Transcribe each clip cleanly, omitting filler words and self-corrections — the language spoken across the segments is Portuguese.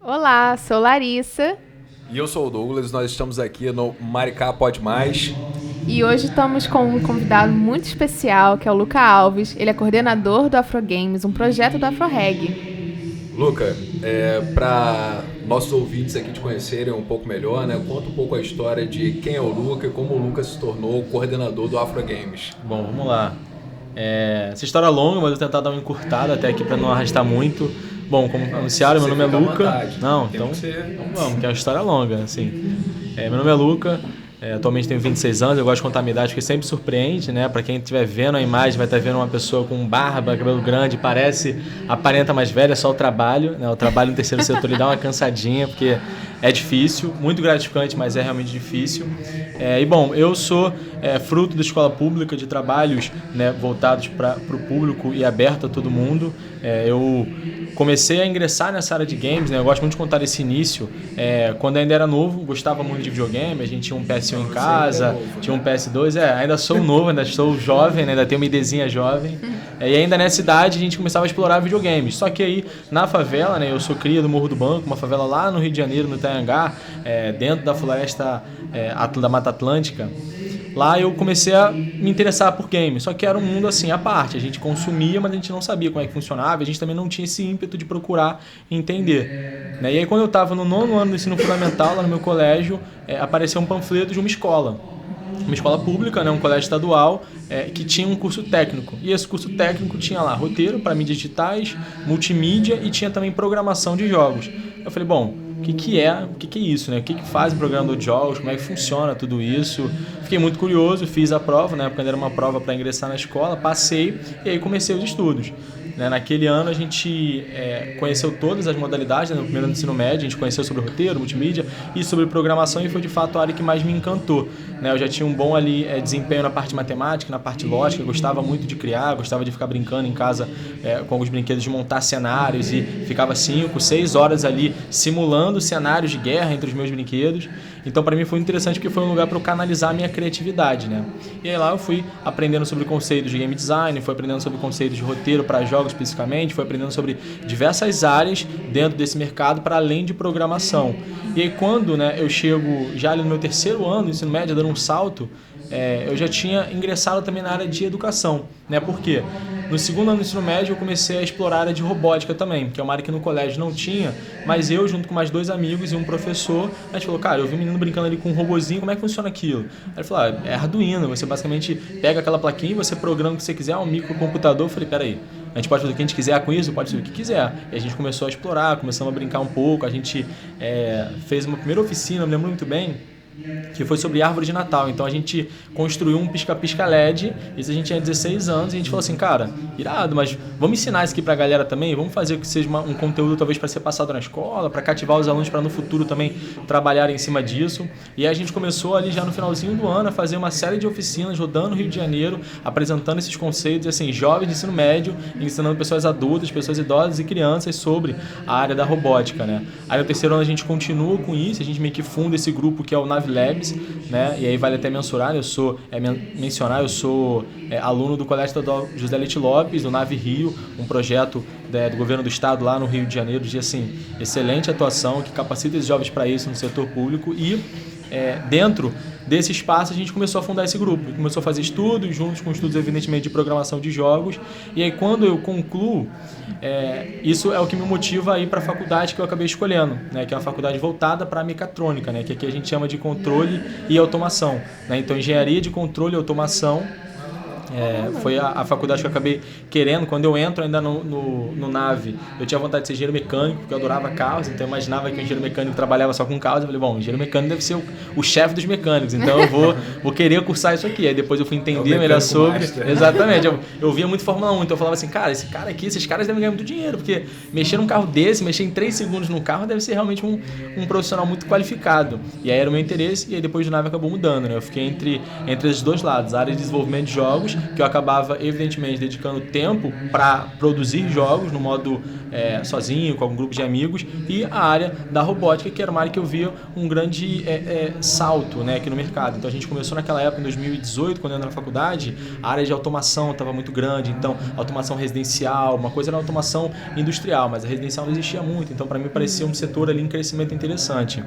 Olá, sou Larissa E eu sou o Douglas, nós estamos aqui no Maricá Pode Mais. e hoje estamos com um convidado muito especial que é o Luca Alves. Ele é coordenador do Afro Games, um projeto do Afro Reg. Luca, para nossos ouvintes aqui te conhecerem um pouco melhor, né? Conta um pouco a história de quem é o Luca e como o Luca se tornou coordenador do Afro Games. Bom, vamos lá. Essa história é longa, mas eu vou tentar dar uma encurtada até aqui para não arrastar muito. Bom, como anunciaram, meu Você nome é fica à Luca. vontade. Não, Tem então, que ser- então vamos, que é uma história longa, assim. Meu nome é Luca, atualmente tenho 26 anos, eu gosto de contar a minha idade porque sempre surpreende, né? Para quem estiver vendo a imagem, vai estar vendo uma pessoa com barba, cabelo grande, aparenta mais velha, é só o trabalho, né? O trabalho no terceiro setor lhe dá uma cansadinha, porque é difícil, muito gratificante, mas é realmente difícil. E bom, eu sou fruto da escola pública, de trabalhos, né, voltados para o público e aberto a todo mundo. Eu comecei a ingressar nessa área de games, né? Eu gosto muito de contar esse início. Quando ainda era novo, gostava muito de videogame, a gente tinha um PS1 em casa, tinha um PS2. Ainda sou novo, ainda sou jovem, né? Ainda tenho uma idezinha jovem. E ainda nessa idade a gente começava a explorar videogames. Só que aí, na favela, né? Eu sou cria do Morro do Banco, uma favela lá no Rio de Janeiro, no Itaiangá, dentro da floresta da Mata Atlântica. Lá eu comecei a me interessar por games, só que era um mundo assim à parte. A gente consumia, mas a gente não sabia como é que funcionava, a gente também não tinha esse ímpeto de procurar entender. Né? E aí quando eu estava no 9º ano do ensino fundamental, lá no meu colégio, apareceu um panfleto de uma escola pública, né, um colégio estadual, que tinha um curso técnico. E esse curso técnico tinha lá roteiro para mídias digitais, multimídia e tinha também programação de jogos. Eu falei, bom, o que é isso, né? O que faz o programador de jogos, como é que funciona tudo isso? Fiquei muito curioso, fiz a prova, na época era uma prova para ingressar na escola, passei e aí comecei os estudos. Naquele ano a gente conheceu todas as modalidades, né? No primeiro ano do ensino médio a gente conheceu sobre roteiro, multimídia e sobre programação, e foi de fato a área que mais me encantou. Eu já tinha um bom ali desempenho na parte matemática, na parte lógica, gostava muito de criar, gostava de ficar brincando em casa com alguns brinquedos, de montar cenários, e ficava 5, 6 horas ali simulando cenários de guerra entre os meus brinquedos. Então para mim foi interessante porque foi um lugar para eu canalizar a minha criatividade, né? E aí lá eu fui aprendendo sobre conceitos de game design, fui aprendendo sobre conceitos de roteiro para jogos especificamente, fui aprendendo sobre diversas áreas dentro desse mercado para além de programação. E aí quando eu chego já ali no meu 3º ano do ensino médio, dando um salto, eu já tinha ingressado também na área de educação, né? Por quê? No 2º ano do ensino médio eu comecei a explorar a área de robótica também, que é uma área que no colégio não tinha, mas eu junto com mais 2 amigos e um professor, a gente falou, cara, eu vi um menino brincando ali com um robozinho, como é que funciona aquilo? Aí ele falou, é Arduino, você basicamente pega aquela plaquinha e você programa o que você quiser, um microcomputador. Eu falei, peraí, a gente pode fazer o que a gente quiser com isso, pode fazer o que quiser. E a gente começou a explorar, começamos a brincar um pouco, a gente fez uma primeira oficina, eu me lembro muito bem, que foi sobre árvore de Natal. Então a gente construiu um pisca-pisca LED, isso a gente tinha 16 anos, e a gente falou assim, cara, irado, mas vamos ensinar isso aqui pra galera também, vamos fazer que seja um conteúdo talvez para ser passado na escola, para cativar os alunos para no futuro também trabalharem em cima disso. E aí a gente começou ali já no finalzinho do ano a fazer uma série de oficinas rodando o Rio de Janeiro, apresentando esses conceitos, assim, jovens de ensino médio, ensinando pessoas adultas, pessoas idosas e crianças sobre a área da robótica, né? Aí no 3º ano a gente continua com isso, a gente meio que funda esse grupo que é o Nave Labs, né? E aí vale até mencionar, eu sou aluno do Colégio Estadual José Leite Lopes, do Nave Rio, um projeto do governo do estado lá no Rio de Janeiro, de assim, excelente atuação, que capacita os jovens para isso no setor público. E dentro desse espaço a gente começou a fundar esse grupo, começou a fazer estudos, juntos com estudos evidentemente de programação de jogos. E aí quando eu concluo, isso é o que me motiva a ir para a faculdade que eu acabei escolhendo, né, que é uma faculdade voltada para a mecatrônica, né, que aqui a gente chama de controle e automação, né? Então engenharia de controle e automação foi a faculdade que eu acabei querendo. Quando eu entro ainda no Nave, eu tinha vontade de ser engenheiro mecânico, porque eu adorava carros, então eu imaginava que o engenheiro mecânico trabalhava só com carros. Eu falei, bom, o engenheiro mecânico deve ser o chefe dos mecânicos, então eu vou querer cursar isso aqui. Aí depois eu fui entender melhor sobre... Master. Exatamente, eu via muito Fórmula 1, então eu falava assim, cara, esse cara aqui, esses caras devem ganhar muito dinheiro, porque mexer num carro desse, mexer em 3 segundos num carro, deve ser realmente um profissional muito qualificado. E aí era o meu interesse, e aí depois do Nave acabou mudando, né? Eu fiquei entre esses dois lados, a área de desenvolvimento de jogos que eu acabava, evidentemente, dedicando tempo para produzir jogos no modo sozinho, com algum grupo de amigos, e a área da robótica, que era uma área que eu via um grande salto, né, aqui no mercado. Então a gente começou naquela época, em 2018, quando eu entrei na faculdade, a área de automação estava muito grande, então automação residencial, uma coisa era automação industrial, mas a residencial não existia muito, então para mim parecia um setor ali em crescimento interessante.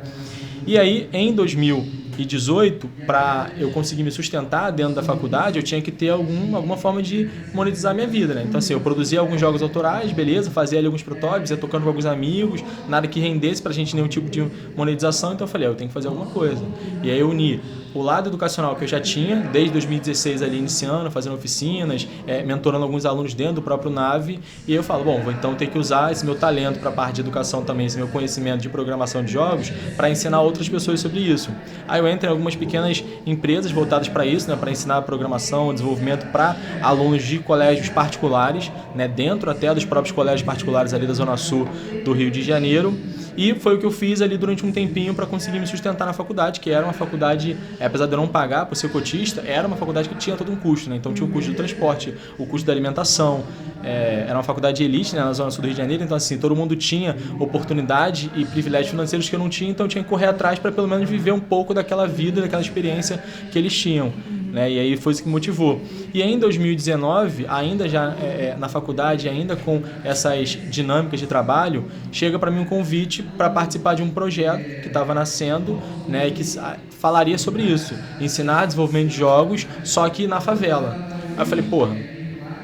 E aí, em 2018, para eu conseguir me sustentar dentro da faculdade, eu tinha que ter alguma forma de monetizar minha vida, né? Então, assim, eu produzia alguns jogos autorais, beleza, fazia ali alguns protótipos, ia tocando com alguns amigos, nada que rendesse pra gente nenhum tipo de monetização, então eu falei, eu tenho que fazer alguma coisa. E aí eu uni o lado educacional que eu já tinha, desde 2016 ali iniciando, fazendo oficinas, mentorando alguns alunos dentro do próprio Nave, e aí eu falo, bom, vou então ter que usar esse meu talento para a parte de educação também, esse meu conhecimento de programação de jogos, para ensinar outras pessoas sobre isso. Aí eu entro em algumas pequenas empresas voltadas para isso, né, para ensinar programação, desenvolvimento para alunos de colégios particulares, né, dentro até dos próprios colégios particulares ali da Zona Sul do Rio de Janeiro. E foi o que eu fiz ali durante um tempinho para conseguir me sustentar na faculdade, que era uma faculdade, apesar de eu não pagar por ser cotista, era uma faculdade que tinha todo um custo, né? Então tinha o custo do transporte, o custo da alimentação, era uma faculdade de elite, né, na Zona Sul do Rio de Janeiro, então assim, todo mundo tinha oportunidade e privilégios financeiros que eu não tinha, então eu tinha que correr atrás para pelo menos viver um pouco daquela vida, daquela experiência que eles tinham. Né? E aí foi isso que motivou. E aí, em 2019, ainda já na faculdade, ainda com essas dinâmicas de trabalho, chega para mim um convite para participar de um projeto que estava nascendo, né, e que falaria sobre isso, ensinar desenvolvimento de jogos, só que na favela. Aí eu falei, porra,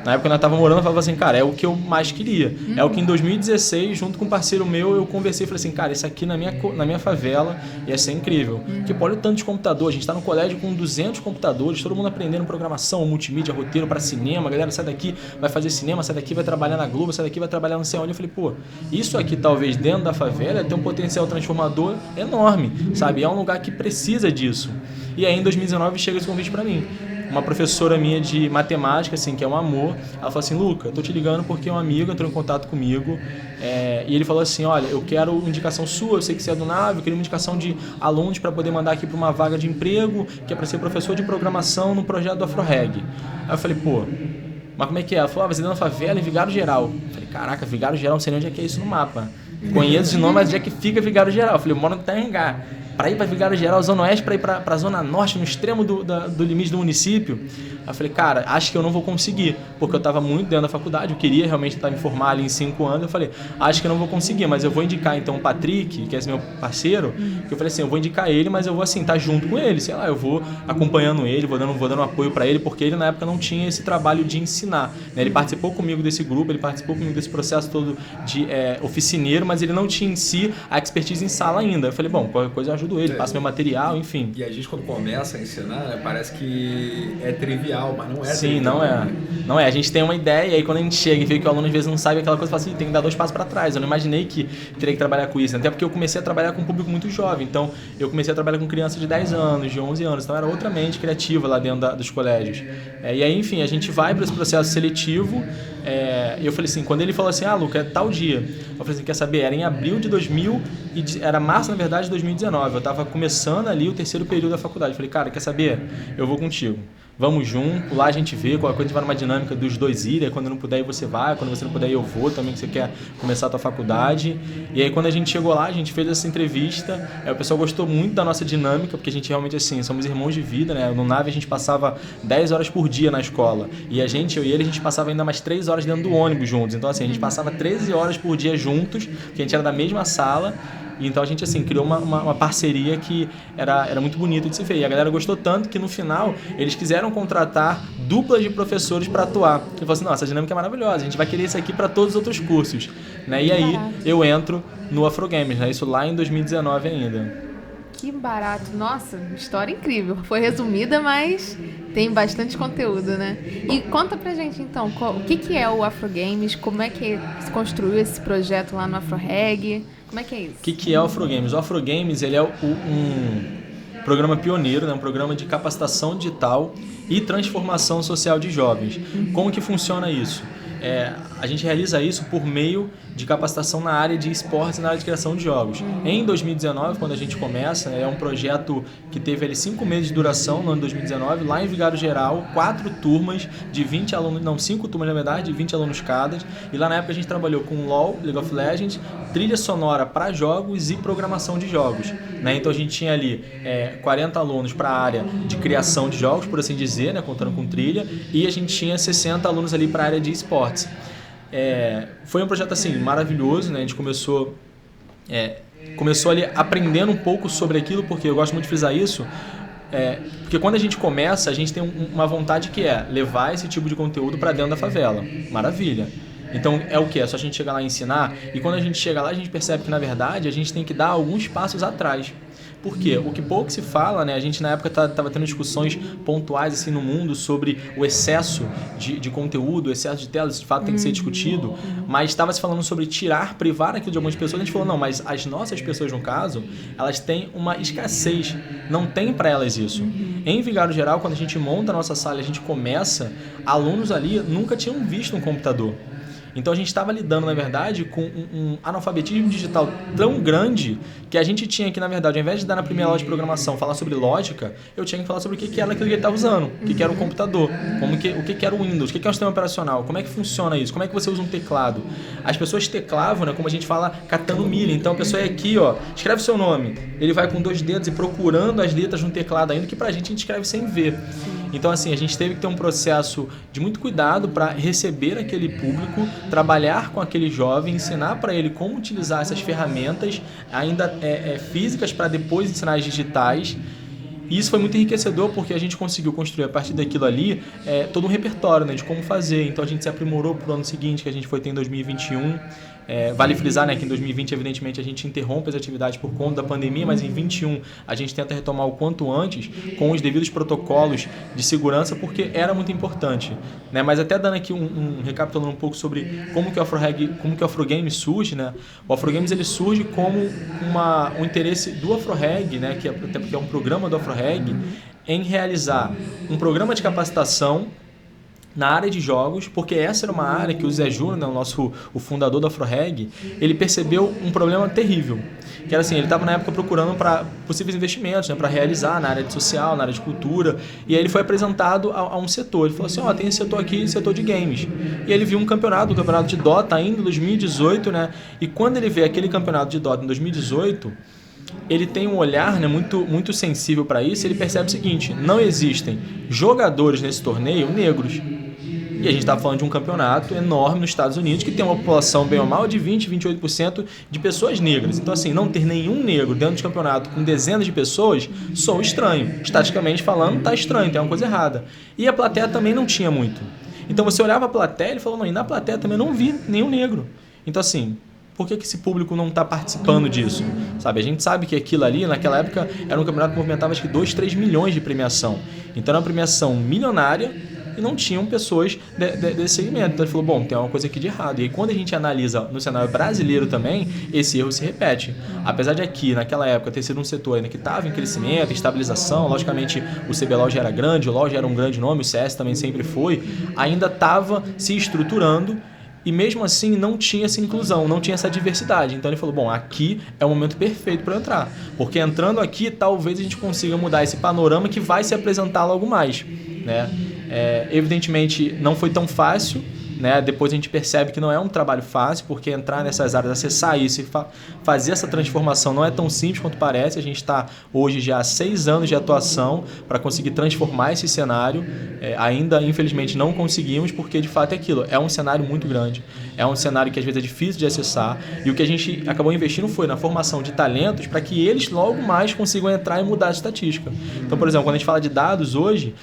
na época que eu estava morando, eu falava assim, cara, é o que eu mais queria. É o que em 2016, junto com um parceiro meu, eu conversei e falei assim, cara, isso aqui na minha favela ia ser incrível. Porque, pô, olha o tanto de computador, a gente está no colégio com 200 computadores, todo mundo aprendendo programação, multimídia, roteiro para cinema, a galera sai daqui, vai fazer cinema, sai daqui, vai trabalhar na Globo, sai daqui, vai trabalhar não sei onde. Eu falei, pô, isso aqui talvez dentro da favela tem um potencial transformador enorme, sabe? É um lugar que precisa disso. E aí, em 2019, chega esse convite para mim. Uma professora minha de matemática, assim, que é um amor, ela falou assim, Luca, eu tô te ligando porque um amigo entrou em contato comigo e ele falou assim, olha, eu quero indicação sua, eu sei que você é do Nave, eu queria uma indicação de alunos para poder mandar aqui para uma vaga de emprego, que é para ser professor de programação no projeto do AfroReg. Aí eu falei, pô, mas como é que é? Ela falou, vai ser dentro da favela em Vigário Geral. Eu falei, caraca, Vigário Geral, não sei nem onde é que é isso no mapa. Conheço de nome, mas onde é que fica Vigário Geral? Eu falei, eu moro no Itaiangá. Para ir para Vigário Geral, Zona Oeste, para ir para a Zona Norte, no extremo do limite do município. Aí eu falei, cara, acho que eu não vou conseguir, porque eu estava muito dentro da faculdade, eu queria realmente me formar ali em 5 anos. Eu falei, acho que eu não vou conseguir, mas eu vou indicar então o Patrick, que é esse meu parceiro, que eu falei assim, eu vou indicar ele, mas eu vou assim, estar junto com ele, sei lá, eu vou acompanhando ele, vou dando apoio para ele, porque ele na época não tinha esse trabalho de ensinar, né? Ele participou comigo desse grupo, ele participou comigo desse processo todo de oficineiro, mas ele não tinha em si a expertise em sala ainda. Eu falei, bom, qualquer coisa eu ajudo ele, passo meu material, enfim. E a gente quando começa a ensinar, né, parece que é trivial, mas não é. Sim, trivial. Não é. A gente tem uma ideia e aí quando a gente chega e vê que o aluno às vezes não sabe aquela coisa, fala assim, tem que dar 2 passos para trás. Eu não imaginei que teria que trabalhar com isso, até porque eu comecei a trabalhar com um público muito jovem. Então, eu comecei a trabalhar com crianças de 10 anos, de 11 anos. Então, era outra mente criativa lá dentro dos colégios. E aí, enfim, a gente vai para esse processo seletivo. E eu falei assim, quando ele falou assim, Luca, é tal dia. Eu falei assim, quer saber? Era em abril de 2000, era março, na verdade, de 2019. Eu estava começando ali o 3º período da faculdade. Eu falei, cara, quer saber? Eu vou contigo. Vamos junto, lá a gente vê, qualquer coisa a gente vai numa dinâmica dos 2 irem, quando eu não puder ir você vai, quando você não puder ir eu vou também, que você quer começar a tua faculdade. E aí quando a gente chegou lá, a gente fez essa entrevista, o pessoal gostou muito da nossa dinâmica, porque a gente realmente assim, somos irmãos de vida, né? No Nave a gente passava 10 horas por dia na escola, e eu e ele, a gente passava ainda mais 3 horas dentro do ônibus juntos, então assim, a gente passava 13 horas por dia juntos, porque a gente era da mesma sala. Então a gente assim, criou uma parceria que era muito bonita de se ver. E a galera gostou tanto que no final eles quiseram contratar duplas de professores para atuar. Ele falou assim, nossa, essa dinâmica é maravilhosa, a gente vai querer isso aqui para todos os outros cursos. Né? E aí eu entro no AfroGames, né? Isso lá em 2019 ainda. Que barato. Nossa, história incrível. Foi resumida, mas tem bastante conteúdo, né? E conta pra gente, então, o que é o AfroGames, como é que se construiu esse projeto lá no AfroReg, como é que é isso? O que é o AfroGames? O AfroGames, ele é um programa pioneiro, né? Um programa de capacitação digital e transformação social de jovens. Como que funciona isso? a gente realiza isso por meio de capacitação na área de esportes e na área de criação de jogos. Em 2019, quando a gente começa, é um projeto que teve ali 5 meses de duração no ano de 2019, lá em Vigário Geral, 4 turmas de 20 alunos, não, 5 turmas na verdade, de 20 alunos cada. E lá na época a gente trabalhou com LoL, League of Legends, trilha sonora para jogos e programação de jogos. Né? Então a gente tinha ali 40 alunos para a área de criação de jogos, por assim dizer, né? Contando com trilha, e a gente tinha 60 alunos ali para a área de esportes. Foi um projeto assim maravilhoso, né? A gente começou ali aprendendo um pouco sobre aquilo, porque eu gosto muito de frisar isso, porque quando a gente começa, a gente tem uma vontade que é levar esse tipo de conteúdo para dentro da favela. Maravilha. Então é o que? É só a gente chegar lá e ensinar, e quando a gente chega lá a gente percebe que na verdade a gente tem que dar alguns passos atrás. Por quê? O que pouco se fala, né? A gente na época estava tendo discussões pontuais assim, no mundo sobre o excesso de conteúdo, o excesso de telas, de fato tem que ser discutido, mas estava se falando sobre privar aquilo de algumas pessoas. A gente falou, não, mas as nossas pessoas, no caso, elas têm uma escassez, não tem para elas isso. Em Vigário Geral, quando a gente monta a nossa sala e a gente começa, alunos ali nunca tinham visto um computador. Então a gente estava lidando, na verdade, com um analfabetismo digital tão grande que a gente tinha que, na verdade, ao invés de dar na primeira aula de programação falar sobre lógica, eu tinha que falar sobre o que era aquilo que ele estava usando, o que era um computador, o que era o Windows, o que é um sistema operacional, como é que funciona isso, como é que você usa um teclado. As pessoas teclavam, né, como a gente fala, catando milha. Então a pessoa é aqui, ó, escreve seu nome, ele vai com 2 dedos e procurando as letras no teclado ainda, que pra gente escreve sem ver. Então, assim, a gente teve que ter um processo de muito cuidado para receber aquele público, trabalhar com aquele jovem, ensinar para ele como utilizar essas ferramentas, ainda físicas, para depois ensinar as digitais. E isso foi muito enriquecedor porque a gente conseguiu construir a partir daquilo ali todo um repertório, né, de como fazer. Então a gente se aprimorou para o ano seguinte, que a gente foi ter em 2021. Vale frisar, né, que em 2020, evidentemente, a gente interrompe as atividades por conta da pandemia, mas em 2021 a gente tenta retomar o quanto antes com os devidos protocolos de segurança, porque era muito importante. Né? Mas até dando aqui recapitulando um pouco sobre como que o Afrogames surge, né? O Afrogames ele surge como um interesse do Afroreg, né, até porque é um programa do Afroreg, em realizar um programa de capacitação na área de jogos, porque essa era uma área que o Zé Júnior, né, o fundador da Afroreg, ele percebeu um problema terrível, que era assim, ele estava na época procurando para possíveis investimentos, né, para realizar na área de social, na área de cultura, e aí ele foi apresentado a um setor, ele falou assim, tem esse setor aqui, setor de games, e ele viu um campeonato de Dota ainda em 2018, né, e quando ele vê aquele campeonato de Dota em 2018, ele tem um olhar, né, muito, muito sensível para isso. Ele percebe o seguinte: não existem jogadores nesse torneio negros. E a gente está falando de um campeonato enorme nos Estados Unidos que tem uma população bem ou mal de 20%, 28% de pessoas negras. Então, assim, não ter nenhum negro dentro de campeonato com dezenas de pessoas soa estranho. Estatisticamente falando, está estranho, tem uma coisa errada. E a plateia também não tinha muito. Então, você olhava a plateia e falou, não, e na plateia também não vi nenhum negro. Então, assim, por que esse público não está participando disso? Sabe, a gente sabe que aquilo ali, naquela época, era um campeonato que movimentava acho que 2, 3 milhões de premiação. Então, era uma premiação milionária e não tinham pessoas desse segmento. Então, ele falou, bom, tem uma coisa aqui de errado. E aí, quando a gente analisa no cenário brasileiro também, esse erro se repete. Apesar de aqui, naquela época, ter sido um setor ainda que estava em crescimento, estabilização, logicamente, o CBLOL já era grande, o LoL já era um grande nome, o CS também sempre foi, ainda estava se estruturando. E mesmo assim não tinha essa inclusão, não tinha essa diversidade. Então ele falou, bom, aqui é o momento perfeito para eu entrar. Porque entrando aqui, talvez a gente consiga mudar esse panorama que vai se apresentar logo mais. Né? Evidentemente não foi tão fácil. Né? Depois a gente percebe que não é um trabalho fácil, porque entrar nessas áreas, acessar isso e fazer essa transformação não é tão simples quanto parece. A gente está hoje já há 6 anos de atuação para conseguir transformar esse cenário. Ainda, infelizmente, não conseguimos, porque de fato é aquilo. É um cenário muito grande, é um cenário que às vezes é difícil de acessar, e o que a gente acabou investindo foi na formação de talentos para que eles logo mais consigam entrar e mudar a estatística. Então, por exemplo, quando a gente fala de dados hoje,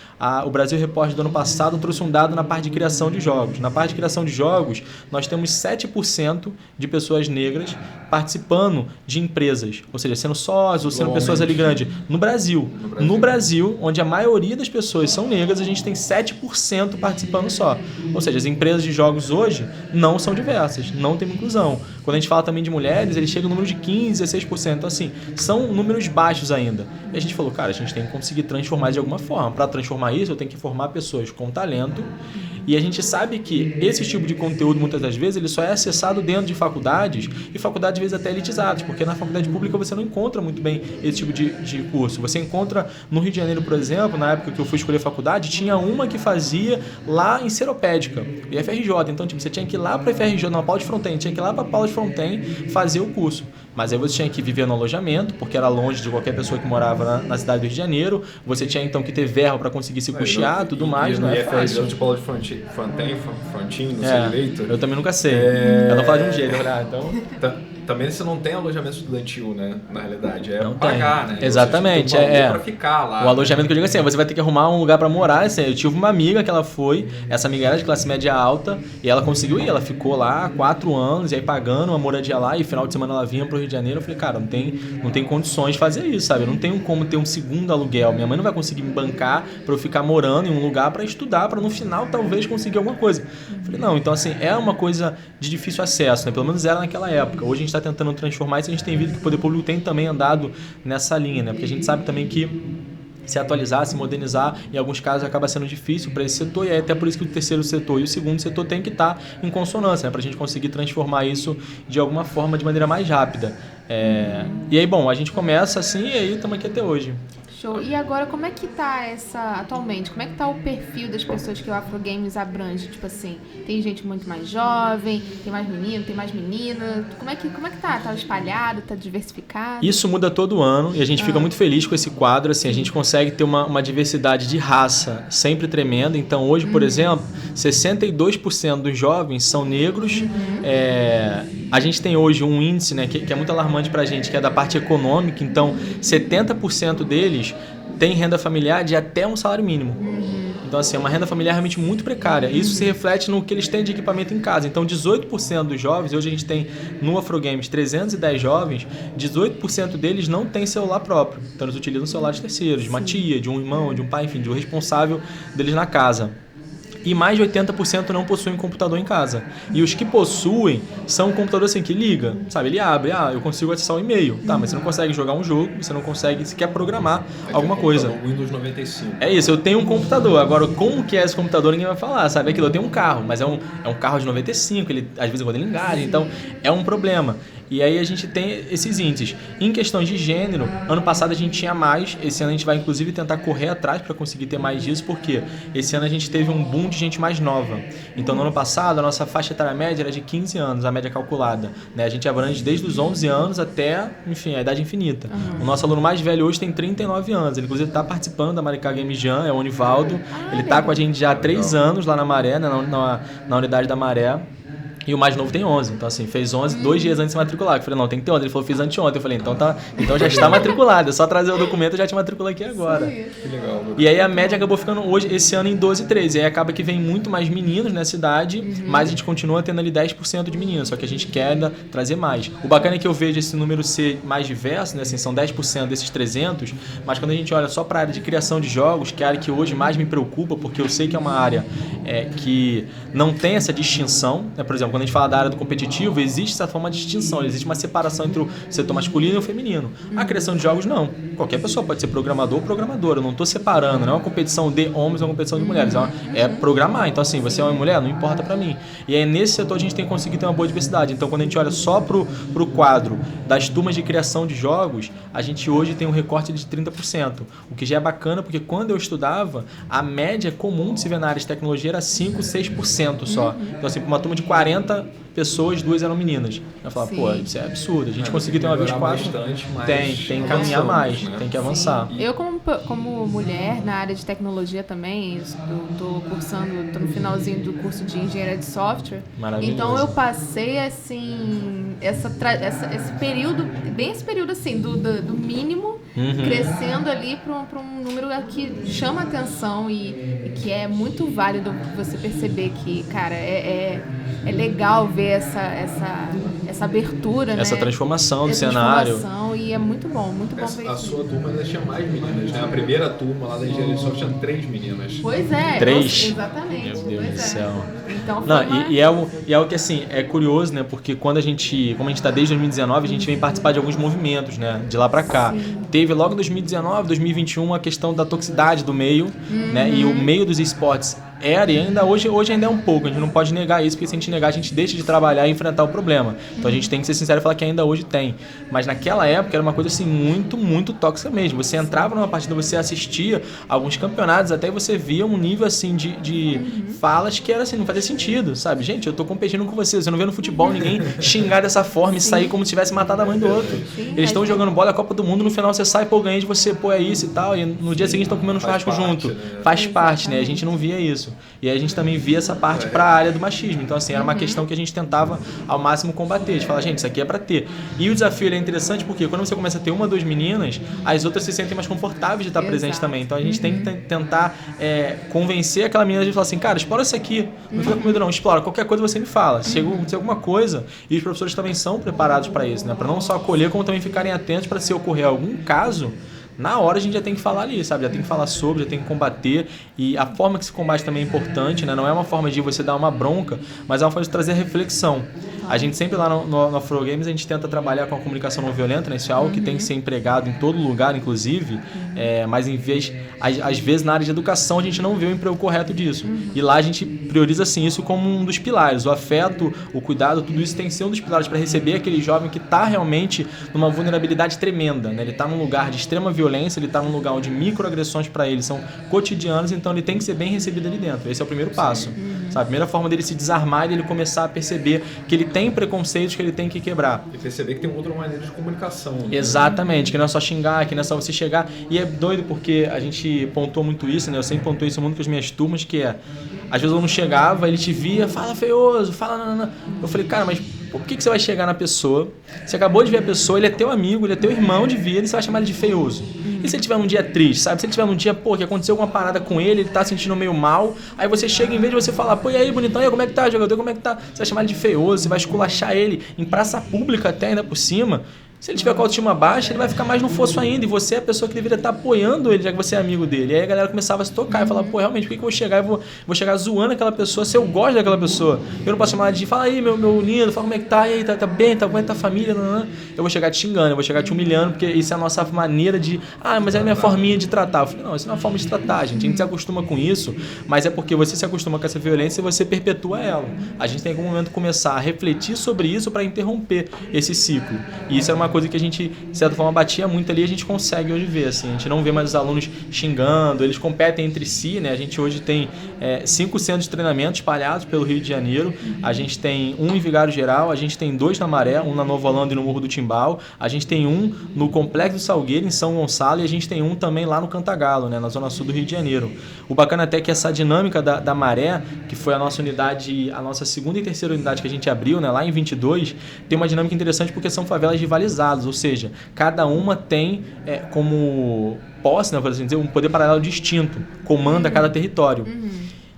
o Brasil Report do ano passado trouxe um dado na parte de criação de jogos. Na parte de criação de jogos, nós temos 7% de pessoas negras participando de empresas, ou seja, sendo sócios ou sendo pessoas ali grandes. No Brasil, onde a maioria das pessoas são negras, a gente tem 7% participando só. Ou seja, as empresas de jogos hoje não são diversas, não tem inclusão. Quando a gente fala também de mulheres, ele chega no número de 15%, 16%. Então, assim, são números baixos ainda. E a gente falou, cara, a gente tem que conseguir transformar de alguma forma. Para transformar isso, eu tenho que formar pessoas com talento. E a gente sabe que esse tipo de conteúdo, muitas das vezes, ele só é acessado dentro de faculdades, e faculdades, às vezes, até elitizadas, porque na faculdade pública você não encontra muito bem esse tipo de curso. Você encontra no Rio de Janeiro, por exemplo, na época que eu fui escolher faculdade, tinha uma que fazia lá em Seropédica, e FRJ. Então, tipo, você tinha que ir lá para a FRJ, na Paula de Fronten, tinha que ir lá para a Paula de Fronten fazer o curso. Mas aí você tinha que viver no alojamento, porque era longe de qualquer pessoa que morava na cidade do Rio de Janeiro. Você tinha, então, que ter verba para conseguir se custear, tudo mais, né? De Paula de Frontin, não sei direito. Eu também nunca sei. Eu não falo de um jeito, então... Também você não tem alojamento estudantil, né? Na realidade, é não pagar, tem. Né? Exatamente. Pra ficar lá. O alojamento que eu digo assim, você vai ter que arrumar um lugar para morar. Assim, eu tive uma amiga que ela foi, essa amiga era de classe média alta, e ela conseguiu ir. Ela ficou lá 4 anos, e aí pagando uma moradia lá, e final de semana ela vinha pro Rio de Janeiro. Eu falei, cara, não tem condições de fazer isso, sabe? Eu não tenho como ter um segundo aluguel. Minha mãe não vai conseguir me bancar para eu ficar morando em um lugar para estudar, para no final talvez conseguir alguma coisa. Eu falei, não, então assim, é uma coisa de difícil acesso, né? Pelo menos era naquela época. Hoje a gente está tentando transformar isso, a gente tem visto que o poder público tem também andado nessa linha, né? Porque a gente sabe também que se atualizar, se modernizar, em alguns casos acaba sendo difícil para esse setor, e é até por isso que o terceiro setor e o segundo setor tem que estar em consonância, né? Para a gente conseguir transformar isso de alguma forma, de maneira mais rápida. E aí, bom, a gente começa assim e aí estamos aqui até hoje. Show. E agora, como é que tá atualmente, como é que tá o perfil das pessoas que o Afrogames abrange? Tipo assim, tem gente muito mais jovem, tem mais menino, tem mais menina, como é que tá? Tá espalhado, tá diversificado? Isso muda todo ano e a gente fica muito feliz com esse quadro, assim, a gente consegue ter uma diversidade de raça sempre tremenda. Então hoje, por exemplo, 62% dos jovens são negros. A gente tem hoje um índice, né, que é muito alarmante pra gente, que é da parte econômica. Então 70% deles têm renda familiar de até um salário mínimo. Então, assim, é uma renda familiar realmente muito precária. Isso se reflete no que eles têm de equipamento em casa. Então, 18% dos jovens, hoje a gente tem no Afrogames 310 jovens, 18% deles não têm celular próprio. Então, eles utilizam celular de terceiros, de uma tia, de um irmão, de um pai, enfim, de um responsável deles na casa. E mais de 80% não possuem computador em casa. E os que possuem são um computador assim que liga, sabe? Ele abre, eu consigo acessar o e-mail. Tá, mas você não consegue jogar um jogo, você não consegue sequer programar alguma coisa. Windows 95. É isso, eu tenho um computador. Agora, como que é esse computador, ninguém vai falar, sabe? Aquilo, eu tenho um carro, mas é um carro de 95, ele, às vezes quando ele engaja, então é um problema. E aí a gente tem esses índices. Em questões de gênero, ano passado a gente tinha mais, esse ano a gente vai inclusive tentar correr atrás para conseguir ter mais disso, porque esse ano a gente teve um boom de gente mais nova. Então no ano passado a nossa faixa etária média era de 15 anos, a média calculada, né? A gente abrange desde os 11 anos até, enfim, a idade infinita. O nosso aluno mais velho hoje tem 39 anos, ele inclusive está participando da Maricá Game Jam, é o Onivaldo, ele está com a gente já há 3 anos lá na Maré, né? na unidade da Maré. E o mais novo tem 11. Então, assim, fez 11 2 dias antes de se matricular. Eu falei, não, tem que ter 11. Ele falou, fiz anteontem. Eu falei, então já está matriculado. É só trazer o documento e já te matricula aqui agora. Que legal. E aí a média acabou ficando hoje, esse ano, em 12, 13. E aí acaba que vem muito mais meninos nessa idade, mas a gente continua tendo ali 10% de meninos. Só que a gente quer ainda trazer mais. O bacana é que eu vejo esse número ser mais diverso, né? Assim, são 10% desses 300. Mas quando a gente olha só para a área de criação de jogos, que é a área que hoje mais me preocupa, porque eu sei que é uma área que não tem essa distinção, né? Por exemplo, quando a gente fala da área do competitivo, existe essa forma de distinção, existe uma separação entre o setor masculino e o feminino. A criação de jogos, não. Qualquer pessoa pode ser programador ou programadora. Eu não estou separando, não é uma competição de homens ou uma competição de mulheres. É programar. Então, assim, você é uma mulher, não importa para mim. E aí, nesse setor, a gente tem conseguido ter uma boa diversidade. Então, quando a gente olha só pro quadro das turmas de criação de jogos, a gente hoje tem um recorte de 30%. O que já é bacana, porque quando eu estudava, a média comum de se ver na área de tecnologia era 5%, 6% só. Então, assim, para uma turma de 40 pessoas, 2 eram meninas. Eu falava, pô, isso é absurdo. A gente conseguiu ter uma vez 4. Tem que caminhar mais, né? Tem que avançar. Eu, como mulher na área de tecnologia também, estou no finalzinho do curso de engenharia de software. Maravilhoso. Então eu passei assim, esse período assim, do mínimo, crescendo ali para um número que chama atenção e que é muito válido você perceber que, cara, é legal ver essa essa abertura, essa né? transformação do cenário. E é muito bom ver a isso. sua turma ainda tinha mais meninas, né? A primeira turma lá da engenharia de software tinha 3 meninas. Pois é. 3? Exatamente. Meu Deus do céu. Então, e é algo que assim, é curioso, né? Porque como a gente tá desde 2019, a gente vem participar de alguns movimentos, né? De lá pra cá. Sim. Teve logo em 2019, 2021 a questão da toxicidade do meio, né? E o meio dos esportes era e ainda hoje ainda é um pouco, a gente não pode negar isso, porque se a gente negar a gente deixa de trabalhar e enfrentar o problema. Então a gente tem que ser sincero e falar que ainda hoje tem. Mas naquela época era uma coisa assim muito, muito tóxica mesmo. Você entrava numa partida, você assistia alguns campeonatos, até você via um nível assim de falas que era assim, não fazia sentido, sabe? Gente, eu tô competindo com você, você não vê no futebol ninguém xingar dessa forma e sair como se tivesse matado a mãe do outro. Eles estão jogando bola, a Copa do Mundo, no final você sai, pô, ganhei de você, pô, é isso e tal, e no dia seguinte estão comendo um churrasco junto. Faz parte, né? A gente não via isso. E aí a gente também via essa parte para a área do machismo. Então, assim, era uma questão que a gente tentava ao máximo combater. De falar, gente, isso aqui é para ter. E o desafio ele é interessante porque quando você começa a ter 1 ou 2 meninas, as outras se sentem mais conconfortáveis de estar presentes também. Então, a gente tem que tentar convencer aquela menina de falar assim, cara, explora isso aqui. Não fica com medo não, explora. Qualquer coisa você me fala. Se acontecer alguma coisa, e os professores também são preparados para isso, né? Para não só acolher, como também ficarem atentos para se ocorrer algum caso, na hora a gente já tem que falar ali, sabe? Já tem que falar sobre, já tem que combater. E a forma que se combate também é importante, né? Não é uma forma de você dar uma bronca, mas é uma forma de trazer reflexão. A gente sempre lá no Afro Games, a gente tenta trabalhar com a comunicação não violenta, né? Isso é algo que tem que ser empregado em todo lugar, inclusive. Mas às vezes na área de educação a gente não vê o emprego correto disso. E lá a gente prioriza assim, isso como um dos pilares. O afeto, o cuidado, tudo isso tem que ser um dos pilares para receber aquele jovem que está realmente numa vulnerabilidade tremenda, né? Ele está num lugar de extrema violência, ele está num lugar onde microagressões para ele são cotidianas, então ele tem que ser bem recebido ali dentro. Esse é o primeiro passo. Sabe? A primeira forma dele se desarmar e ele começar a perceber que ele tem preconceitos que ele tem que quebrar. E perceber que tem outra maneira de comunicação. Né? Exatamente, que não é só xingar, que não é só você chegar. E é doido porque a gente pontuou muito isso, né? Eu sempre pontuei isso muito com as minhas turmas, que é, às vezes eu não chegava, ele te via, fala feioso, fala nanana. Eu falei, cara, mas por que você vai chegar na pessoa? Você acabou de ver a pessoa, ele é teu amigo, ele é teu irmão de vida, e você vai chamar ele de feioso. E se ele tiver num dia triste, sabe? Se ele tiver num dia, pô, que aconteceu alguma parada com ele, ele tá se sentindo meio mal, aí você chega, em vez de você falar, pô, e aí, bonitão, e aí, como é que tá, jogador, como é que tá? Você vai chamar ele de feioso, você vai esculachar ele em praça pública até ainda por cima. Se ele tiver com a autoestima baixa, ele vai ficar mais no fosso ainda. E você é a pessoa que deveria estar apoiando ele, já que você é amigo dele. E aí a galera começava a se tocar e falar, pô, realmente, por que eu vou chegar e vou chegar zoando aquela pessoa se eu gosto daquela pessoa? Eu não posso chamar ela de, fala aí, meu lindo, fala como é que tá, e aí, tá bem, como é que tá a família? Não. Eu vou chegar te xingando, eu vou chegar te humilhando, porque isso é a nossa maneira de, mas é a minha forminha de tratar. Eu falei, não, isso não é uma forma de tratar, gente. A gente se acostuma com isso, mas é porque você se acostuma com essa violência e você perpetua ela. A gente tem em algum momento começar a refletir sobre isso para interromper esse ciclo. E isso era uma coisa que a gente, de certa forma, batia muito ali, a gente consegue hoje ver, assim, a gente não vê mais os alunos xingando, eles competem entre si, né? A gente hoje tem 5 centros de treinamento espalhados pelo Rio de Janeiro, a gente tem um em Vigário Geral, a gente tem 2 na Maré, um na Nova Holanda e no Morro do Timbal, a gente tem um no Complexo do Salgueiro, em São Gonçalo, e a gente tem um também lá no Cantagalo, né? Na zona sul do Rio de Janeiro. O bacana até é que essa dinâmica da Maré, que foi a nossa unidade, a nossa segunda e terceira unidade que a gente abriu, né? Lá em 22, tem uma dinâmica interessante porque são favelas rivalizadas, ou seja, cada uma tem como posse, né, por assim dizer, um poder paralelo distinto, comanda cada território.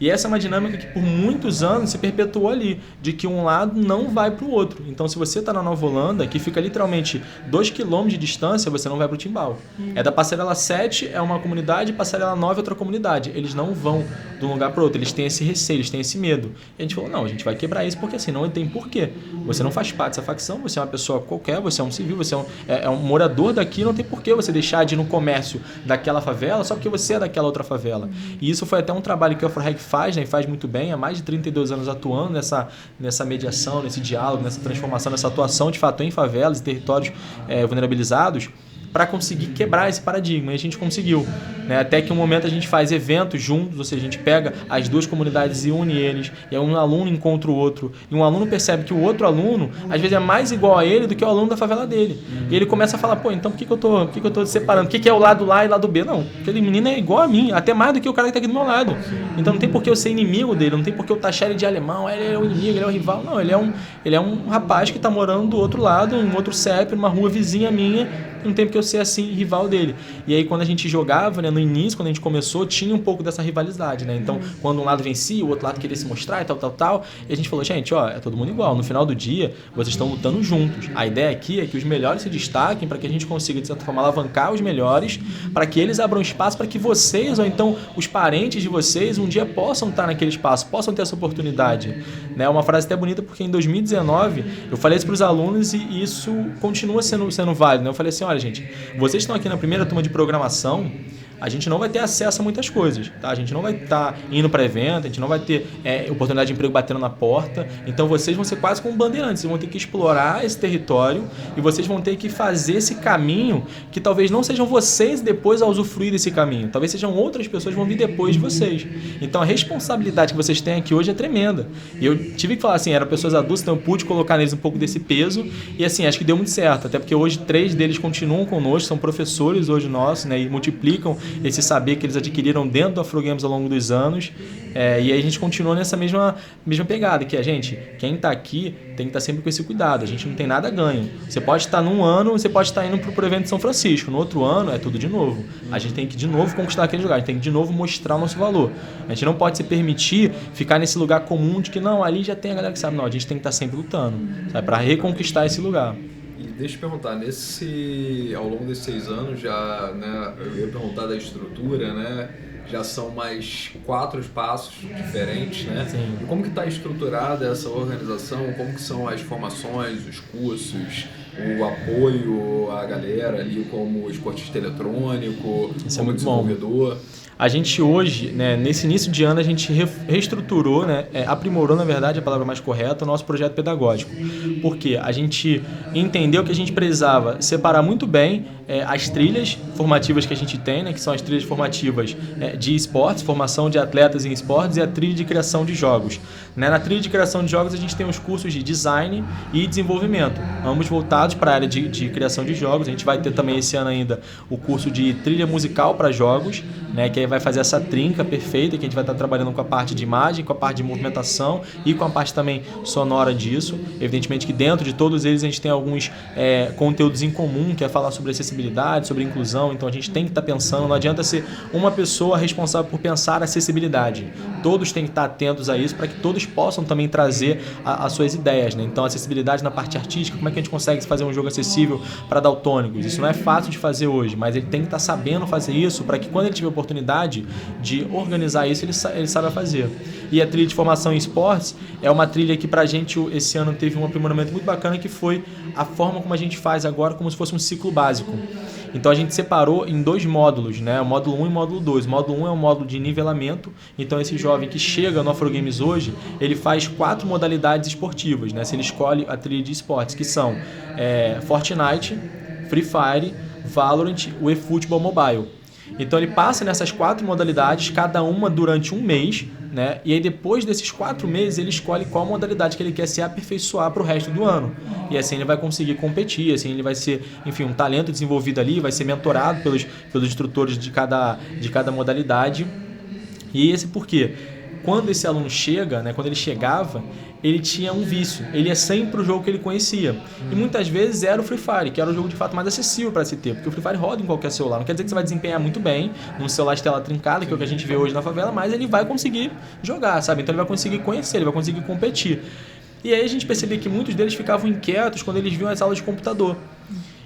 E essa é uma dinâmica que por muitos anos se perpetuou ali, de que um lado não vai para o outro. Então, se você está na Nova Holanda, que fica literalmente 2 km de distância, você não vai para o Timbal. É da Passarela 7, é uma comunidade, Passarela 9 é outra comunidade. Eles não vão de um lugar para o outro, eles têm esse receio, eles têm esse medo. E a gente falou, não, a gente vai quebrar isso porque assim, não tem porquê. Você não faz parte dessa facção, você é uma pessoa qualquer, você é um civil, você é um morador daqui, não tem porquê você deixar de ir no comércio daquela favela só porque você é daquela outra favela. E isso foi até um trabalho que o AfroReg faz, né, e faz muito bem, há mais de 32 anos atuando nessa mediação, nesse diálogo, nessa transformação, nessa atuação de fato em favelas e territórios vulnerabilizados, para conseguir quebrar esse paradigma. E a gente conseguiu, né? Até que um momento a gente faz eventos juntos, ou seja, a gente pega as 2 comunidades e une eles, e aí um aluno encontra o outro, e um aluno percebe que o outro aluno, às vezes, é mais igual a ele do que o aluno da favela dele. E ele começa a falar, pô, então por que eu tô separando? O que é o lado lá e o lado B? Não, aquele menino é igual a mim, até mais do que o cara que tá aqui do meu lado. Então não tem por que eu ser inimigo dele, não tem por que eu taxar ele de alemão, ele é o inimigo, ele é o rival. Não, ele é um rapaz que tá morando do outro lado, em outro CEP, numa rua vizinha minha, não tem por que eu ser assim rival dele. E aí quando a gente jogava, né, no início, quando a gente começou, tinha um pouco dessa rivalidade, né? Então, quando um lado vencia, o outro lado queria se mostrar e tal, e a gente falou, gente, ó, é todo mundo igual. No final do dia, vocês estão lutando juntos. A ideia aqui é que os melhores se destaquem para que a gente consiga, de certa forma, alavancar os melhores, para que eles abram espaço para que vocês, ou então os parentes de vocês, um dia possam estar naquele espaço, possam ter essa oportunidade. Né? Uma frase até bonita, porque em 2019 eu falei isso para os alunos e isso continua sendo válido. Né? Eu falei assim, olha gente, vocês estão aqui na primeira turma de programação, a gente não vai ter acesso a muitas coisas, tá? A gente não vai estar indo para evento, a gente não vai ter oportunidade de emprego batendo na porta, então vocês vão ser quase como bandeirantes, vocês vão ter que explorar esse território e vocês vão ter que fazer esse caminho que talvez não sejam vocês depois a usufruir desse caminho, talvez sejam outras pessoas que vão vir depois de vocês. Então a responsabilidade que vocês têm aqui hoje é tremenda. E eu tive que falar assim, eram pessoas adultas, então eu pude colocar neles um pouco desse peso e assim, acho que deu muito certo, até porque hoje 3 deles continuam conosco, são professores hoje nossos, né, e multiplicam esse saber que eles adquiriram dentro do Afrogames ao longo dos anos, e aí a gente continua nessa mesma pegada, que a gente, quem está aqui tem que estar sempre com esse cuidado, a gente não tem nada a ganho. Você pode estar num ano, você pode estar indo para o evento de São Francisco, no outro ano é tudo de novo. A gente tem que de novo conquistar aquele lugar, a gente tem que de novo mostrar o nosso valor. A gente não pode se permitir ficar nesse lugar comum de que não, ali já tem a galera que sabe, não, a gente tem que estar sempre lutando, sabe, para reconquistar esse lugar. Deixa eu perguntar, ao longo desses 6 anos já, né, eu ia perguntar da estrutura, né, já são mais 4 espaços diferentes, né? Sim. E como que está estruturada essa organização, como que são as formações, os cursos, o apoio à galera ali como esportista eletrônico, como desenvolvedor? A gente hoje, né, nesse início de ano, a gente reestruturou, né, aprimorou, na verdade, a palavra mais correta, o nosso projeto pedagógico. Porque a gente entendeu que a gente precisava separar muito bem as trilhas formativas que a gente tem, né, que são as trilhas formativas de esportes, formação de atletas em esportes, e a trilha de criação de jogos. Né, na trilha de criação de jogos, a gente tem os cursos de design e desenvolvimento, ambos voltados para a área de criação de jogos. A gente vai ter também esse ano ainda o curso de trilha musical para jogos, né, que aí vai fazer essa trinca perfeita, que a gente vai estar trabalhando com a parte de imagem, com a parte de movimentação e com a parte também sonora disso. Evidentemente que dentro de todos eles a gente tem alguns conteúdos em comum, que é falar sobre acessibilidade, sobre inclusão, então a gente tem que estar pensando, não adianta ser uma pessoa responsável por pensar acessibilidade. Todos têm que estar atentos a isso para que todos possam também trazer as suas ideias, né? Então acessibilidade na parte artística, como é que a gente consegue fazer um jogo acessível para daltônicos? Isso não é fácil de fazer hoje, mas ele tem que estar sabendo fazer isso para que quando ele tiver oportunidade de organizar isso, ele sabe fazer. E a trilha de formação em esportes é uma trilha que pra gente esse ano teve um aprimoramento muito bacana, que foi a forma como a gente faz agora, como se fosse um ciclo básico. Então a gente separou em 2 módulos, né? O módulo 1 e o módulo 2. O módulo 1 é um módulo de nivelamento, então esse jovem que chega no Afrogames hoje, ele faz 4 modalidades esportivas, né? Se ele escolhe a trilha de esportes, que são Fortnite, Free Fire, Valorant, o eFootball Mobile. Então ele passa nessas 4 modalidades, cada uma durante um mês, né? E aí depois desses 4 meses ele escolhe qual modalidade que ele quer se aperfeiçoar para o resto do ano. E assim ele vai conseguir competir, assim ele vai ser, enfim, um talento desenvolvido ali, vai ser mentorado pelos instrutores de cada modalidade. E esse por quê? Quando esse aluno chega, né, quando ele chegava, ele tinha um vício, ele ia sempre o jogo que ele conhecia. E muitas vezes era o Free Fire, que era o jogo de fato mais acessível para se ter, porque o Free Fire roda em qualquer celular. Não quer dizer que você vai desempenhar muito bem num celular de tela trincada, que é o que a gente vê hoje na favela, mas ele vai conseguir jogar, sabe? Então ele vai conseguir conhecer, ele vai conseguir competir. E aí a gente percebia que muitos deles ficavam inquietos quando eles viam as aulas de computador.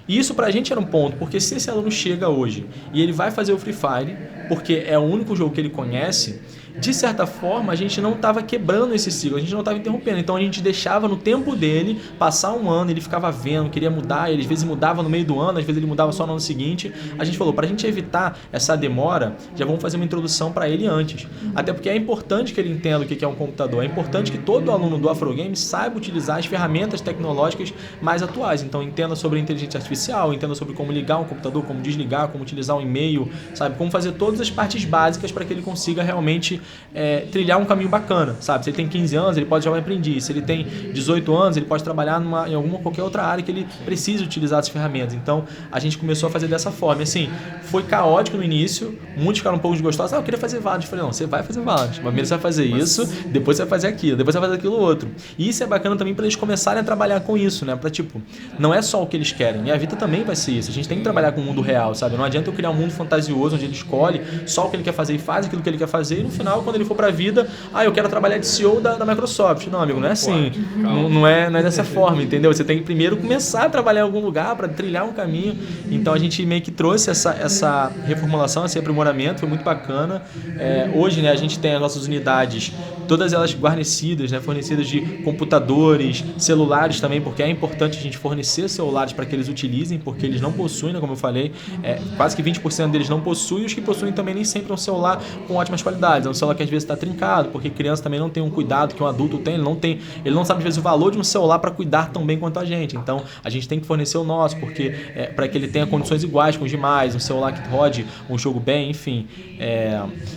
E isso pra gente era um ponto, porque se esse aluno chega hoje e ele vai fazer o Free Fire, porque é o único jogo que ele conhece, de certa forma a gente não estava quebrando esse ciclo, a gente não estava interrompendo, então a gente deixava no tempo dele passar um ano, ele ficava vendo, queria mudar, ele às vezes mudava no meio do ano, às vezes ele mudava só no ano seguinte. A gente falou, para a gente evitar essa demora, já vamos fazer uma introdução para ele antes, até porque é importante que ele entenda o que é um computador, é importante que todo aluno do Afrogames saiba utilizar as ferramentas tecnológicas mais atuais, então entenda sobre a inteligência artificial, entenda sobre como ligar um computador, como desligar, como utilizar um e-mail, sabe, como fazer todas as partes básicas para que ele consiga realmente trilhar um caminho bacana, sabe? Se ele tem 15 anos, ele pode jogar aprendiz. Se ele tem 18 anos, ele pode trabalhar em alguma qualquer outra área que ele precise utilizar as ferramentas. Então, a gente começou a fazer dessa forma. Assim, foi caótico no início, muitos ficaram um pouco desgostosos. Eu queria fazer Valorant. Eu falei, não, você vai fazer Valorant. Primeiro você vai fazer isso, depois você vai fazer aquilo, depois você vai fazer aquilo outro. E isso é bacana também para eles começarem a trabalhar com isso, né? Pra, tipo, não é só o que eles querem. E a vida também vai ser isso. A gente tem que trabalhar com o mundo real, sabe? Não adianta eu criar um mundo fantasioso onde ele escolhe só o que ele quer fazer e faz aquilo que ele quer fazer. E no final, quando ele for pra vida, eu quero trabalhar de CEO da Microsoft. Não, amigo, não é assim. Não é dessa forma, entendeu? Você tem que primeiro começar a trabalhar em algum lugar para trilhar um caminho. Então a gente meio que trouxe essa reformulação, esse aprimoramento, foi muito bacana. Hoje, né, a gente tem as nossas unidades, todas elas guarnecidas, né, fornecidas de computadores, celulares também, porque é importante a gente fornecer celulares para que eles utilizem, porque eles não possuem, né, como eu falei, quase que 20% deles não possuem, e os que possuem também nem sempre é um celular com ótimas qualidades, é um celular que às vezes está trincado, porque criança também não tem um cuidado que um adulto tem, ele não sabe às vezes o valor de um celular para cuidar tão bem quanto a gente. Então a gente tem que fornecer o nosso, porque para que ele tenha condições iguais com os demais, um celular que rode um jogo bem, enfim.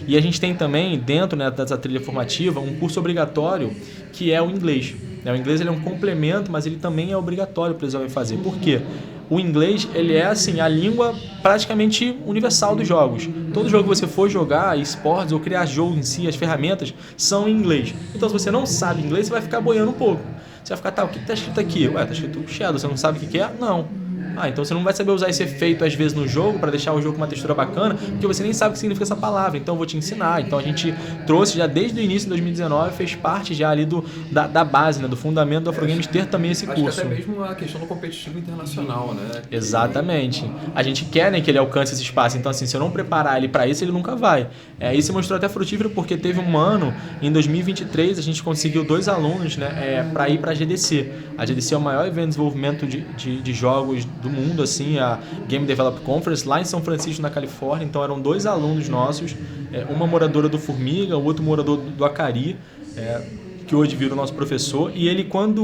E a gente tem também dentro, né, dessa trilha formativa um curso obrigatório que é o inglês. O inglês ele é um complemento, mas ele também é obrigatório para eles jovens fazer. Por quê? O inglês, ele é assim, a língua praticamente universal dos jogos. Todo jogo que você for jogar, esportes ou criar jogo em si, as ferramentas são em inglês. Então se você não sabe inglês, você vai ficar boiando um pouco. Você vai ficar, o que está escrito aqui? Está escrito Shadow, você não sabe o que é? Não. Então você não vai saber usar esse efeito às vezes no jogo para deixar o jogo com uma textura bacana, porque você nem sabe o que significa essa palavra, então eu vou te ensinar. Então a gente trouxe já desde o início de 2019, fez parte já ali da base, né, do fundamento do Afrogames ter também esse curso. Acho que até mesmo a questão do competitivo internacional, né? Exatamente. A gente quer, né, que ele alcance esse espaço, então assim, se eu não preparar ele para isso, ele nunca vai. Isso mostrou até frutífero porque teve um ano, em 2023, a gente conseguiu 2 alunos, né, para ir para a GDC. A GDC é o maior evento de desenvolvimento de jogos do mundo, assim, a Game Develop Conference, lá em São Francisco, na Califórnia. Então eram 2 alunos nossos, uma moradora do Formiga, o outro morador do Acari, que hoje virou nosso professor, e ele quando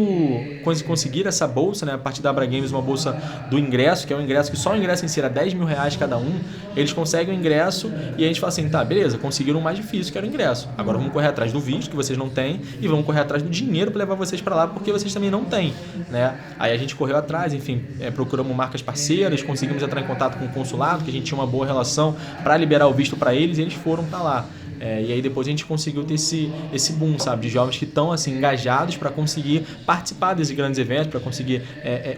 conseguir essa bolsa, né, a partir da Abra Games, uma bolsa do ingresso, que é um ingresso que só o ingresso em si era R$10 mil cada um, eles conseguem o ingresso e a gente fala assim, tá, beleza, conseguiram o mais difícil, que era o ingresso. Agora vamos correr atrás do visto, que vocês não têm, e vamos correr atrás do dinheiro para levar vocês para lá, porque vocês também não têm, né? Aí a gente correu atrás, enfim, procuramos marcas parceiras, conseguimos entrar em contato com o consulado, que a gente tinha uma boa relação para liberar o visto para eles, e eles foram para lá. E aí depois a gente conseguiu ter esse boom, sabe, de jovens que estão assim, engajados para conseguir participar desses grandes eventos, para conseguir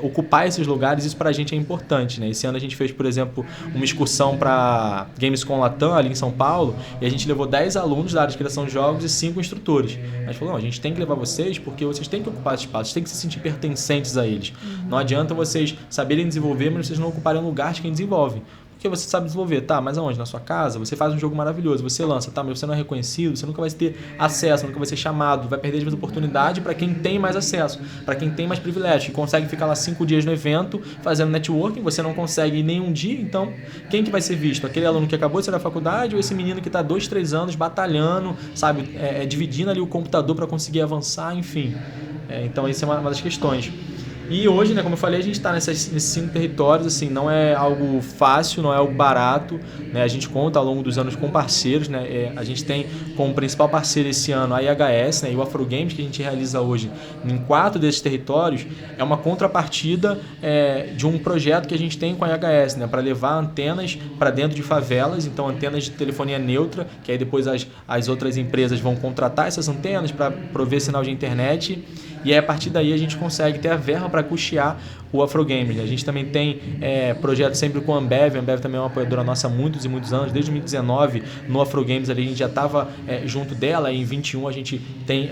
ocupar esses lugares. Isso para a gente é importante, né? Esse ano a gente fez, por exemplo, uma excursão para Gamescom Latam, ali em São Paulo, e a gente levou 10 alunos da área de criação de jogos e 5 instrutores. A gente falou, não, a gente tem que levar vocês porque vocês têm que ocupar esse espaço, vocês têm que se sentir pertencentes a eles. Não adianta vocês saberem desenvolver, mas vocês não ocuparem um lugar de quem desenvolve. Porque você sabe desenvolver, tá, mas aonde? Na sua casa? Você faz um jogo maravilhoso, você lança, tá, mas você não é reconhecido, você nunca vai ter acesso, nunca vai ser chamado, vai perder às vezes oportunidade para quem tem mais acesso, para quem tem mais privilégio, que consegue ficar lá 5 dias no evento fazendo networking, você não consegue ir nenhum dia, então quem que vai ser visto? Aquele aluno que acabou de sair da faculdade ou esse menino que está 2, 3 anos batalhando, sabe, dividindo ali o computador para conseguir avançar, enfim. Então essa é uma das questões. E hoje, né, como eu falei, a gente está nesses 5 territórios, assim, não é algo fácil, não é algo barato, né? A gente conta ao longo dos anos com parceiros, né? A gente tem como principal parceiro esse ano a IHS, né, e o Afrogames, que a gente realiza hoje em 4 desses territórios, é uma contrapartida de um projeto que a gente tem com a IHS, né, para levar antenas para dentro de favelas, então antenas de telefonia neutra, que aí depois as outras empresas vão contratar essas antenas para prover sinal de internet. E aí, a partir daí a gente consegue ter a verba para custear o Afrogames. A gente também tem projetos sempre com a Ambev. A Ambev também é uma apoiadora nossa há muitos e muitos anos. Desde 2019, no Afrogames, ali, a gente já estava junto dela. E em 21 a gente tem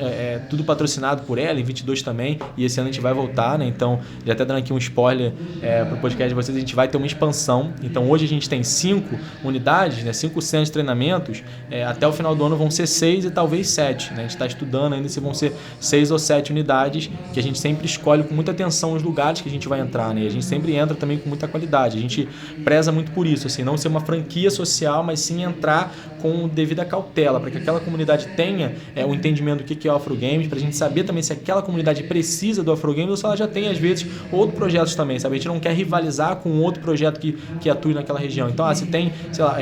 tudo patrocinado por ela, em 22 também. E esse ano a gente vai voltar, né? Então, já até dando aqui um spoiler para o podcast de vocês, a gente vai ter uma expansão. Então, hoje a gente tem 5 unidades, né? 5 centros de treinamentos. Até o final do ano vão ser 6 e talvez 7. Né? A gente está estudando ainda se vão ser 6 ou 7 unidades, que a gente sempre escolhe com muita atenção os lugares que a gente vai entrar, né? A gente sempre entra também com muita qualidade. A gente preza muito por isso, assim, não ser uma franquia social, mas sim entrar com devida cautela, para que aquela comunidade tenha o entendimento do que é o Afrogames, para a gente saber também se aquela comunidade precisa do Afrogames ou se ela já tem, às vezes, outros projetos também, sabe? A gente não quer rivalizar com outro projeto que atue naquela região. Então, se tem, sei lá,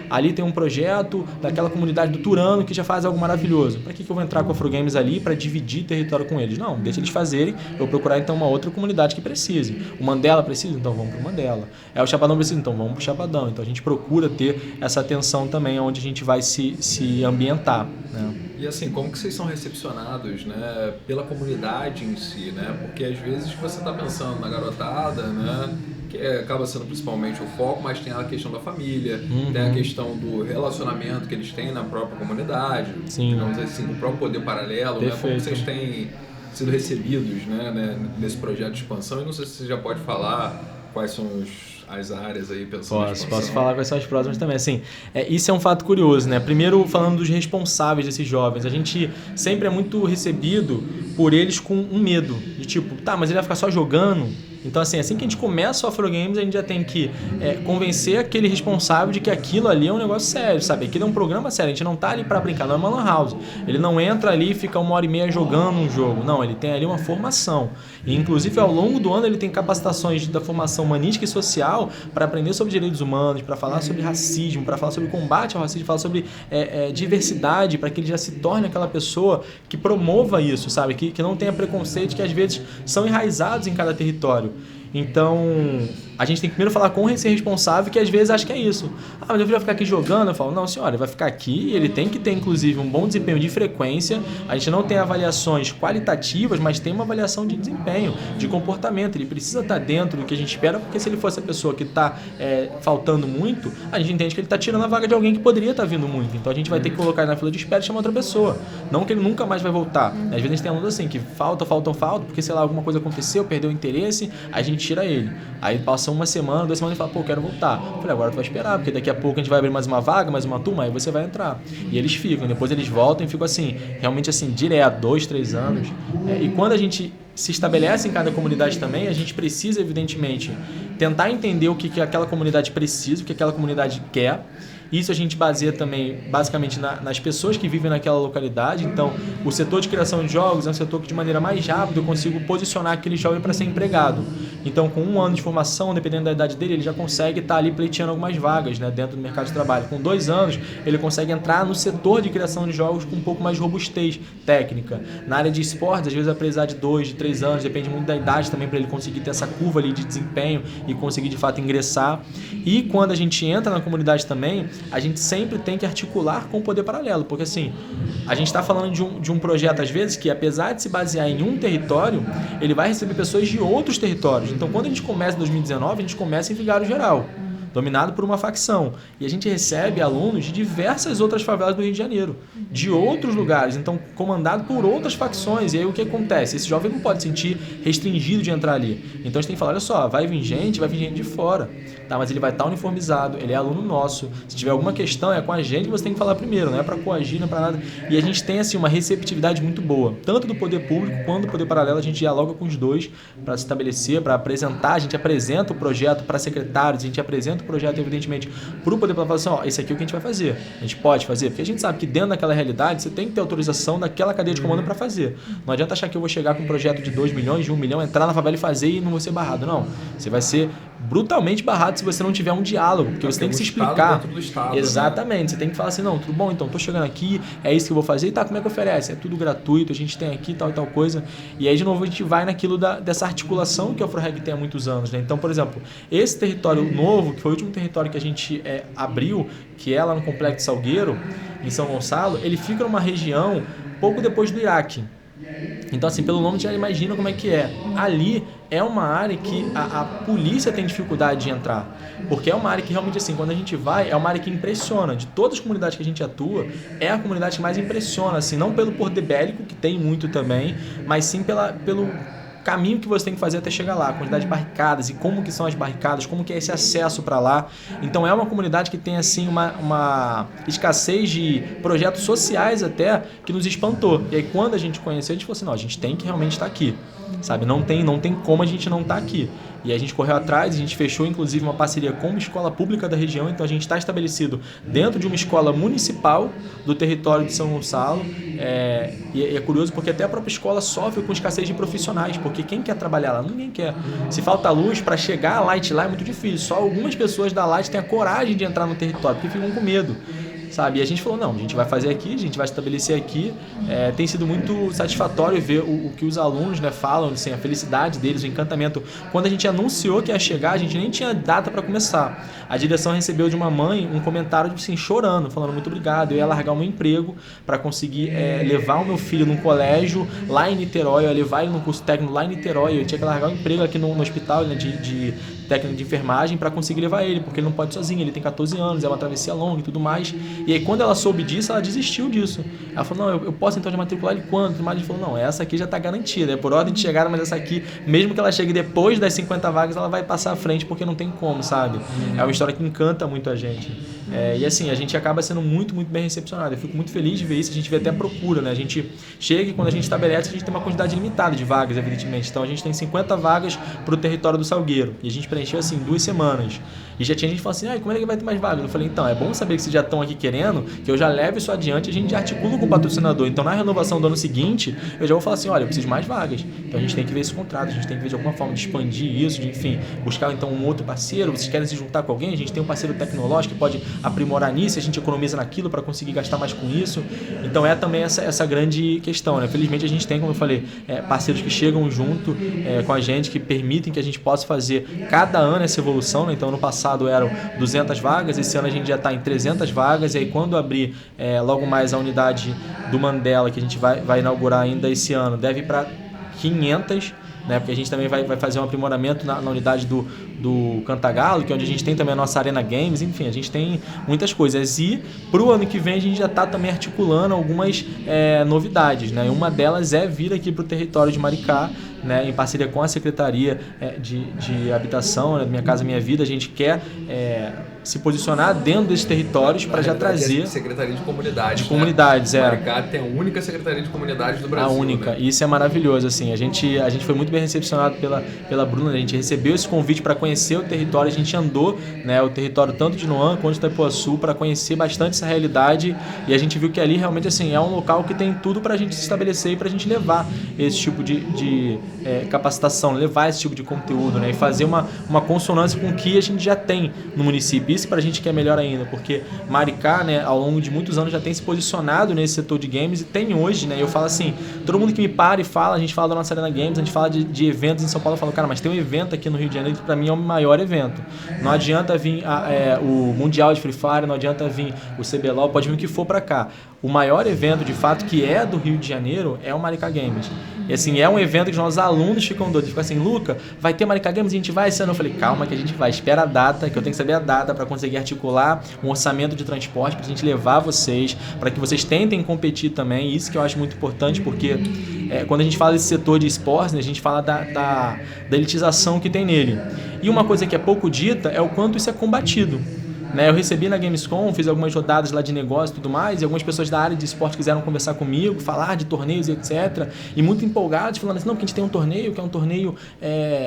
ali tem um projeto daquela comunidade do Turano que já faz algo maravilhoso. Para que eu vou entrar com o Afrogames ali para dividir território com eles? Não, deixa eles fazerem, eu vou procurar então uma outra comunidade que precise. O Mandela precisa? Então vamos para o Mandela. O Chapadão precisa? Então vamos para o Chapadão. Então a gente procura ter essa atenção também onde a gente vai se ambientar, né? E assim, como que vocês são recepcionados, né, pela comunidade em si, né? Porque às vezes você está pensando na garotada, né, que acaba sendo principalmente o foco, mas tem a questão da família, tem a questão do relacionamento que eles têm na própria comunidade, digamos assim, o próprio poder paralelo, né? Como vocês têm sido recebidos, né, nesse projeto de expansão, e não sei se você já pode falar quais são as áreas aí pensando Posso falar quais são as próximas também. Assim, isso é um fato curioso, né? Primeiro, falando dos responsáveis desses jovens, a gente sempre é muito recebido por eles com um medo, de tipo, tá, mas ele vai ficar só jogando? Então, assim que a gente começa o Afrogames, a gente já tem que convencer aquele responsável de que aquilo ali é um negócio sério, sabe? Aquilo é um programa sério, a gente não tá ali para brincar, não é uma lan house. Ele não entra ali e fica 1h30 jogando um jogo. Não, ele tem ali uma formação. E, inclusive, ao longo do ano, ele tem capacitações da formação humanística e social para aprender sobre direitos humanos, para falar sobre racismo, para falar sobre combate ao racismo, falar sobre diversidade, para que ele já se torne aquela pessoa que promova isso, sabe? Que não tenha preconceito, que às vezes são enraizados em cada território. Então, a gente tem que primeiro falar com esse responsável que às vezes acha que é isso. Ah, mas eu vou ficar aqui jogando? Eu falo, não, senhora, ele vai ficar aqui e ele tem que ter, inclusive, um bom desempenho de frequência. A gente não tem avaliações qualitativas, mas tem uma avaliação de desempenho, de comportamento. Ele precisa estar dentro do que a gente espera, porque se ele fosse a pessoa que está faltando muito, a gente entende que ele está tirando a vaga de alguém que poderia estar vindo muito. Então, a gente vai ter que colocar ele na fila de espera e chamar outra pessoa. Não que ele nunca mais vai voltar. Às vezes a gente tem alunos assim, que faltam, porque, sei lá, alguma coisa aconteceu, perdeu o interesse, a gente tira ele. Aí passa uma semana, 2 semanas e fala, pô, quero voltar. Eu falei, agora tu vai esperar, porque daqui a pouco a gente vai abrir mais uma vaga, mais uma turma, aí você vai entrar. E eles ficam, depois eles voltam e ficam assim, realmente assim, direto, 2, 3 anos. E quando a gente se estabelece em cada comunidade também, a gente precisa, evidentemente, tentar entender o que aquela comunidade precisa, o que aquela comunidade quer. Isso a gente baseia também, basicamente, nas pessoas que vivem naquela localidade. Então, o setor de criação de jogos é um setor que, de maneira mais rápida, eu consigo posicionar aquele jovem para ser empregado. Então, com 1 ano de formação, dependendo da idade dele, ele já consegue estar ali pleiteando algumas vagas, né, dentro do mercado de trabalho. Com 2 anos, ele consegue entrar no setor de criação de jogos com um pouco mais de robustez técnica. Na área de esportes, às vezes, vai precisar de 2, de 3 anos, depende muito da idade também para ele conseguir ter essa curva ali de desempenho e conseguir, de fato, ingressar. E quando a gente entra na comunidade também, a gente sempre tem que articular com o poder paralelo, porque assim, a gente está falando de um projeto, às vezes, que apesar de se basear em um território, ele vai receber pessoas de outros territórios. Então, quando a gente começa em 2019, a gente começa em Vigário Geral, dominado por uma facção. E a gente recebe alunos de diversas outras favelas do Rio de Janeiro, de outros lugares, então comandado por outras facções. E aí o que acontece? Esse jovem não pode se sentir restringido de entrar ali. Então a gente tem que falar, olha só, vai vir gente de fora, tá? Mas ele vai estar uniformizado, ele é aluno nosso. Se tiver alguma questão, é com a gente que você tem que falar primeiro, não é para coagir, não é para nada. E a gente tem assim uma receptividade muito boa, tanto do poder público quanto do poder paralelo. A gente dialoga com os dois para se estabelecer, para apresentar. A gente apresenta o projeto para secretários, a gente apresenta o projeto, evidentemente, para o poder paralelo, assim, ó, esse aqui é o que a gente vai fazer. A gente pode fazer, porque a gente sabe que dentro daquela realidade você tem que ter autorização daquela cadeia de comando para fazer. Não adianta achar que eu vou chegar com um projeto de 2 milhões, de 1 milhão, entrar na favela e fazer e não vou ser barrado. Não. Você vai ser brutalmente barrado se você não tiver um diálogo, porque você tem que se explicar. Dentro do estado, exatamente, né? Você tem que falar assim, não, tudo bom, então tô chegando aqui, é isso que eu vou fazer, e tá, como é que oferece? É tudo gratuito, a gente tem aqui tal e tal coisa. E aí de novo a gente vai naquilo dessa articulação que a AfroReg tem há muitos anos, né? Então, por exemplo, esse território novo, que foi o último território que a gente abriu, que é lá no Complexo Salgueiro, em São Gonçalo, ele fica numa região pouco depois do Iraque. Então, assim, pelo nome já imagina como é que é. Ali é uma área que a polícia tem dificuldade de entrar. Porque é uma área que realmente, assim, quando a gente vai, é uma área que impressiona. De todas as comunidades que a gente atua, é a comunidade que mais impressiona, assim, não pelo poder bélico, que tem muito também, mas sim pelo caminho que você tem que fazer até chegar lá, a quantidade de barricadas e como que são as barricadas, como que é esse acesso para lá. Então é uma comunidade que tem assim uma escassez de projetos sociais até que nos espantou. E aí quando a gente conheceu, a gente falou assim, não, a gente tem que realmente estar aqui, sabe? Não tem como a gente não estar aqui. E a gente correu atrás, a gente fechou inclusive uma parceria com uma escola pública da região, então a gente está estabelecido dentro de uma escola municipal do território de São Gonçalo. E é curioso porque até a própria escola sofre com escassez de profissionais, porque quem quer trabalhar lá? Ninguém quer. Se falta luz, para chegar a Light lá é muito difícil. Só algumas pessoas da Light têm a coragem de entrar no território, porque ficam com medo. Sabe? E a gente falou, não, a gente vai fazer aqui, a gente vai estabelecer aqui. Tem sido muito satisfatório ver o que os alunos, né, falam, assim, a felicidade deles, o encantamento. Quando a gente anunciou que ia chegar, a gente nem tinha data para começar. A direção recebeu de uma mãe um comentário assim, chorando, falando muito obrigado, eu ia largar o meu emprego para conseguir levar o meu filho num colégio lá em Niterói, eu ia levar ele num curso técnico lá em Niterói, eu tinha que largar o emprego aqui no hospital, né, de técnico de enfermagem para conseguir levar ele, porque ele não pode ir sozinho, ele tem 14 anos, é uma travessia longa e tudo mais. E aí quando ela soube disso, ela desistiu disso. Ela falou, não, eu posso então de matricular ele quanto? Mas ele falou, não, essa aqui já está garantida, é por ordem de chegada, mas essa aqui, mesmo que ela chegue depois das 50 vagas, ela vai passar à frente, porque não tem como, sabe? É uma história que encanta muito a gente. E assim, a gente acaba sendo muito, muito bem recepcionado. Eu fico muito feliz de ver isso, a gente vê até a procura, né? A gente chega e quando a gente estabelece, a gente tem uma quantidade limitada de vagas, evidentemente. Então a gente tem 50 vagas para o território do Salgueiro. E a gente preencheu assim 2 semanas. E já tinha gente falando assim, como é que vai ter mais vagas? Eu falei, então, é bom saber que vocês já estão aqui querendo, que eu já levo isso adiante e a gente já articula com o patrocinador. Então, na renovação do ano seguinte, eu já vou falar assim, olha, eu preciso de mais vagas. Então, a gente tem que ver esse contrato, a gente tem que ver de alguma forma de expandir isso, de, enfim, buscar então um outro parceiro. Vocês querem se juntar com alguém? A gente tem um parceiro tecnológico que pode aprimorar nisso, a gente economiza naquilo para conseguir gastar mais com isso. Então, é também essa grande questão, né? Felizmente, a gente tem, como eu falei, parceiros que chegam junto com a gente, que permitem que a gente possa fazer cada ano essa evolução, né? Então, ano passado eram 200 vagas, esse ano a gente já está em 300 vagas, e aí quando abrir logo mais a unidade do Mandela, que a gente vai inaugurar ainda esse ano, deve ir para 500, né? Porque a gente também vai fazer um aprimoramento na unidade do Cantagalo, que é onde a gente tem também a nossa Arena Games, enfim, a gente tem muitas coisas. E para o ano que vem a gente já está também articulando algumas novidades, né? Uma delas é vir aqui para o território de Maricá, né, em parceria com a Secretaria de Habitação, né, Minha Casa Minha Vida. A gente quer se posicionar dentro desses territórios para já trazer... Secretaria de Comunidades. De comunidades, Maricá tem a única Secretaria de Comunidades do Brasil. A única. Né? E isso é maravilhoso, assim. A gente foi muito bem recepcionado pela Bruna, a gente recebeu esse convite para conhecer o território, a gente andou, né, o território tanto de Noan quanto de Itaipuaçu para conhecer bastante essa realidade, e a gente viu que ali realmente assim, é um local que tem tudo para a gente se estabelecer e para a gente levar esse tipo de capacitação, levar esse tipo de conteúdo, né, e fazer uma consonância com o que a gente já tem no município. Isso para a gente que é melhor ainda, porque Maricá, né, ao longo de muitos anos já tem se posicionado nesse setor de games, e tem hoje, né, eu falo assim, todo mundo que me para e fala, a gente fala da nossa Arena Games, a gente fala de eventos em São Paulo, eu falo, cara, mas tem um evento aqui no Rio de Janeiro que para mim é o maior evento. Não adianta vir o Mundial de Free Fire, não adianta vir o CBLOL, pode vir o que for para cá. O maior evento, de fato, que é do Rio de Janeiro, é o Maricá Games. E assim, é um evento que os nossos alunos ficam doidos. Ficam assim, Luca, vai ter Maricá Games, a gente vai esse ano. Eu falei, calma que a gente vai, espera a data, que eu tenho que saber a data para conseguir articular um orçamento de transporte, para a gente levar vocês, para que vocês tentem competir também. Isso que eu acho muito importante, porque quando a gente fala desse setor de esportes, né, a gente fala da elitização que tem nele. E uma coisa que é pouco dita é o quanto isso é combatido. Eu recebi na Gamescom, fiz algumas rodadas lá de negócio e tudo mais, e algumas pessoas da área de esporte quiseram conversar comigo, falar de torneios e etc. E muito empolgados, falando assim, não, que a gente tem um torneio, que é um torneio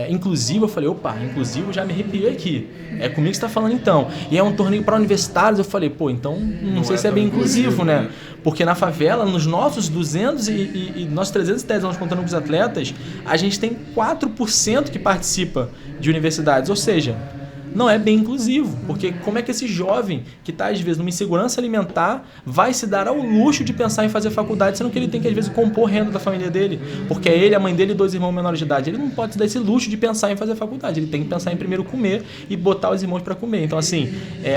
inclusivo. Eu falei, opa, inclusivo, já me arrepiei aqui. É comigo que você está falando então. E é um torneio para universitários. Eu falei, pô, então não sei se é bem inclusivo, né? Porque na favela, nos nossos 200 e nossos 310 anos contando com os atletas, a gente tem 4% que participa de universidades, ou seja... não é bem inclusivo, porque como é que esse jovem que está às vezes numa insegurança alimentar vai se dar ao luxo de pensar em fazer faculdade, sendo que ele tem que às vezes compor renda da família dele, porque é ele, a mãe dele e 2 irmãos menores de idade. Ele não pode se dar esse luxo de pensar em fazer faculdade, ele tem que pensar em primeiro comer e botar os irmãos para comer. Então assim,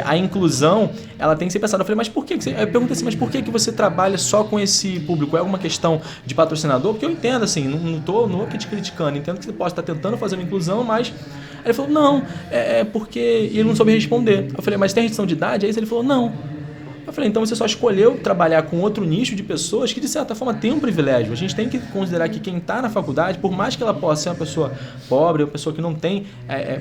a inclusão, ela tem que ser pensada. Eu falei, mas por que eu pergunto assim, mas por que você trabalha só com esse público? É alguma questão de patrocinador? Porque eu entendo assim, não estou aqui te criticando, entendo que você pode estar tentando fazer uma inclusão, mas... Ele falou, não, porque ele não soube responder. Eu falei, mas tem restrição de idade? Aí ele falou, não. Eu falei, então você só escolheu trabalhar com outro nicho de pessoas que, de certa forma, tem um privilégio. A gente tem que considerar que quem está na faculdade, por mais que ela possa ser uma pessoa pobre, uma pessoa que não tem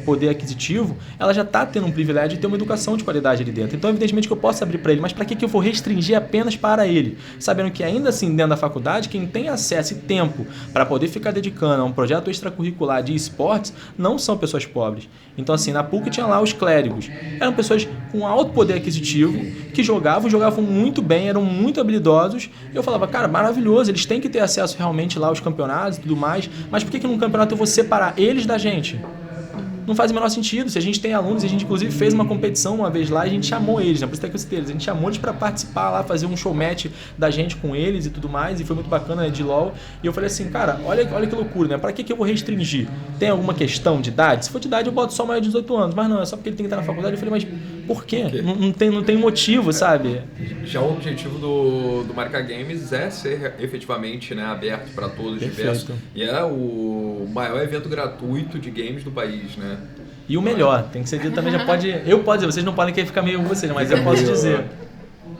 poder aquisitivo, ela já está tendo um privilégio de ter uma educação de qualidade ali dentro. Então, evidentemente que eu posso abrir para ele, mas para que eu vou restringir apenas para ele? Sabendo que ainda assim, dentro da faculdade, quem tem acesso e tempo para poder ficar dedicando a um projeto extracurricular de esportes, não são pessoas pobres. Então, assim, na PUC tinha lá os clérigos. Eram pessoas com alto poder aquisitivo, que jogavam muito bem, eram muito habilidosos. E eu falava, cara, maravilhoso, eles têm que ter acesso realmente lá aos campeonatos e tudo mais, mas por que num campeonato eu vou separar eles da gente? Não faz o menor sentido. Se a gente tem alunos, a gente inclusive fez uma competição uma vez lá e a gente chamou eles, né? Por isso que eu citei eles. A gente chamou eles para participar lá, fazer um show match da gente com eles e tudo mais, e foi muito bacana, né, de LoL. E eu falei assim, cara, olha que loucura, né? Para que eu vou restringir? Tem alguma questão de idade? Se for de idade, eu boto só maior de 18 anos, mas não, é só porque ele tem que estar na faculdade. Eu falei, mas por quê? Não tem motivo, sabe? Já o objetivo do Marca Games é ser efetivamente, né, aberto para todos, diverso. E é o maior evento gratuito de games do país, né? E o melhor, tem que ser dito também, já pode... Eu posso dizer, vocês não podem querer ficar meio vocês, mas eu posso dizer.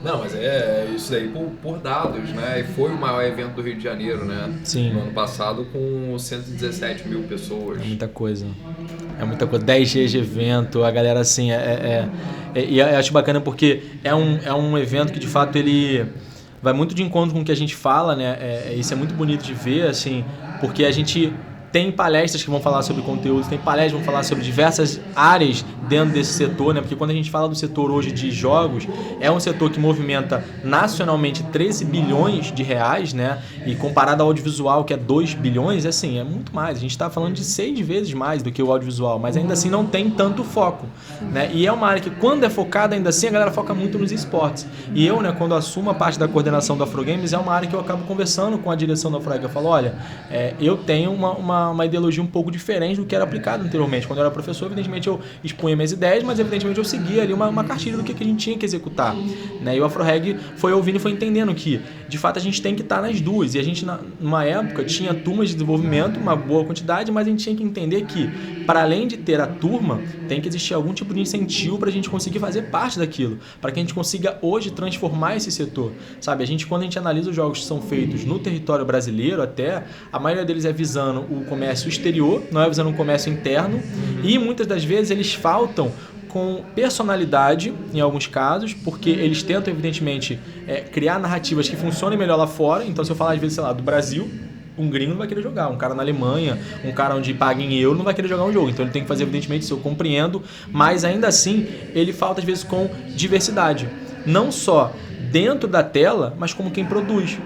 Não, mas é isso aí por dados, né? E foi o maior evento do Rio de Janeiro, né? Sim. No ano passado, com 117 mil pessoas. É muita coisa. 10 dias de evento, a galera assim... E eu acho bacana porque é um evento que, de fato, ele vai muito de encontro com o que a gente fala, né? Isso é muito bonito de ver, assim, porque a gente... Tem palestras que vão falar sobre conteúdos, tem palestras que vão falar sobre diversas áreas dentro desse setor, né? Porque quando a gente fala do setor hoje de jogos, é um setor que movimenta nacionalmente 13 bilhões de reais, né? E comparado ao audiovisual, que é 2 bilhões, assim, é muito mais. A gente está falando de 6 vezes mais do que o audiovisual, mas ainda assim não tem tanto foco, né? E é uma área que, quando é focada, ainda assim, a galera foca muito nos esportes. E eu, né, quando assumo a parte da coordenação da Afrogames, é uma área que eu acabo conversando com a direção da Afrogames. Eu falo, olha, eu tenho uma ideologia um pouco diferente do que era aplicado anteriormente. Quando eu era professor, evidentemente eu expunha minhas ideias, mas evidentemente eu seguia ali uma cartilha do que a gente tinha que executar, né? E o AfroReg foi ouvindo e foi entendendo que, de fato, a gente tem que estar nas duas. E a gente, numa época, tinha turmas de desenvolvimento, uma boa quantidade, mas a gente tinha que entender que, para além de ter a turma, tem que existir algum tipo de incentivo para a gente conseguir fazer parte daquilo, para que a gente consiga hoje transformar esse setor, sabe? Quando a gente analisa os jogos que são feitos no território brasileiro, até, a maioria deles é visando o comércio exterior, não é visando o comércio interno, e muitas das vezes eles faltam com personalidade, em alguns casos, porque eles tentam, evidentemente, criar narrativas que funcionem melhor lá fora. Então, se eu falar, às vezes, sei lá, do Brasil, um gringo não vai querer jogar, um cara na Alemanha, um cara onde paga em euro não vai querer jogar um jogo, então ele tem que fazer, evidentemente, isso eu compreendo, mas ainda assim, ele falta, às vezes, com diversidade, não só dentro da tela, mas como quem produz.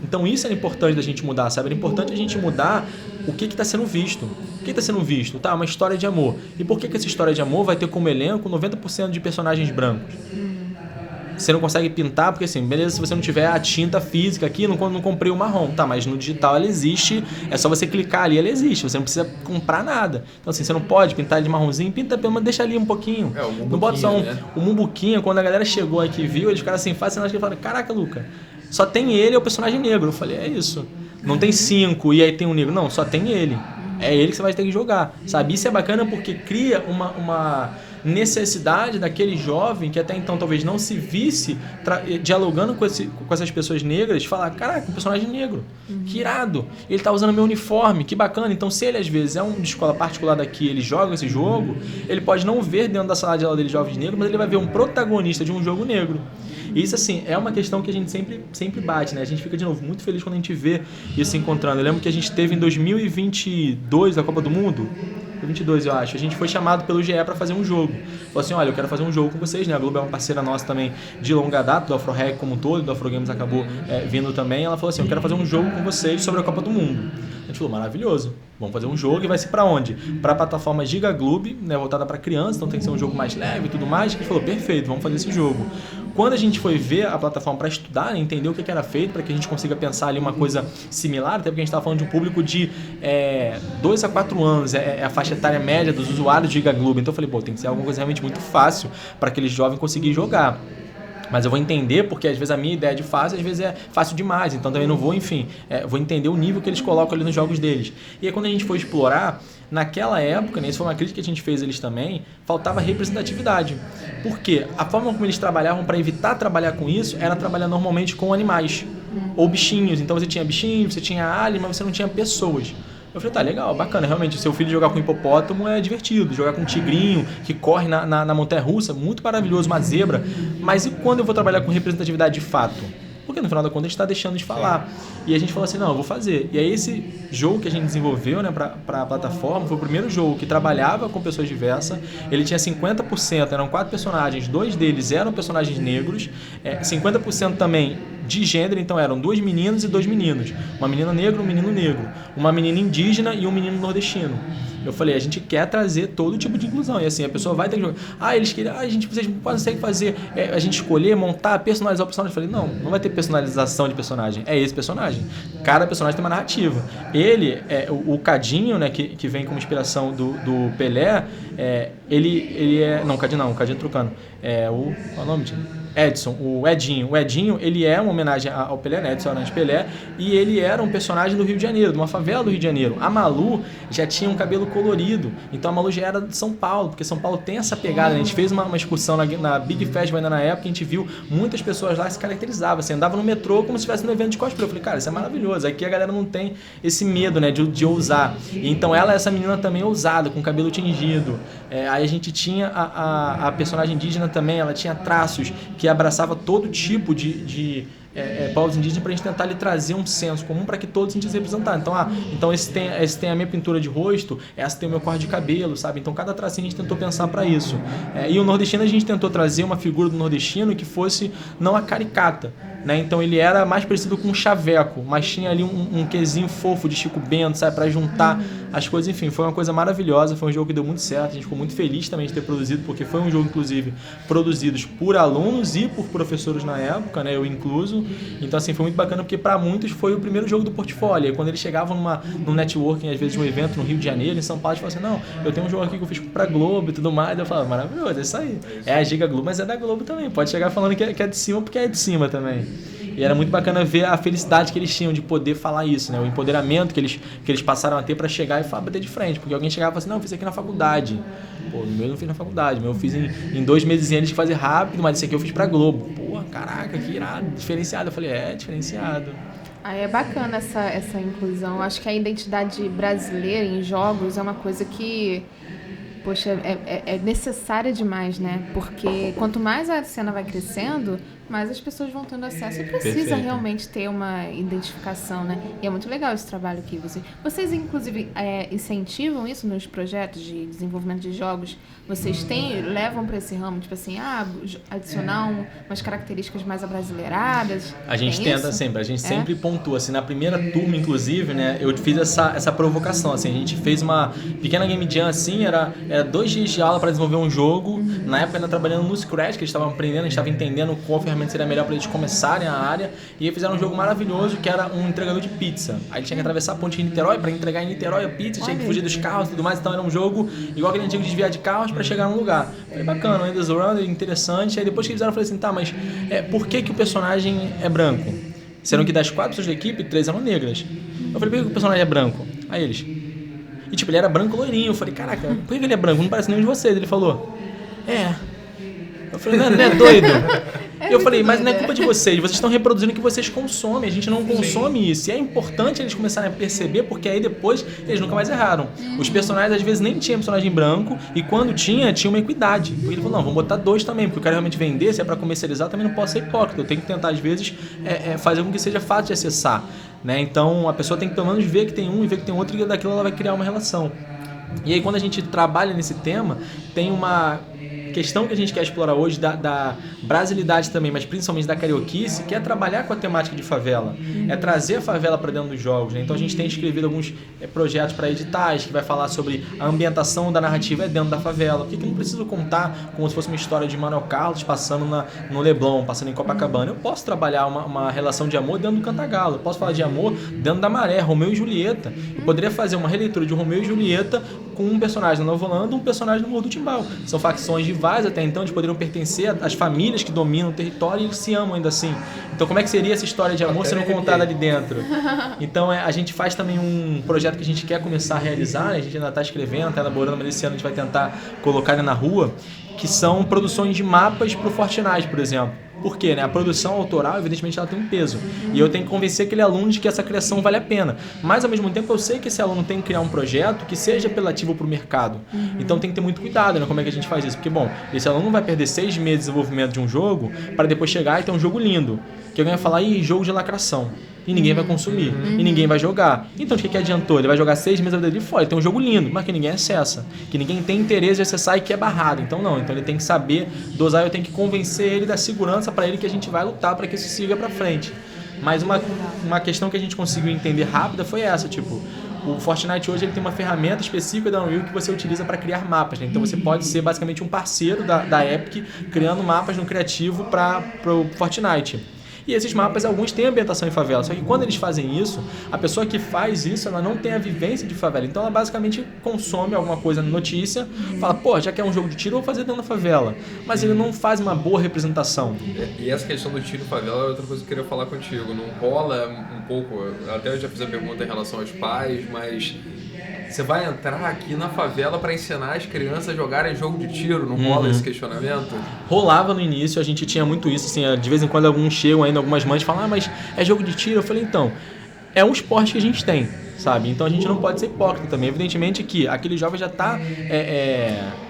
Então isso era importante da gente mudar, sabe? Era importante a gente mudar o que está sendo visto. O que está sendo visto? Tá, uma história de amor. E por que essa história de amor vai ter como elenco 90% de personagens brancos? Você não consegue pintar, porque assim, beleza, se você não tiver a tinta física aqui, não comprei o marrom, tá, mas no digital ela existe, é só você clicar ali, ela existe, você não precisa comprar nada. Então assim, você não pode pintar de marronzinho, pinta, mas deixa ali um pouquinho. Não bota só um mumbuquinho. Quando a galera chegou aqui e viu, eles ficaram assim, fascinados, que falaram, caraca, Luca, só tem ele, é o personagem negro. Eu falei, é isso. Não tem 5 e aí tem um negro. Não, só tem ele. É ele que você vai ter que jogar, sabe? Isso é bacana porque cria uma necessidade daquele jovem que até então talvez não se visse dialogando com essas pessoas negras, falar, caraca, um personagem negro, que irado, ele tá usando meu uniforme, que bacana. Então se ele às vezes é um de escola particular daqui, ele joga esse jogo, ele pode não ver dentro da sala de aula dele jovens negros, mas ele vai ver um protagonista de um jogo negro. E isso, assim, é uma questão que a gente sempre bate, né? A gente fica, de novo, muito feliz quando a gente vê isso se encontrando. Eu lembro que a gente teve em 2022, da Copa do Mundo, 22 eu acho, a gente foi chamado pelo GE para fazer um jogo. Falou assim, olha, eu quero fazer um jogo com vocês, né? A Globo é uma parceira nossa também de longa data, do AfroReg como um todo, do Afrogames acabou vindo também. Ela falou assim, eu quero fazer um jogo com vocês sobre a Copa do Mundo. A gente falou, maravilhoso, vamos fazer um jogo e vai ser para onde? Para a plataforma Giga Globe, né, voltada para crianças, então tem que ser um jogo mais leve e tudo mais. A gente falou, perfeito, vamos fazer esse jogo. Quando a gente foi ver a plataforma para estudar, né, entender o que era feito, para que a gente consiga pensar ali uma coisa similar, até porque a gente estava falando de um público de 2 a 4 anos, é a faixa etária média dos usuários de Giga Globe. Então eu falei, pô, tem que ser alguma coisa realmente muito fácil para aquele jovem conseguir jogar. Mas eu vou entender, porque às vezes a minha ideia de fácil, às vezes é fácil demais. Então também não vou, enfim, vou entender o nível que eles colocam ali nos jogos deles. E aí quando a gente foi explorar, naquela época, né, isso foi uma crítica que a gente fez eles também, faltava representatividade. Por quê? A forma como eles trabalhavam para evitar trabalhar com isso era trabalhar normalmente com animais ou bichinhos. Então você tinha bichinhos, você tinha aliens, mas você não tinha pessoas. Eu falei, tá, legal, bacana, realmente, seu filho jogar com hipopótamo é divertido, jogar com um tigrinho que corre na montanha-russa, muito maravilhoso, uma zebra, mas e quando eu vou trabalhar com representatividade de fato? Porque no final da conta a gente está deixando de falar. E a gente falou assim, não, eu vou fazer. E aí esse jogo que a gente desenvolveu, né, para a plataforma, foi o primeiro jogo que trabalhava com pessoas diversas. Ele tinha 50%, eram 4 personagens, 2 deles eram personagens negros, 50% também de gênero, então eram 2 meninas e 2 meninos. Uma menina negra, um menino negro. Uma menina indígena e um menino nordestino. Eu falei, a gente quer trazer todo tipo de inclusão. E assim, a pessoa vai ter que jogar. Eles queriam, vocês conseguem fazer, a gente escolher, montar, personalizar o personagem. Eu falei, não vai ter personalização de personagem. É esse personagem. Cada personagem tem uma narrativa. Ele, o Cadinho, né, que vem como inspiração do Pelé, ele é... Não, o Cadinho trocando. Qual é o nome, tio? Edson, o Edinho, ele é uma homenagem ao Pelé, né? Edson Arantes Pelé, e ele era um personagem do Rio de Janeiro, de uma favela do Rio de Janeiro. A Malu já tinha um cabelo colorido, então a Malu já era de São Paulo, porque São Paulo tem essa pegada, né? A gente fez uma excursão na Big Festival ainda na época, a gente viu muitas pessoas lá que se caracterizavam, assim, andava no metrô como se estivesse no evento de cosplay. Eu falei, cara, isso é maravilhoso, aqui a galera não tem esse medo, né, de ousar. E então essa menina também ousada, com cabelo tingido. Aí a gente tinha a personagem indígena também, ela tinha traços que abraçava todo tipo de povos indígenas para a gente tentar lhe trazer um senso comum para que todos se sentissem representados. Então esse tem a minha pintura de rosto, essa tem o meu corte de cabelo, sabe? Então cada tracinho a gente tentou pensar para isso. E o nordestino a gente tentou trazer uma figura do nordestino que fosse não a caricata, né? Então ele era mais parecido com um chaveco, mas tinha ali um quezinho fofo de Chico Bento, sabe? Para juntar as coisas. Enfim, foi uma coisa maravilhosa, foi um jogo que deu muito certo, a gente ficou muito feliz também de ter produzido, porque foi um jogo, inclusive, produzido por alunos e por professores na época, né? Eu incluso. Então, assim, foi muito bacana, porque para muitos foi o primeiro jogo do portfólio. E quando eles chegavam num networking, às vezes, de um evento no Rio de Janeiro, em São Paulo, eles falavam assim, não, eu tenho um jogo aqui que eu fiz pra Globo e tudo mais. Eu falava, maravilhoso, é isso aí. É a Giga Globo, mas é da Globo também. Pode chegar falando que é de cima, porque é de cima também. E era muito bacana ver a felicidade que eles tinham de poder falar isso, né? O empoderamento que eles passaram a ter para chegar e bater de frente. Porque alguém chegava e falava assim, não, eu fiz aqui na faculdade. Pô, o meu eu não fiz na faculdade, o meu eu fiz em 2 meses antes de fazer rápido, mas esse aqui eu fiz pra Globo. Pô, caraca, que irado, diferenciado. Eu falei, diferenciado. É bacana essa inclusão. Eu acho que a identidade brasileira em jogos é uma coisa que, poxa, é necessária demais, né? Porque quanto mais a cena vai crescendo, mais as pessoas vão tendo acesso e precisa Perfeito. Realmente ter uma identificação, né? E é muito legal esse trabalho aqui. Vocês inclusive, incentivam isso nos projetos de desenvolvimento de jogos? Vocês levam para esse ramo, tipo assim, adicionar umas características mais abrasileiradas? A gente Tem tenta isso? sempre, a gente sempre pontua, assim, na primeira turma, inclusive, né, eu fiz essa provocação, assim, a gente fez uma pequena game jam, assim, era 2 dias de aula para desenvolver um jogo, na época ainda trabalhando no Scratch, que eles estavam aprendendo, a gente estava entendendo qual ferramenta seria melhor para eles começarem a área, e aí fizeram um jogo maravilhoso, que era um entregador de pizza, aí ele tinha que atravessar a ponte de Niterói para entregar em Niterói a pizza, tinha que fugir dos carros e tudo mais, então era um jogo igual aquele antigo de desviar de carros para chegar num lugar. Foi bacana, o Endless Run, interessante, aí depois que eles fizeram, eu falei assim, tá, mas por que o personagem é branco? Sendo que das 4 pessoas da equipe, 3 eram negras. Eu falei, por que o personagem é branco? Aí eles... E tipo, ele era branco loirinho. Eu falei, caraca, por que ele é branco? Não parece nenhum de vocês. Ele falou, Eu falei, não é doido? Eu falei, mas não é culpa de vocês estão reproduzindo o que vocês consomem, a gente não consome isso. E é importante eles começarem a perceber, porque aí depois eles nunca mais erraram. Os personagens às vezes nem tinham personagem branco, e quando tinha uma equidade. Porque ele falou, não, vamos botar 2 também, porque eu quero realmente vender, se é para comercializar, eu também não posso ser hipócrita. Eu tenho que tentar, às vezes, fazer com que seja fácil de acessar. Né? Então a pessoa tem que pelo menos ver que tem um e ver que tem outro, e daquilo ela vai criar uma relação. E aí quando a gente trabalha nesse tema, tem uma questão que a gente quer explorar hoje da brasilidade também, mas principalmente da carioquice, que é trabalhar com a temática de favela, é trazer a favela para dentro dos jogos, né? Então a gente tem escrevido alguns projetos para editais que vai falar sobre a ambientação da narrativa dentro da favela, porque eu não preciso contar como se fosse uma história de Manuel Carlos passando no Leblon, passando em Copacabana. Eu posso trabalhar uma relação de amor dentro do Cantagalo, eu posso falar de amor dentro da Maré, Romeu e Julieta. Eu poderia fazer uma releitura de Romeu e Julieta com um personagem na Nova Holanda e um personagem no Morro do Timbal. São facções rivais rivais até então, eles poderiam pertencer às famílias que dominam o território e eles se amam ainda assim. Então como é que seria essa história de amor sendo contada ali dentro? Então a gente faz também um projeto que a gente quer começar a realizar, né? A gente ainda está escrevendo, está elaborando, mas esse ano a gente vai tentar colocar ele na rua, que são produções de mapas para o Fortnite, por exemplo. Por quê? Né? A produção autoral, evidentemente, ela tem um peso. E eu tenho que convencer aquele aluno de que essa criação vale a pena. Mas, ao mesmo tempo, eu sei que esse aluno tem que criar um projeto que seja apelativo para o mercado. Então, tem que ter muito cuidado, né? Como é que a gente faz isso. Porque, bom, esse aluno vai perder 6 meses de desenvolvimento de um jogo para depois chegar e ter um jogo lindo. Que alguém vai falar, jogo de lacração. E ninguém vai consumir. E ninguém vai jogar. Então, de que adiantou? Ele vai jogar 6 meses da vida dele fora. Ele tem um jogo lindo, mas que ninguém acessa. Que ninguém tem interesse de acessar e que é barrado. Então, não. Então, ele tem que saber dosar. Eu tenho que convencer ele da segurança para ele que a gente vai lutar para que isso siga para frente. Mas uma questão que a gente conseguiu entender rápida foi essa, tipo... O Fortnite hoje ele tem uma ferramenta específica da Unreal que você utiliza para criar mapas, né? Então você pode ser basicamente um parceiro da Epic criando mapas no criativo para o Fortnite. E esses mapas, alguns têm ambientação em favela, só que quando eles fazem isso, a pessoa que faz isso, ela não tem a vivência de favela. Então ela basicamente consome alguma coisa na notícia, fala, pô, já que é um jogo de tiro, eu vou fazer dentro da favela. Mas ele não faz uma boa representação. E essa questão do tiro em favela é outra coisa que eu queria falar contigo. Não rola um pouco, até eu já fiz a pergunta em relação aos pais, mas... Você vai entrar aqui na favela para ensinar as crianças a jogarem jogo de tiro, não rola esse questionamento? Rolava no início, a gente tinha muito isso, assim, de vez em quando alguns chegam ainda, algumas mães falam, mas é jogo de tiro? Eu falei, então, é um esporte que a gente tem, sabe? Então a gente não pode ser hipócrita também. Evidentemente que aquele jovem já está,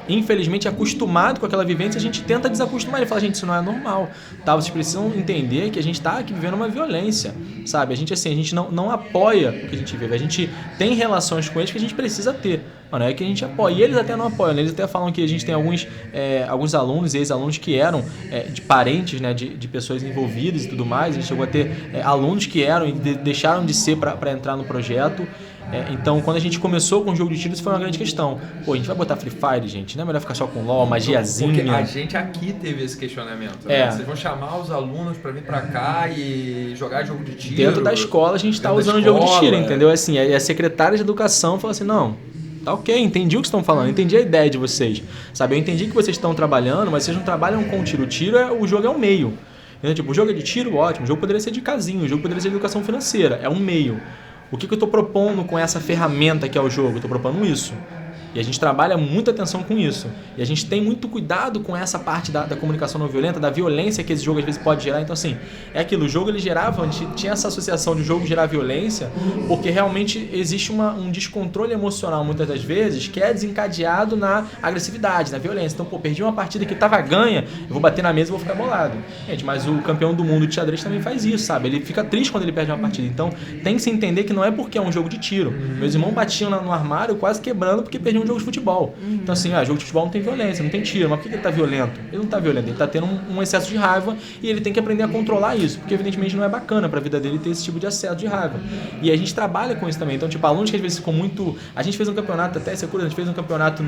infelizmente, acostumado com aquela vivência, a gente tenta desacostumar. Ele fala, gente, isso não é normal, tá? Vocês precisam entender que a gente está aqui vivendo uma violência, sabe? A gente, assim, a gente não apoia o que a gente vive, a gente tem relações com eles que a gente precisa ter. Mano, é que a gente apoia. E eles até não apoiam, né? Eles até falam que a gente tem alguns alunos e ex-alunos que eram de parentes, né? de pessoas envolvidas e tudo mais. A gente chegou a ter alunos que eram e deixaram de ser para entrar no projeto. Então, quando a gente começou com o jogo de tiro, isso foi uma grande questão. Pô, a gente vai botar Free Fire, gente? Não é melhor ficar só com LoL, magiazinha? Porque a gente aqui teve esse questionamento. Né? Vocês vão chamar os alunos para vir para cá e jogar jogo de tiro? Dentro da escola, a gente está usando jogo de tiro, entendeu? Assim, a secretária de educação falou assim, não... Tá ok, entendi o que estão falando, entendi a ideia de vocês, sabe? Eu entendi que vocês estão trabalhando, mas vocês não trabalham com tiro. O tiro o jogo é um meio. Entendeu? Tipo, o jogo é de tiro, ótimo. O jogo poderia ser de casinho, o jogo poderia ser de educação financeira. É um meio. O que eu estou propondo com essa ferramenta que é o jogo? Eu estou propondo isso. E a gente trabalha muita atenção com isso. E a gente tem muito cuidado com essa parte da comunicação não violenta, da violência que esse jogo às vezes pode gerar. Então, assim, é aquilo, o jogo ele gerava, a gente tinha essa associação de jogo gerar violência, porque realmente existe um descontrole emocional, muitas das vezes, que é desencadeado na agressividade, na violência. Então, pô, perdi uma partida que estava ganha, eu vou bater na mesa e vou ficar bolado. Gente, mas o campeão do mundo de xadrez também faz isso, sabe? Ele fica triste quando ele perde uma partida. Então, tem que se entender que não é porque é um jogo de tiro. Meus irmãos batiam no armário quase quebrando porque perdiam um jogo de futebol. Então assim, jogo de futebol não tem violência, não tem tiro, mas por que ele tá violento? Ele não tá violento, ele tá tendo um excesso de raiva e ele tem que aprender a controlar isso, porque evidentemente não é bacana pra vida dele ter esse tipo de excesso de raiva. E a gente trabalha com isso também. Então, tipo, alunos que às vezes ficam muito... A gente fez um campeonato, até a gente fez um campeonato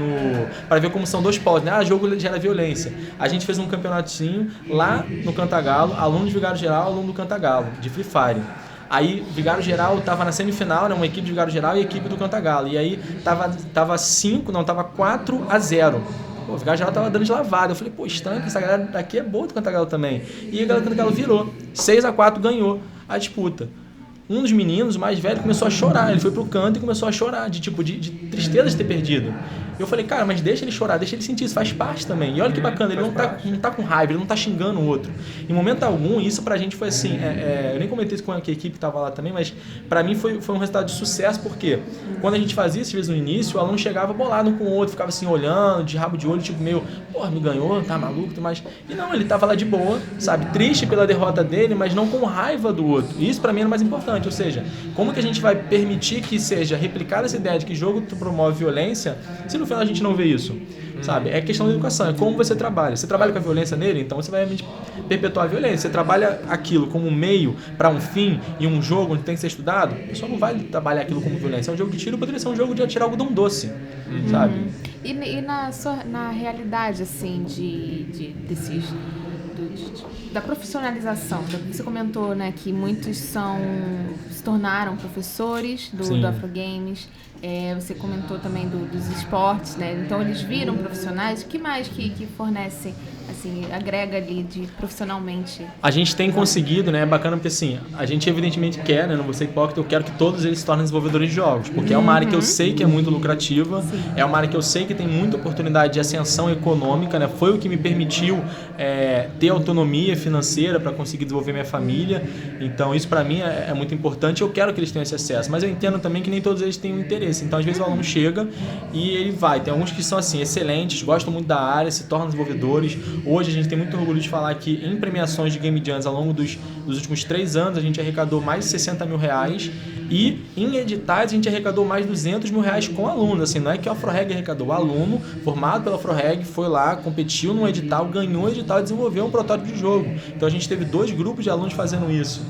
para ver como são dois polos, né? Jogo gera violência. A gente fez um campeonatinho lá no Cantagalo, aluno de Vigário Geral, aluno do Cantagalo, de Free Fire. Aí, Vigário Geral estava na semifinal, né, uma equipe de Vigário Geral e a equipe do Cantagalo. E aí, tava 4-0. Pô, o Vigário Geral tava dando de lavada. Eu falei, pô, estranho que essa galera daqui é boa do Cantagalo também. E a galera do Cantagalo virou. 6-4 ganhou a disputa. Um dos meninos, o mais velho, começou a chorar. Ele foi pro canto e começou a chorar, de tristeza de ter perdido. Eu falei, cara, mas deixa ele chorar, deixa ele sentir isso, faz parte também. E olha que bacana, ele não tá com raiva, ele não tá xingando o outro. Em momento algum, isso pra gente foi assim, eu nem comentei isso com a equipe que tava lá também, mas pra mim foi um resultado de sucesso, porque quando a gente fazia isso, às vezes no início, o aluno chegava bolado um com o outro, ficava assim, olhando, de rabo de olho, tipo meio, porra, me ganhou, tá maluco, mas... E não, ele tava lá de boa, sabe, triste pela derrota dele, mas não com raiva do outro. E isso pra mim era mais importante, ou seja, como que a gente vai permitir que seja replicada essa ideia de que jogo promove violência, se no final a gente não vê isso, sabe? É questão da educação, é como você trabalha. Você trabalha com a violência nele, então você vai perpetuar a violência. Você trabalha aquilo como um meio para um fim e um jogo onde tem que ser estudado, você só não vai trabalhar aquilo como violência. É um jogo de tiro, poderia ser um jogo de atirar algodão doce, sabe? E na realidade, assim, da profissionalização, você comentou, né, que muitos se tornaram professores do Afrogames. Você comentou também dos esportes, né? Então eles viram profissionais. O que mais que fornece, assim, agrega ali profissionalmente? A gente tem conseguido, né? É bacana porque assim, a gente evidentemente quer, né? Não vou ser hipócrita, eu quero que todos eles se tornem desenvolvedores de jogos, porque é uma área que eu sei que é muito lucrativa, é uma área que eu sei que tem muita oportunidade de ascensão econômica, né? Foi o que me permitiu ter autonomia financeira para conseguir desenvolver minha família. Então isso para mim é muito importante. Eu quero que eles tenham esse acesso, mas eu entendo também que nem todos eles têm um interesse. Então às vezes o aluno chega e ele vai. Tem alguns que são assim excelentes, gostam muito da área, se tornam desenvolvedores. Hoje a gente tem muito orgulho de falar que em premiações de Game Jams ao longo dos últimos 3 anos a gente arrecadou mais de 60 mil reais e em editais a gente arrecadou mais de 200 mil reais com aluno. Assim, não é que a Afroreg arrecadou, o aluno formado pela Afroreg foi lá, competiu num edital, ganhou o edital e desenvolveu um protótipo de jogo. Então a gente teve 2 grupos de alunos fazendo isso.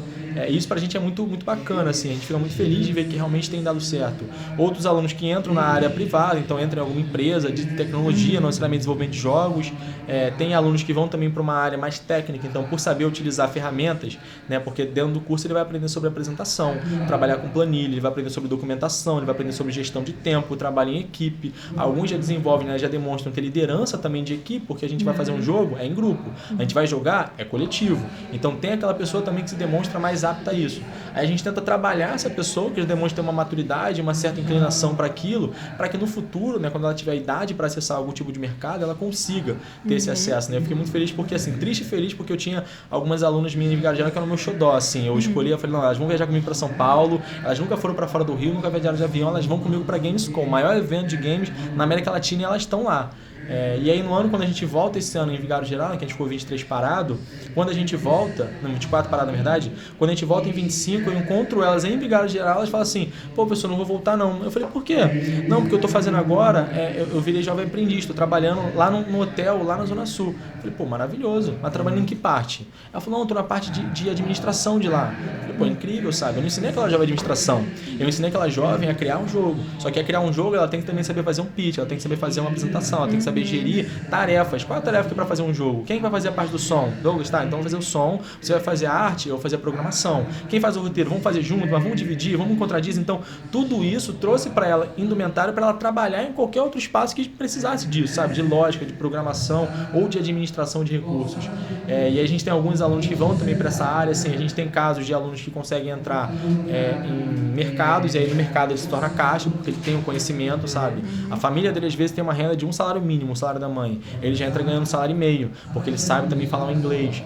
Isso pra gente é muito, muito bacana, assim, a gente fica muito feliz de ver que realmente tem dado certo. Outros alunos que entram na área privada, então entram em alguma empresa de tecnologia, não necessariamente desenvolvimento de jogos. Tem alunos que vão também para uma área mais técnica, então por saber utilizar ferramentas, né, porque dentro do curso ele vai aprender sobre apresentação, trabalhar com planilha, ele vai aprender sobre documentação, ele vai aprender sobre gestão de tempo, trabalho em equipe. Alguns já desenvolvem, né, já demonstram ter liderança também de equipe, porque a gente vai fazer um jogo, é em grupo. A gente vai jogar, é coletivo. Então tem aquela pessoa também que se demonstra mais apta a isso. Aí a gente tenta trabalhar essa pessoa que demonstra uma maturidade, uma certa inclinação para aquilo, para que no futuro, né, quando ela tiver idade para acessar algum tipo de mercado, ela consiga ter esse acesso, né? Eu fiquei muito feliz porque, assim, triste e feliz porque eu tinha algumas alunas minhas de viagem que eram meu xodó, assim. Eu escolhi, eu falei, não, elas vão viajar comigo para São Paulo, elas nunca foram para fora do Rio, nunca viajaram de avião, elas vão comigo para Gamescom, o maior evento de games na América Latina, e elas estão lá. E aí no ano, quando a gente volta esse ano em Vigário Geral, que a gente ficou 23 parado, quando a gente volta, não, 24 parado na verdade, quando a gente volta em 25, eu encontro elas em Vigário Geral, elas falam assim, pô, professor, não vou voltar não. Eu falei, por quê? Não, porque eu tô fazendo agora, eu virei jovem aprendiz, tô trabalhando lá no hotel, lá na Zona Sul. Eu falei, pô, maravilhoso, mas trabalhando em que parte? Ela falou, não, tô na parte de administração de lá. Eu falei, pô, incrível, sabe? Eu não ensinei aquela jovem administração, eu ensinei aquela jovem a criar um jogo. Só que a criar um jogo, ela tem que também saber fazer um pitch, ela tem que saber fazer uma apresentação, ela tem que saber gerir tarefas. Qual é a tarefa que é para fazer um jogo? Quem vai fazer a parte do som? Douglas, tá, então vamos fazer o som, você vai fazer a arte, eu vou fazer a programação. Quem faz o roteiro? Vamos fazer junto, mas vamos dividir, vamos encontrar disso. Então, tudo isso trouxe para ela indumentário para ela trabalhar em qualquer outro espaço que precisasse disso, sabe? De lógica, de programação ou de administração de recursos. E aí a gente tem alguns alunos que vão também para essa área, assim, a gente tem casos de alunos que conseguem entrar em mercados, e aí no mercado ele se torna caixa, porque ele tem o conhecimento, sabe? A família dele às vezes tem uma renda de um salário mínimo, um salário da mãe. Ele já entra ganhando um salário e meio, porque ele sabe também falar o inglês.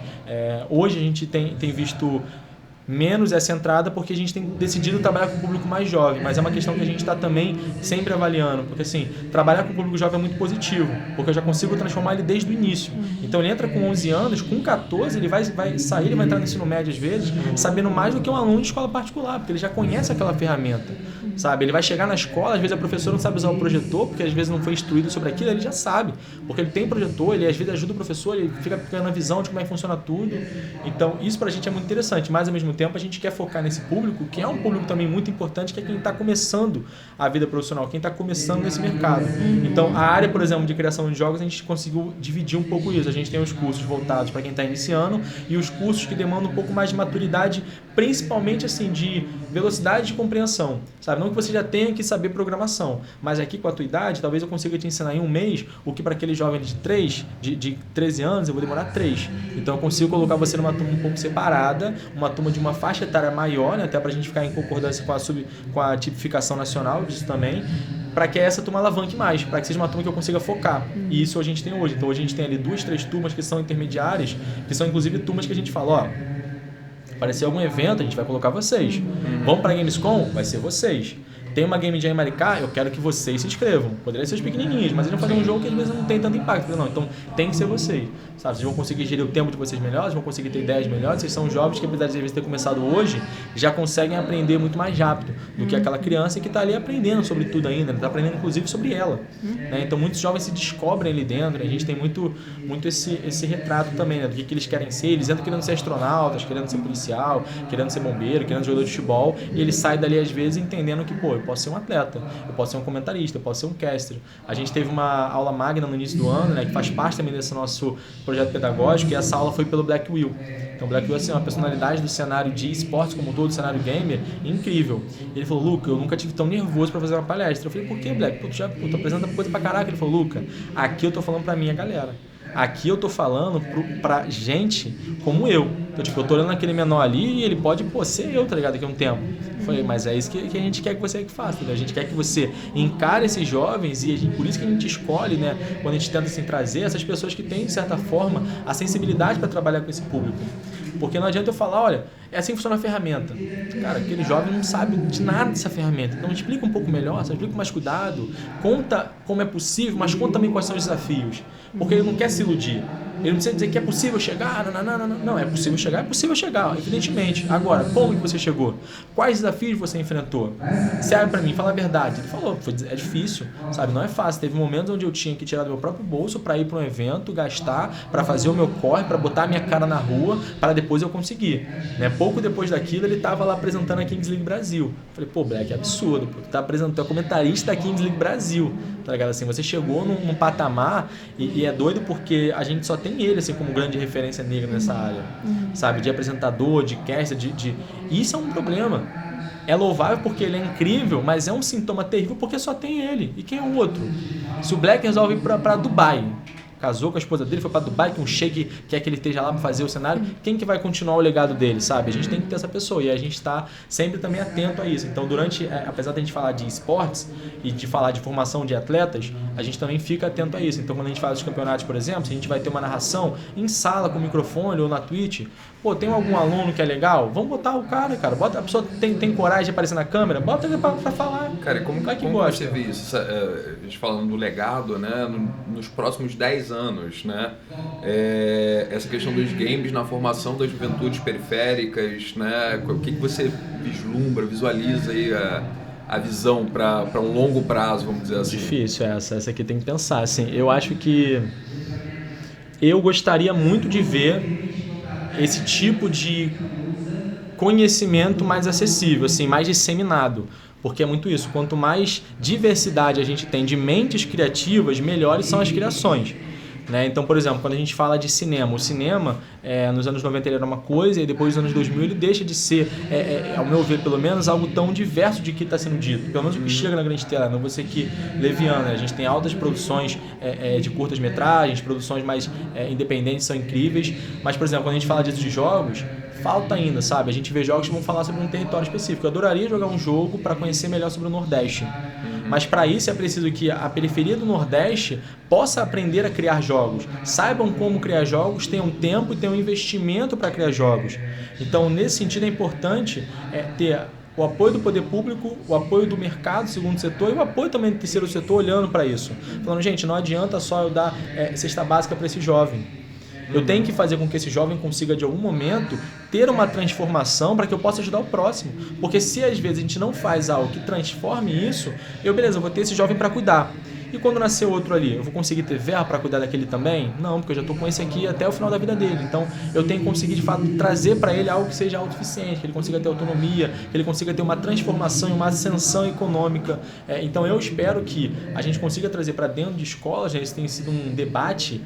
Hoje a gente tem visto menos essa entrada porque a gente tem decidido trabalhar com o público mais jovem, mas é uma questão que a gente está também sempre avaliando, porque assim, trabalhar com o público jovem é muito positivo, porque eu já consigo transformar ele desde o início. Então ele entra com 11 anos, com 14 ele vai sair, ele vai entrar no ensino médio às vezes, sabendo mais do que um aluno de escola particular, porque ele já conhece aquela ferramenta, sabe? Ele vai chegar na escola, às vezes a professora não sabe usar o projetor, porque às vezes não foi instruído sobre aquilo, ele já sabe, porque ele tem projetor, ele às vezes ajuda o professor, ele fica pegando a visão de como é que funciona tudo. Então isso pra gente é muito interessante, mas ao mesmo tempo a gente quer focar nesse público, que é um público também muito importante, que é quem está começando a vida profissional, quem está começando nesse mercado. Então, a área, por exemplo, de criação de jogos, a gente conseguiu dividir um pouco isso. A gente tem os cursos voltados para quem está iniciando e os cursos que demandam um pouco mais de maturidade, principalmente assim, de velocidade de compreensão, sabe? Não que você já tenha que saber programação, mas aqui com a tua idade, talvez eu consiga te ensinar em um mês o que para aquele jovem de 13 anos eu vou demorar 3. Então eu consigo colocar você numa turma um pouco separada, uma turma de uma faixa etária maior, né? Até para a gente ficar em concordância com a tipificação nacional disso também, para que essa turma alavanque mais, para que seja uma turma que eu consiga focar. E isso a gente tem hoje. Então hoje a gente tem ali 2, 3 turmas que são intermediárias, que são inclusive turmas que a gente fala, ó, aparecer algum evento, a gente vai colocar vocês. Vamos para a Gamescom? Vai ser vocês. Tem uma Game Jam em Maricá, eu quero que vocês se inscrevam. Poderia ser os pequenininhos, mas eles vão fazer um jogo que às vezes não tem tanto impacto. Não, então tem que ser vocês. Sabe? Vocês vão conseguir gerir o tempo de vocês melhores, vão conseguir ter ideias melhores. Vocês são jovens que, apesar de às vezes ter começado hoje, já conseguem aprender muito mais rápido do que aquela criança que está ali aprendendo sobre tudo ainda, está aprendendo inclusive sobre ela. Né? Então muitos jovens se descobrem ali dentro, né? A gente tem muito esse retrato também, né? Do que eles querem ser. Eles entram querendo ser astronautas, querendo ser policial, querendo ser bombeiro, querendo ser jogador de futebol, e eles saem dali às vezes entendendo que, pô, eu posso ser um atleta, eu posso ser um comentarista, eu posso ser um caster. A gente teve uma aula magna no início do ano, né, que faz parte também desse nosso projeto pedagógico, e essa aula foi pelo Black Will. Então o Black Will é assim, uma personalidade do cenário de esportes como todo, do cenário gamer, incrível. Ele falou, Luca, eu nunca tive tão nervoso para fazer uma palestra. Eu falei, por que, Black? Pô, tu apresenta coisa pra caraca. Ele falou, Luca, aqui eu tô falando pra minha galera. Aqui eu tô falando pra gente como eu. Então, tipo, eu tô olhando aquele menor ali e ele pode, ser eu, tá ligado? Daqui a um tempo. Eu falei, mas é isso que a gente quer que você que faça, entendeu? A gente quer que você encare esses jovens e por isso que a gente escolhe, né? Quando a gente tenta, assim, trazer essas pessoas que têm, de certa forma, a sensibilidade para trabalhar com esse público. Porque não adianta eu falar, olha, é assim que funciona a ferramenta. Cara, aquele jovem não sabe de nada dessa ferramenta. Então explica um pouco melhor, explica com mais cuidado, conta como é possível, mas conta também quais são os desafios. Porque ele não quer se iludir. Ele não precisa dizer que é possível chegar, não, é possível chegar, evidentemente. Agora, como que você chegou? Quais desafios você enfrentou? Se abre pra mim, fala a verdade. Ele falou, é difícil, sabe? Não é fácil. Teve momentos onde eu tinha que tirar do meu próprio bolso para ir para um evento, gastar, para fazer o meu corre, para botar a minha cara na rua, para depois eu conseguir. Né? Pouco depois daquilo, ele tava lá apresentando a Kings League Brasil. Falei, Black, é absurdo, tu tá apresentando, tu é comentarista da Kings League Brasil. Tá ligado? Assim, você chegou num patamar e é doido porque a gente só tem ele assim, como grande referência negra nessa área, sabe? De apresentador, de caster, Isso é um problema. É louvável porque ele é incrível, mas é um sintoma terrível porque só tem ele. E quem é o outro? Se o Black resolve ir pra Dubai, casou com a esposa dele, foi pra Dubai, que um sheik quer que ele esteja lá para fazer o cenário, quem que vai continuar o legado dele, sabe? A gente tem que ter essa pessoa e a gente está sempre também atento a isso. Então, apesar de a gente falar de esportes e de falar de formação de atletas, a gente também fica atento a isso. Então, quando a gente faz os campeonatos, por exemplo, se a gente vai ter uma narração em sala com microfone ou na Twitch, tem algum aluno que é legal? Vamos botar o cara. Bota, a pessoa tem coragem de aparecer na câmera, bota ele pra falar. Cara, como você vê isso? A gente falando do legado, né? Nos próximos 10 anos, né? Essa questão dos games na formação das juventudes periféricas, né? O que você visualiza aí a visão para um longo prazo, vamos dizer assim? Difícil essa aqui tem que pensar. Assim, eu acho que eu gostaria muito de ver esse tipo de conhecimento mais acessível, assim, mais disseminado. Porque é muito isso, quanto mais diversidade a gente tem de mentes criativas, melhores são as criações. Né? Então, por exemplo, quando a gente fala de cinema, o cinema, nos anos 90 ele era uma coisa e depois dos anos 2000 ele deixa de ser, ao meu ver pelo menos, algo tão diverso de que está sendo dito. Pelo menos o que chega na grande tela, não vou ser aqui leviano, né? A gente tem altas produções de curtas metragens, produções mais independentes, são incríveis, mas, por exemplo, quando a gente fala disso de jogos, falta ainda, sabe? A gente vê jogos que vão falar sobre um território específico. Eu adoraria jogar um jogo para conhecer melhor sobre o Nordeste. Mas para isso é preciso que a periferia do Nordeste possa aprender a criar jogos, saibam como criar jogos, tenham tempo e tenham investimento para criar jogos. Então, nesse sentido, é importante ter o apoio do poder público, o apoio do mercado, segundo setor, e o apoio também do terceiro setor olhando para isso. Falando, gente, não adianta só eu dar cesta básica para esse jovem. Eu tenho que fazer com que esse jovem consiga, de algum momento, ter uma transformação para que eu possa ajudar o próximo. Porque se às vezes a gente não faz algo que transforme isso, eu vou ter esse jovem para cuidar. E quando nascer outro ali, eu vou conseguir ter verba para cuidar daquele também? Não, porque eu já estou com esse aqui até o final da vida dele. Então, eu tenho que conseguir, de fato, trazer para ele algo que seja autossuficiente, que ele consiga ter autonomia, que ele consiga ter uma transformação e uma ascensão econômica. Então, eu espero que a gente consiga trazer para dentro de escolas, né? Esse tem sido um debate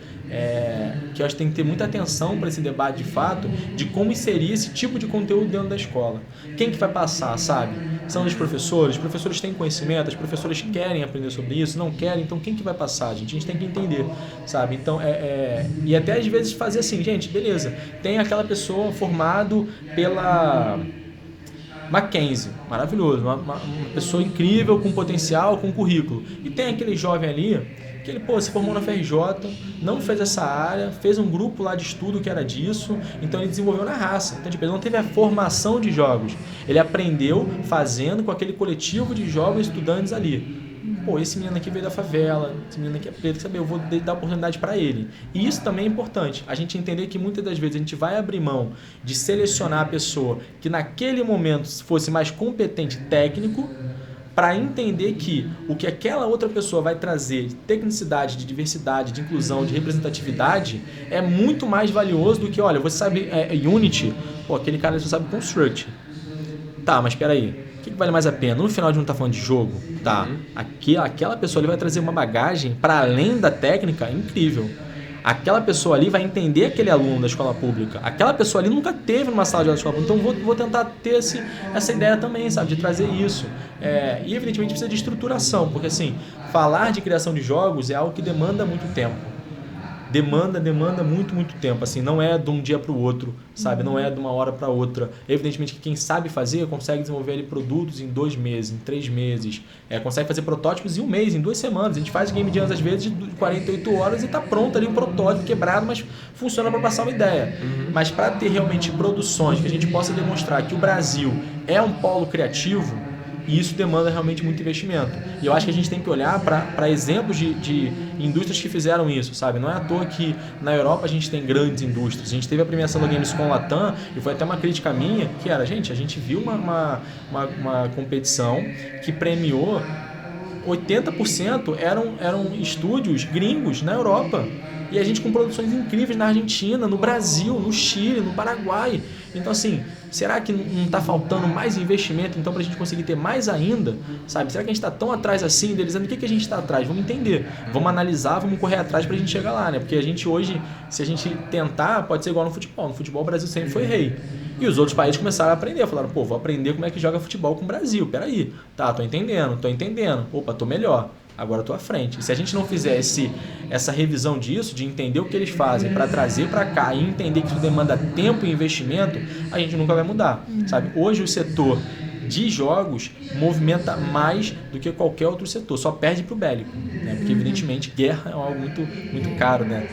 que eu acho que tem que ter muita atenção para esse debate, de fato, de como inserir esse tipo de conteúdo dentro da escola. Quem que vai passar, sabe? São os professores? Os professores têm conhecimento, as professoras querem aprender sobre isso, não querem, então quem que vai passar, gente? A gente tem que entender, sabe? Então, e até às vezes fazer assim, gente, beleza, tem aquela pessoa formado pela Mackenzie, maravilhoso, uma pessoa incrível, com potencial, com currículo. E tem aquele jovem ali que ele, se formou na FRJ, não fez essa área, fez um grupo lá de estudo que era disso, então ele desenvolveu na raça. Então, tipo, ele não teve a formação de jogos, ele aprendeu fazendo com aquele coletivo de jovens estudantes ali. Esse menino aqui veio da favela, esse menino aqui é preto, sabe? Eu vou dar oportunidade para ele. E isso também é importante, a gente entender que muitas das vezes a gente vai abrir mão de selecionar a pessoa que naquele momento fosse mais competente técnico, para entender que o que aquela outra pessoa vai trazer de tecnicidade, de diversidade, de inclusão, de representatividade é muito mais valioso do que, olha, você sabe Unity, aquele cara só sabe Construct. Tá, mas espera aí. que vale mais a pena? No final de não estar falando de jogo, tá? Aquela pessoa ali vai trazer uma bagagem para além da técnica incrível. Aquela pessoa ali vai entender aquele aluno da escola pública. Aquela pessoa ali nunca teve numa sala de aula da escola pública. Então vou tentar ter essa ideia também, sabe? De trazer isso. E evidentemente precisa de estruturação, porque assim, falar de criação de jogos é algo que demanda muito tempo. Demanda muito, muito tempo. Assim, não é de um dia para o outro, sabe? Não é de uma hora para outra. Evidentemente que quem sabe fazer consegue desenvolver ali produtos em 2 meses, em 3 meses. Consegue fazer protótipos em 1 mês, em 2 semanas. A gente faz game jams às vezes de 48 horas e está pronto ali um protótipo quebrado, mas funciona para passar uma ideia. Mas para ter realmente produções que a gente possa demonstrar que o Brasil é um polo criativo, e isso demanda realmente muito investimento. E eu acho que a gente tem que olhar para exemplos de indústrias que fizeram isso, sabe? Não é à toa que na Europa a gente tem grandes indústrias. A gente teve a premiação da Gamescom Latam e foi até uma crítica minha, que era, gente, a gente viu uma competição que premiou 80% eram estúdios gringos na Europa. E a gente com produções incríveis na Argentina, no Brasil, no Chile, no Paraguai. Então, assim, será que não está faltando mais investimento então para a gente conseguir ter mais ainda? Sabe? Será que a gente está tão atrás assim deles? O que a gente está atrás? Vamos entender. Vamos analisar, vamos correr atrás para a gente chegar lá, né? Porque a gente hoje, se a gente tentar, pode ser igual no futebol. No futebol o Brasil sempre foi rei. E os outros países começaram a aprender. Falaram, pô, vou aprender como é que joga futebol com o Brasil. Peraí. Tá, tô entendendo. Opa, tô melhor. Agora eu tô à frente. E se a gente não fizer essa revisão disso, de entender o que eles fazem para trazer para cá e entender que isso demanda tempo e investimento, a gente nunca vai mudar, sabe? Hoje o setor de jogos movimenta mais do que qualquer outro setor, só perde para o bélico, né? Porque evidentemente guerra é algo muito, muito caro, né?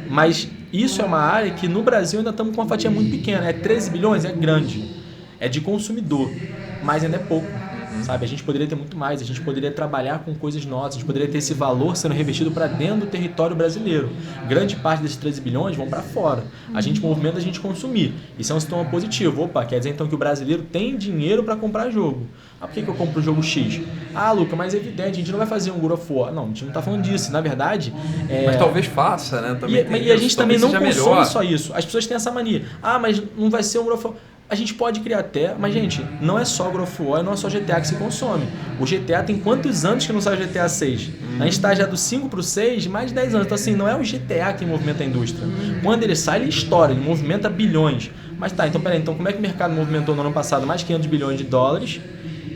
Mas isso é uma área que no Brasil ainda estamos com uma fatia muito pequena. 13 bilhões, é grande, é de consumidor, mas ainda é pouco. Sabe? A gente poderia ter muito mais, a gente poderia trabalhar com coisas nossas, a gente poderia ter esse valor sendo revestido para dentro do território brasileiro. Grande parte desses 13 bilhões vão para fora. A gente movimenta a gente consumir. Isso é um sintoma positivo. Opa, quer dizer então que o brasileiro tem dinheiro para comprar jogo. Por que eu compro o jogo X? Luca, mas é evidente, a gente não vai fazer um God of War. Não, a gente não está falando disso. Na verdade... Mas talvez faça, né? E a gente também não consome só isso. As pessoas têm essa mania. Mas não vai ser um God of War... A gente pode criar até, mas gente, não é só God of War, não é só GTA que se consome. O GTA tem quantos anos que não sai o GTA 6? A gente está já do 5 para o 6, mais de 10 anos. Então assim, não é o GTA que movimenta a indústria. Quando ele sai, ele estoura, ele movimenta bilhões. Mas tá, então peraí, então como é que o mercado movimentou no ano passado mais de 500 bilhões de dólares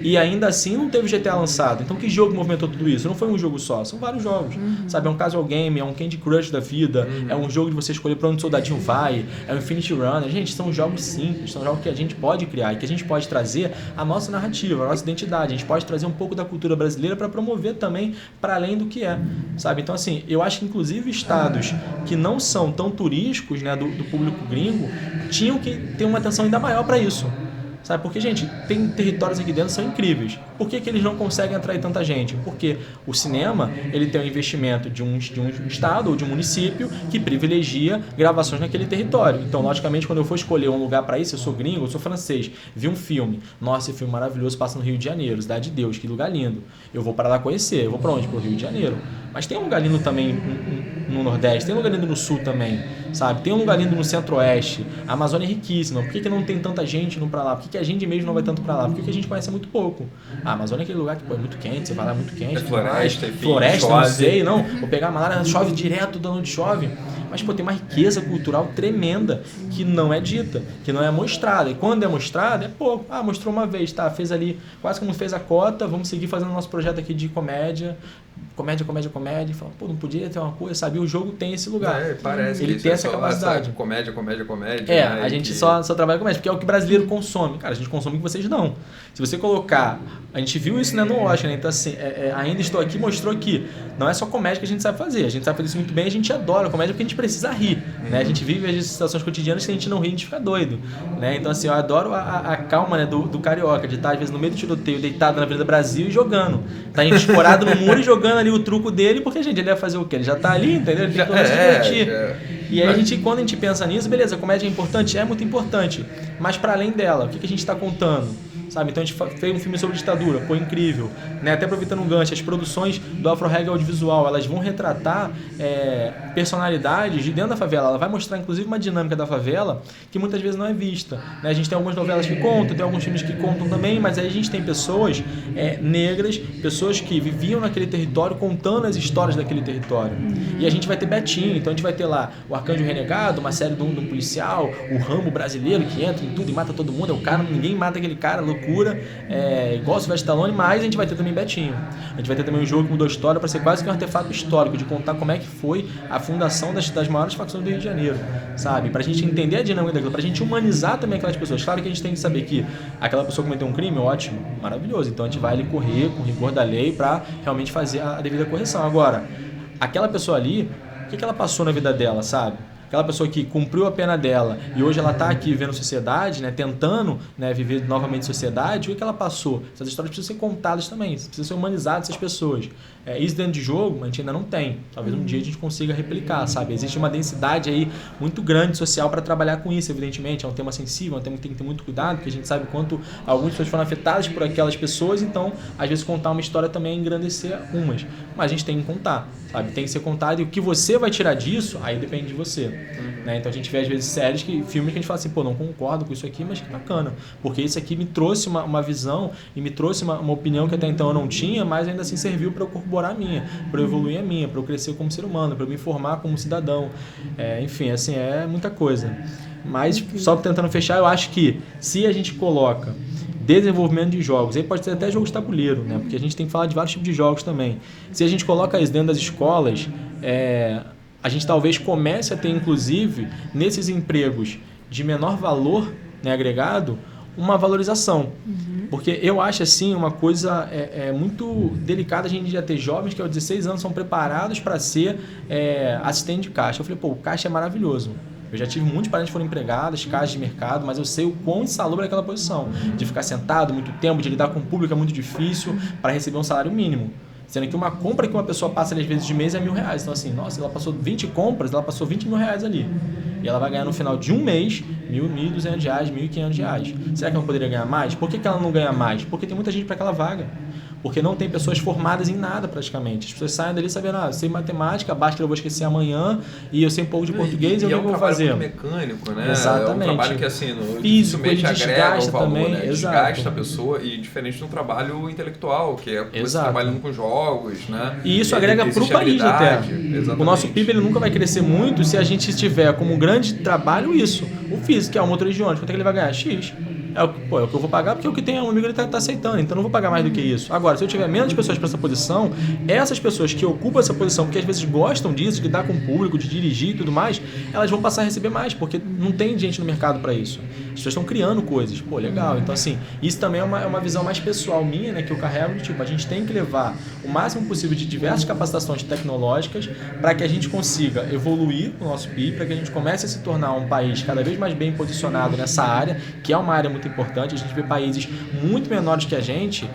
e ainda assim não teve o GTA lançado? Então que jogo movimentou tudo isso? Não foi um jogo só, são vários jogos. Sabe, é um casual game, é um Candy Crush da vida, é um jogo de você escolher para onde o soldadinho vai, é um Infinity Runner. Gente, são jogos simples, são jogos que a gente pode criar e que a gente pode trazer a nossa narrativa, a nossa identidade. A gente pode trazer um pouco da cultura brasileira para promover também para além do que é, sabe? Então assim, eu acho que inclusive estados que não são tão turísticos, né, do público gringo, tinham que ter uma atenção ainda maior para isso. Sabe? Porque, gente, tem territórios aqui dentro que são incríveis. Por que eles não conseguem atrair tanta gente? Porque o cinema, ele tem um investimento de um estado ou de um município que privilegia gravações naquele território. Então, logicamente, quando eu for escolher um lugar para isso, eu sou gringo, eu sou francês, vi um filme, nossa, esse filme maravilhoso passa no Rio de Janeiro, Cidade de Deus, que lugar lindo. Eu vou para lá conhecer, eu vou para onde? Para o Rio de Janeiro. Mas tem um lugar lindo também no Nordeste, tem um lugar lindo no Sul também, sabe? Tem um lugar lindo no Centro-Oeste. A Amazônia é riquíssima. Por que não tem tanta gente indo para lá? Por que a gente mesmo não vai tanto para lá? Porque a gente conhece muito pouco. A Amazônia é aquele lugar que é muito quente, você vai lá muito quente. Floresta, enfim, floresta, não sei, não. Vou pegar a malária, chove direto de onde chove. Mas, tem uma riqueza cultural tremenda que não é dita, que não é mostrada. E quando é mostrada, é pouco. Mostrou uma vez, tá? Fez ali, quase como fez a cota, vamos seguir fazendo nosso projeto aqui de comédia. Comédia. Fala, não podia ter uma coisa, sabe? O jogo tem esse lugar. Parece ele tem essa capacidade. Comédia. Né? A gente só trabalha com comédia, porque é o que o brasileiro consome. Cara, a gente consome o que vocês não. Se você colocar... A gente viu isso, né, no Oscar, né? Então, assim, Ainda Estou Aqui mostrou que não é só comédia que a gente sabe fazer. A gente sabe fazer isso muito bem, a gente adora comédia porque a gente precisa rir, né? A gente vive as situações cotidianas que a gente não ri, a gente fica doido, né? Então, assim, eu adoro a calma, né, do carioca, de estar, às vezes, no meio do tiroteio, deitado na Avenida Brasil e jogando. Tá escorado no muro e jogando ali o truco dele, porque, gente, ele vai fazer o quê? Ele já tá ali, entendeu? Ele tem que se divertir. E aí, quando a gente pensa nisso, beleza, a comédia é importante? É muito importante. Mas, para além dela, o que a gente está contando? sabe? Então a gente fez um filme sobre ditadura, pô, incrível, né? Até aproveitando um gancho, as produções do Afro Reggae Audiovisual, elas vão retratar personalidades de dentro da favela, ela vai mostrar inclusive uma dinâmica da favela que muitas vezes não é vista, né? A gente tem algumas novelas que contam, tem alguns filmes que contam também, mas aí a gente tem pessoas negras, pessoas que viviam naquele território contando as histórias daquele território. E a gente vai ter Betinho, então a gente vai ter lá o Arcanjo Renegado, uma série de um policial, o Rambo brasileiro que entra em tudo e mata todo mundo, é o cara, ninguém mata aquele cara, loucura, igual o Sylvester Stallone, mas a gente vai ter também Betinho. A gente vai ter também um jogo que mudou a história para ser quase que um artefato histórico, de contar como é que foi a fundação das maiores facções do Rio de Janeiro, sabe? Pra gente entender a dinâmica daquilo, pra gente humanizar também aquelas pessoas. Claro que a gente tem que saber que aquela pessoa cometeu um crime, ótimo, maravilhoso, então a gente vai ali correr com o rigor da lei pra realmente fazer a devida correção. Agora, aquela pessoa ali, o que ela passou na vida dela, sabe? Aquela pessoa que cumpriu a pena dela e hoje ela está aqui vivendo sociedade, né, tentando, né, viver novamente sociedade, o que ela passou? Essas histórias precisam ser contadas também, precisam ser humanizadas essas pessoas. Isso dentro de jogo a gente ainda não tem. Talvez um dia a gente consiga replicar, sabe? Existe uma densidade aí muito grande social para trabalhar com isso, evidentemente. É um tema sensível, é um tema que tem que ter muito cuidado, porque a gente sabe o quanto algumas pessoas foram afetadas por aquelas pessoas, então, às vezes, contar uma história também é engrandecer umas. Mas a gente tem que contar, sabe? Tem que ser contado e o que você vai tirar disso, aí depende de você. Né? Então a gente vê às vezes séries, filmes que a gente fala assim, pô, não concordo com isso aqui, mas que bacana, porque isso aqui me trouxe uma visão e me trouxe uma opinião que até então eu não tinha, mas ainda assim serviu para eu corroborar a minha, para eu evoluir a minha, para eu crescer como ser humano, para eu me informar como cidadão. Enfim, assim, é muita coisa. Mas só tentando fechar, eu acho que se a gente coloca desenvolvimento de jogos, aí pode ser até jogo de tabuleiro, né? Porque a gente tem que falar de vários tipos de jogos também. Se a gente coloca isso dentro das escolas, a gente talvez comece a ter, inclusive, nesses empregos de menor valor, né, agregado, uma valorização. Porque eu acho, assim, uma coisa muito delicada a gente já ter jovens que aos 16 anos são preparados para ser assistente de caixa. Eu falei, pô, o caixa é maravilhoso. Eu já tive muitos parentes que foram empregados, caixas de mercado, mas eu sei o quão insalubre é aquela posição. De ficar sentado muito tempo, de lidar com o público é muito difícil para receber um salário mínimo. Sendo que uma compra que uma pessoa passa às vezes de mês é R$1.000. Então assim, nossa, ela passou 20 compras, ela passou R$20 mil ali. E ela vai ganhar no final de um mês R$1.200, R$1.500. Será que ela poderia ganhar mais? Por que ela não ganha mais? Porque tem muita gente para aquela vaga. Porque não tem pessoas formadas em nada praticamente. As pessoas saem dali sabendo, eu sei matemática, basta que eu vou esquecer amanhã, e eu sei um pouco de português, e o que eu vou fazer? É um trabalho muito mecânico, né? Exatamente. É um trabalho que assim, físico, ele agrega o valor, também, né? Desgasta a pessoa, e diferente de um trabalho intelectual, que é você trabalhando com jogos, né? E isso agrega para o país até. Exatamente. O nosso PIB ele nunca vai crescer muito se a gente tiver como grande trabalho isso. O físico, que é o motor de ônibus, quanto é que ele vai ganhar? X. É o que eu vou pagar porque é o que tem, o amigo ele tá aceitando, então eu não vou pagar mais do que isso. Agora, se eu tiver menos pessoas para essa posição, essas pessoas que ocupam essa posição, porque às vezes gostam disso, de lidar com o público, de dirigir e tudo mais, elas vão passar a receber mais, porque não tem gente no mercado para isso. As pessoas estão criando coisas, pô, legal. Então, assim, isso também é uma visão mais pessoal minha, né, que eu carrego, de tipo, a gente tem que levar o máximo possível de diversas capacitações tecnológicas para que a gente consiga evoluir o nosso PIB, para que a gente comece a se tornar um país cada vez mais bem posicionado nessa área, que é uma área muito importante. A gente vê países muito menores que a gente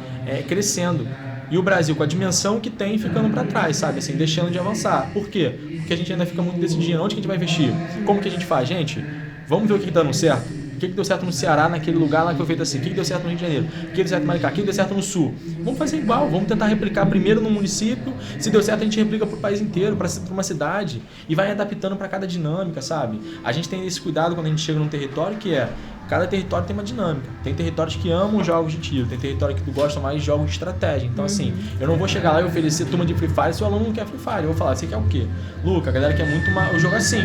crescendo. E o Brasil, com a dimensão que tem, ficando para trás, sabe? Assim, deixando de avançar. Por quê? Porque a gente ainda fica muito decidindo onde que a gente vai investir. Como que a gente faz? Gente, vamos ver o que está dando certo. O que deu certo no Ceará, naquele lugar lá que foi feito assim? O que deu certo no Rio de Janeiro? O que deu certo no Maricá? O que deu certo no Sul? Vamos fazer igual, vamos tentar replicar primeiro no município. Se deu certo, a gente replica para o país inteiro, para uma cidade. E vai adaptando para cada dinâmica, sabe? A gente tem esse cuidado quando a gente chega num território que cada território tem uma dinâmica. Tem territórios que amam jogos de tiro, tem território que gosta mais de jogos de estratégia. Então, assim, eu não vou chegar lá e oferecer turma de Free Fire se o aluno não quer Free Fire. Eu vou falar, você quer o quê? Luca, a galera quer muito o jogo assim.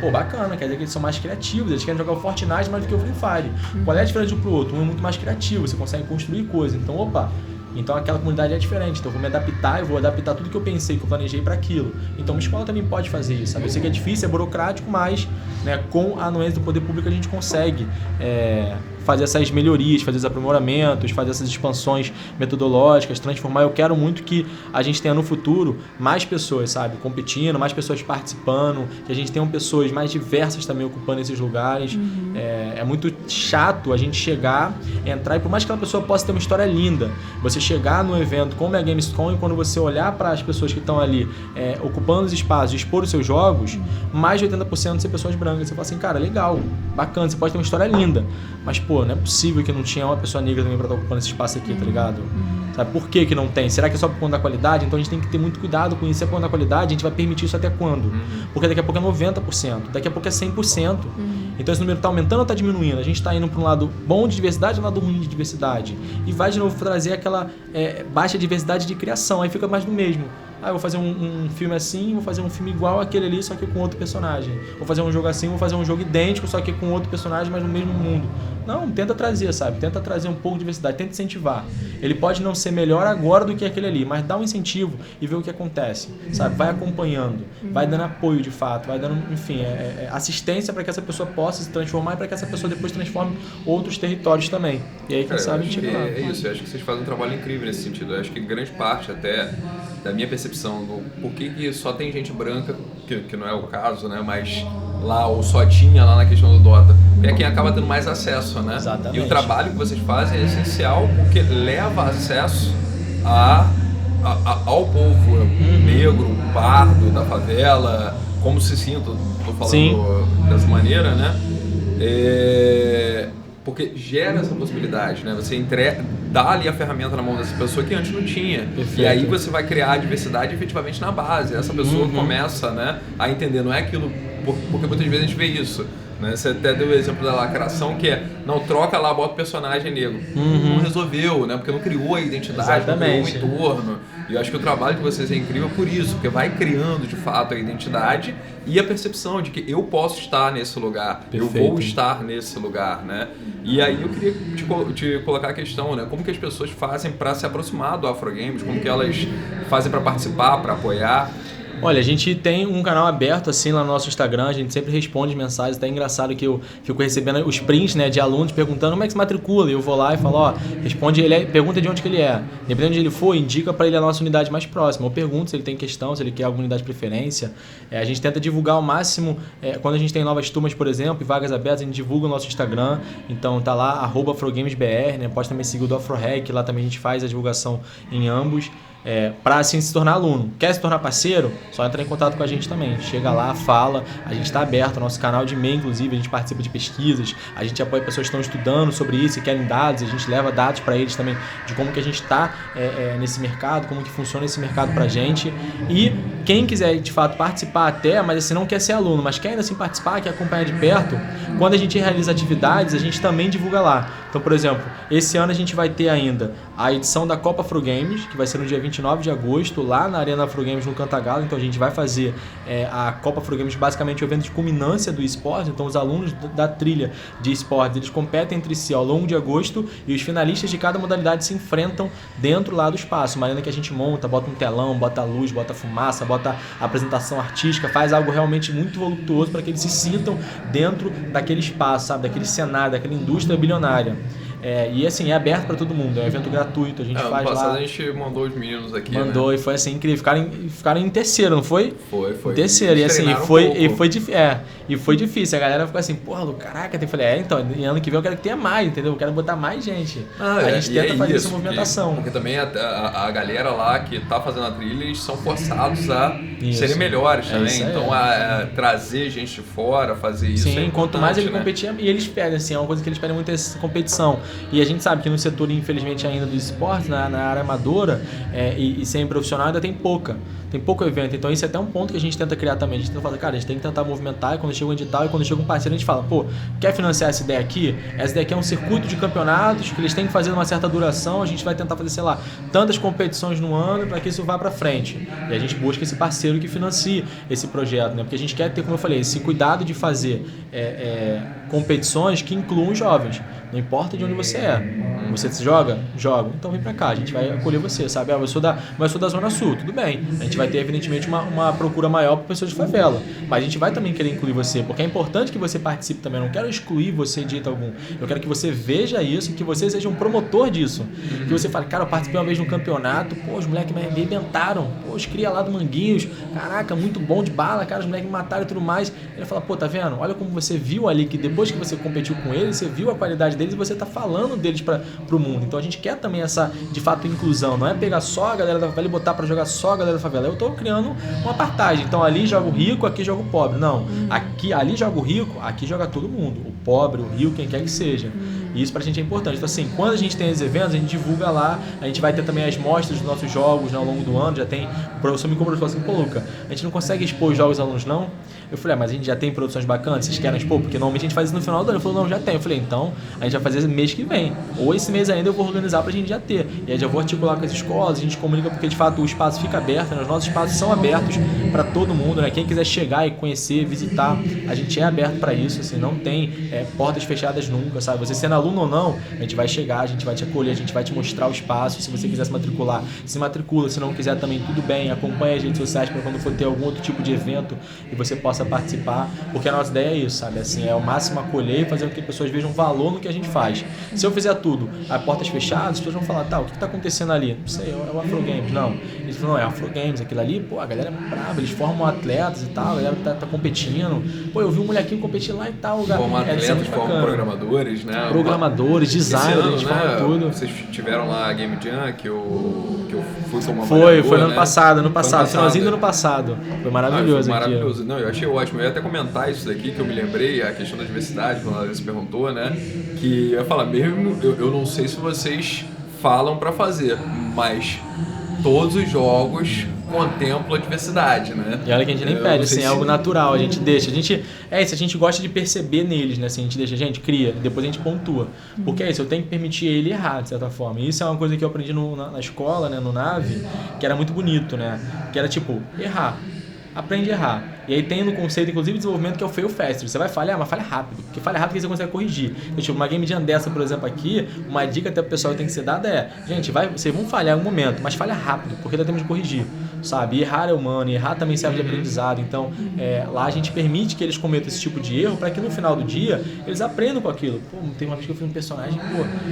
Pô, bacana, quer dizer que eles são mais criativos, eles querem jogar o Fortnite mais do que o Free Fire. Qual é a diferença de um pro outro? Um é muito mais criativo, você consegue construir coisas. Então, então aquela comunidade é diferente, então eu vou me adaptar, eu vou adaptar tudo que eu pensei, que eu planejei para aquilo. Então uma escola também pode fazer isso, sabe? Eu sei que é difícil, é burocrático, mas, né, com a anuência do poder público a gente consegue fazer essas melhorias, fazer esses aprimoramentos, fazer essas expansões metodológicas, transformar. Eu quero muito que a gente tenha no futuro mais pessoas, sabe, competindo, mais pessoas participando, que a gente tenha pessoas mais diversas também ocupando esses lugares. É muito chato a gente chegar, entrar, e por mais que aquela pessoa possa ter uma história linda, você chegar num evento como é a Gamescom e quando você olhar para as pessoas que estão ali ocupando os espaços e expor os seus jogos, mais de 80% ser pessoas brancas. Você fala assim, cara, legal, bacana, você pode ter uma história linda, mas, pô, pô, não é possível que não tinha uma pessoa negra também pra estar ocupando esse espaço aqui, tá ligado? Sabe, por que não tem? Será que é só por conta da qualidade? Então a gente tem que ter muito cuidado com isso. Se é por conta da qualidade, a gente vai permitir isso até quando? Porque daqui a pouco é 90%, daqui a pouco é 100%. Então esse número tá aumentando ou tá diminuindo? A gente tá indo pra um lado bom de diversidade ou um lado ruim de diversidade? E vai de novo trazer aquela baixa diversidade de criação, aí fica mais do mesmo. Ah, eu vou fazer um filme assim, vou fazer um filme igual àquele ali, só que com outro personagem. Vou fazer um jogo assim, vou fazer um jogo idêntico, só que com outro personagem, mas no mesmo mundo. Não, tenta trazer, sabe? Tenta trazer um pouco de diversidade, tenta incentivar. Ele pode não ser melhor agora do que aquele ali, mas dá um incentivo e vê o que acontece, sabe? Vai acompanhando, vai dando apoio de fato, vai dando, enfim, assistência para que essa pessoa possa se transformar e para que essa pessoa depois transforme outros territórios também. E aí, quem sabe, a gente chega lá. É isso, eu acho que vocês fazem um trabalho incrível nesse sentido. Eu acho que grande parte até da minha percepção do porquê que só tem gente branca, que não é o caso, né? Mas lá, ou só tinha lá na questão do Dota, que é quem acaba tendo mais acesso, né? Exatamente. E o trabalho que vocês fazem é essencial porque leva acesso ao povo negro, pardo, da favela, como se sinta, tô falando Sim. dessa maneira, né? Porque gera essa possibilidade, né? Você dá ali a ferramenta na mão dessa pessoa que antes não tinha. Perfeito. E aí você vai criar a diversidade efetivamente na base. Essa pessoa começa, né, a entender, não é aquilo, porque muitas vezes a gente vê isso, né? Você até deu o exemplo da lacração, que não troca lá, bota o personagem negro. Não resolveu, né? Porque não criou a identidade, Exatamente. não criou o entorno. E eu acho que o trabalho de vocês é incrível por isso, porque vai criando de fato a identidade e a percepção de que eu posso estar nesse lugar, Perfeito. eu vou estar nesse lugar, né? E aí eu queria te colocar a questão, né? Como que as pessoas fazem para se aproximar do Afrogames? Como que elas fazem para participar, para apoiar? Olha, a gente tem um canal aberto assim lá no nosso Instagram, a gente sempre responde mensagens, até engraçado que eu fico recebendo os prints, né, de alunos perguntando como é que se matricula, e eu vou lá e falo, responde ele, pergunta de onde que ele é, dependendo de onde ele for, indica para ele a nossa unidade mais próxima, eu pergunto se ele tem questão, se ele quer alguma unidade de preferência, a gente tenta divulgar ao máximo, quando a gente tem novas turmas, por exemplo, e vagas abertas, a gente divulga o nosso Instagram, então tá lá, @afrogamesbr, né, pode também seguir o do AfroRec, lá também a gente faz a divulgação em ambos, para assim se tornar aluno. Quer se tornar parceiro? Só entrar em contato com a gente também. Chega lá, fala, a gente está aberto, nosso canal de e-mail, inclusive, a gente participa de pesquisas, a gente apoia pessoas que estão estudando sobre isso e querem dados, a gente leva dados para eles também de como que a gente está nesse mercado, como que funciona esse mercado para a gente. E quem quiser de fato participar até, mas assim não quer ser aluno, mas quer ainda assim participar, quer acompanhar de perto, quando a gente realiza atividades, a gente também divulga lá. Então, por exemplo, esse ano a gente vai ter ainda a edição da Copa Afrogames, que vai ser no dia 29 de agosto, lá na Arena Afrogames no Cantagalo. Então a gente vai fazer a Copa Afrogames, basicamente o evento de culminância do esporte. Então os alunos da trilha de esportes, eles competem entre si ao longo de agosto e os finalistas de cada modalidade se enfrentam dentro lá do espaço. Uma arena que a gente monta, bota um telão, bota luz, bota fumaça, bota apresentação artística, faz algo realmente muito voluptuoso para que eles se sintam dentro daquele espaço, sabe? Daquele cenário, daquela indústria bilionária. E assim, é aberto para todo mundo, é um evento gratuito, a gente faz lá. No passado a gente mandou os meninos aqui, mandou, né? E foi assim, incrível, ficaram em terceiro, não foi? Foi. Em terceiro, e assim, foi difícil, a galera ficou assim, porra, Lu, caraca, eu falei, então, e ano que vem eu quero que tenha mais, entendeu? Eu quero botar mais gente. A gente tenta fazer essa movimentação. Porque também a galera lá que tá fazendo a trilha, eles são forçados a serem melhores também, então trazer gente de fora, fazer isso. Sim, quanto mais ele competir, e eles pedem, assim, é uma coisa que eles pedem muito, essa competição. E a gente sabe que no setor, infelizmente, ainda do esporte, na área amadora e semi-profissional, ainda tem pouco evento. Então, isso é até um ponto que a gente tenta criar também. A gente tenta falar, cara, a gente tem que tentar movimentar, e quando chega um edital e quando chega um parceiro, a gente fala, pô, quer financiar essa ideia aqui? Essa ideia aqui é um circuito de campeonatos que eles têm que fazer uma certa duração, a gente vai tentar fazer, sei lá, tantas competições no ano para que isso vá para frente. E a gente busca esse parceiro que financie esse projeto, né? Porque a gente quer ter, como eu falei, esse cuidado de fazer competições que incluam os jovens. Não importa de onde você é. Você se joga? Joga. Então vem pra cá, a gente vai acolher você, sabe? Eu sou da Zona Sul, tudo bem. A gente vai ter, evidentemente, uma procura maior por pessoas de favela. Mas a gente vai também querer incluir você, porque é importante que você participe também. Eu não quero excluir você de jeito algum. Eu quero que você veja isso, que você seja um promotor disso. Que você fale, cara, eu participei uma vez de um campeonato, pô, os moleques me arrebentaram. Pô, os cria lá do Manguinhos, caraca, muito bom de bala, cara, os moleques me mataram e tudo mais. Ele fala, pô, tá vendo? Olha como você viu ali, que depois que você competiu com eles, você viu a qualidade deles e você tá falando deles pro mundo. Então a gente quer também essa, de fato, inclusão. Não é pegar só a galera da favela e botar pra jogar só a galera da favela. Eu tô criando uma apartheid. Então ali joga o rico, aqui joga o pobre. Não. Ali joga o rico, aqui joga todo mundo. O pobre, o rico, quem quer que seja. E isso pra gente é importante. Então assim, quando a gente tem esses eventos, a gente divulga lá, a gente vai ter também as mostras dos nossos jogos, né, ao longo do ano, já tem, o professor me cobrou e falou assim, pô Luca, a gente não consegue expor os jogos aos alunos não? Eu falei, mas a gente já tem produções bacanas, vocês querem expor? Porque normalmente a gente faz isso no final do ano. Ele falou, não, já tem. Eu falei, então a gente vai fazer mês que vem. Ou esse mês ainda eu vou organizar pra gente já ter. E aí já vou articular com as escolas, a gente comunica porque de fato o espaço fica aberto, né? Os nossos espaços são abertos para todo mundo, né? Quem quiser chegar e conhecer, visitar, a gente é aberto para isso, assim, não tem portas fechadas nunca, sabe? Você sendo aluno ou não, a gente vai chegar, a gente vai te acolher, a gente vai te mostrar o espaço. Se você quiser se matricular, se matricula. Se não quiser também, tudo bem. Acompanha as redes sociais para quando for ter algum outro tipo de evento e você possa participar. Porque a nossa ideia é isso, sabe? Assim, é o máximo acolher e fazer com que as pessoas vejam valor no que a gente faz. Se eu fizer tudo a portas fechadas, as pessoas vão falar, tá, o que está acontecendo ali? Não sei, é o Afro Games. Não. Eles falam, não, é Afro Games, aquilo ali, pô, a galera é brava, eles formam atletas e tal, a galera tá competindo. Pô, eu vi um molequinho competir lá e tal. Formam atletas, formam programadores, né? Programadores, designers, eles formam tudo. Vocês tiveram lá a Game Jam, que eu fui como Foi no ano passado, finalzinho do ano passado. Foi maravilhoso. Foi maravilhoso. Não, eu achei ótimo. Eu ia até comentar isso daqui, que eu me lembrei, a questão da diversidade, quando a Larissa perguntou, né? Que eu ia falar, mesmo, eu não sei se vocês falam pra fazer, mas todos os jogos contemplam a diversidade, né? E olha que a gente nem pede, assim, é algo natural, a gente deixa. É isso, a gente gosta de perceber neles, né? Assim, a gente deixa, gente, cria, depois a gente pontua. Porque é isso, eu tenho que permitir ele errar, de certa forma. E isso é uma coisa que eu aprendi na escola, né, no NAVE, que era muito bonito, né? Que era tipo, errar. Aprende a errar. E aí tem no conceito, inclusive, de desenvolvimento, que é o fail fast. Você vai falhar, mas falha rápido. Porque falha rápido que você consegue corrigir. Então, tipo, uma game jam dessa, por exemplo, aqui, uma dica até pro pessoal que tem que ser dada é, gente, vocês vão falhar em um momento, mas falha rápido, porque dá tempo de corrigir. Sabe? E errar é humano, e errar também serve de aprendizado. Então, lá a gente permite que eles cometam esse tipo de erro para que no final do dia eles aprendam com aquilo. Pô, tem uma vez que eu fiz um personagem,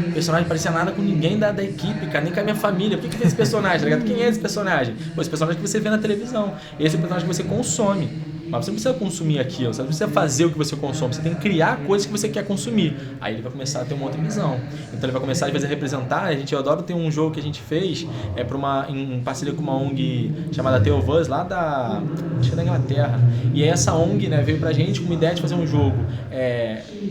o personagem parecia nada com ninguém da equipe, cara, nem com a minha família. Por que fez esse personagem? Tá ligado? Quem é esse personagem? Pô, esse personagem que você vê na televisão. Esse é o personagem que você consome. Mas você não precisa consumir aquilo, você não precisa fazer o que você consome, você tem que criar coisas que você quer consumir. Aí ele vai começar a ter uma outra visão. Então ele vai começar às vezes a representar. Eu adoro ter um jogo que a gente fez em parceria com uma ONG chamada The of Us, lá da Inglaterra. E aí essa ONG, né, veio pra gente com uma ideia de fazer um jogo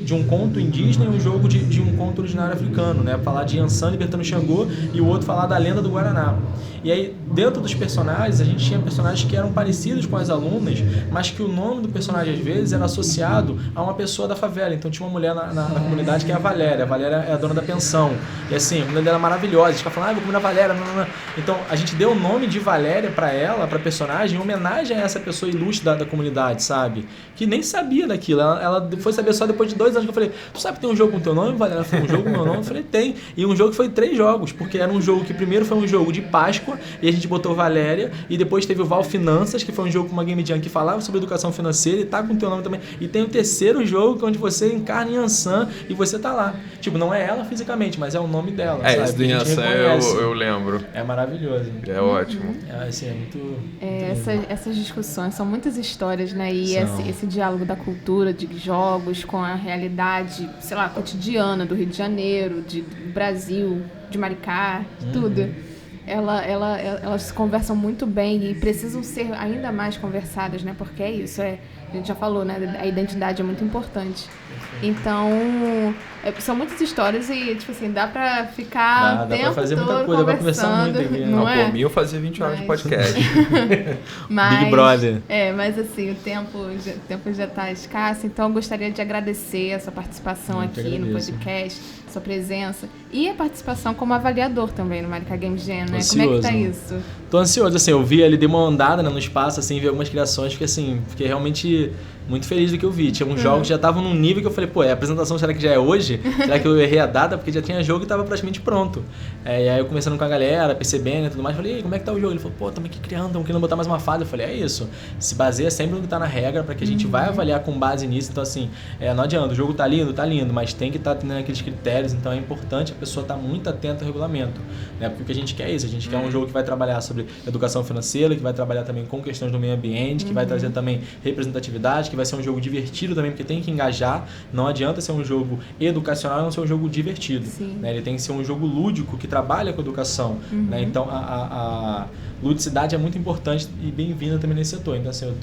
de um conto indígena e um jogo de um conto originário africano, né? Falar de Yansan libertando Xangô e o outro falar da lenda do Guaraná. E aí, dentro dos personagens, a gente tinha personagens que eram parecidos com as alunas, mas que o nome do personagem, às vezes, era associado a uma pessoa da favela. Então, tinha uma mulher na comunidade que é a Valéria. A Valéria é a dona da pensão. E assim, a mulher dela é maravilhosa. A gente fica falando, vou comer a Valéria. Não. Então, a gente deu o nome de Valéria pra ela, pra personagem, em homenagem a essa pessoa ilustre da comunidade, sabe? Que nem sabia daquilo. Ela foi saber só depois de 2 anos que eu falei, tu sabe que tem um jogo com teu nome, Valéria? Ela falou, um jogo com meu nome? Eu falei, tem. E um jogo que foi 3 jogos, porque era um jogo que primeiro foi um jogo de Páscoa, e a gente botou Valéria, e depois teve o Val Finanças, que foi um jogo com uma Game Jam que falava sobre educação financeira, e tá com o teu nome também. E tem o terceiro jogo, onde você encarna em Yansan, e você tá lá. Tipo, não é ela fisicamente, mas é o nome dela, sabe? Esse do Yansan eu lembro. É maravilhoso. É ótimo. Assim, é muito essas discussões, são muitas histórias, né? E esse diálogo da cultura, de jogos, com a realidade, sei lá, cotidiana do Rio de Janeiro, do Brasil, de Maricá, de tudo. Elas se conversam muito bem e precisam ser ainda mais conversadas, né? Porque é isso, a gente já falou, né? A identidade é muito importante. Então, são muitas histórias e, tipo assim, dá pra ficar dá pra fazer muita coisa, dá pra conversar muito aqui. Não é? Por mim eu fazia 20 horas de podcast. Big Brother. Mas assim, o tempo já tá escasso, então eu gostaria de agradecer essa participação aqui no podcast, sua presença e a participação como avaliador também no Maricá Game Jam, né? Como é que tá isso? Tô ansioso, assim, eu vi ali, dei uma andada, né, no espaço, assim, vi algumas criações, fiquei realmente muito feliz do que eu vi. Tinha uns jogos que já estavam num nível que eu falei, pô, a apresentação será que já é hoje? Será que eu errei a data? Porque já tinha jogo e tava praticamente pronto. E aí eu conversando com a galera, percebendo e tudo mais, falei, como é que tá o jogo? Ele falou, pô, estamos aqui criando, estamos querendo botar mais uma fase. Eu falei, é isso, se baseia sempre no que tá na regra, para que a gente vai avaliar com base nisso. Então assim, não adianta, o jogo tá lindo, mas tem que estar tendo aqueles critérios, então é importante a pessoa estar muito atenta ao regulamento, né? Porque o que a gente quer é isso, a gente quer um jogo que vai trabalhar sobre educação financeira, que vai trabalhar também com questões do meio ambiente, que vai trazer também representatividade, que vai ser um jogo divertido também, porque tem que engajar, não adianta ser um jogo educacional e não ser um jogo divertido, né? Ele tem que ser um jogo lúdico que trabalha com educação, né? Então a ludicidade é muito importante e bem-vinda também nesse setor. Então assim, eu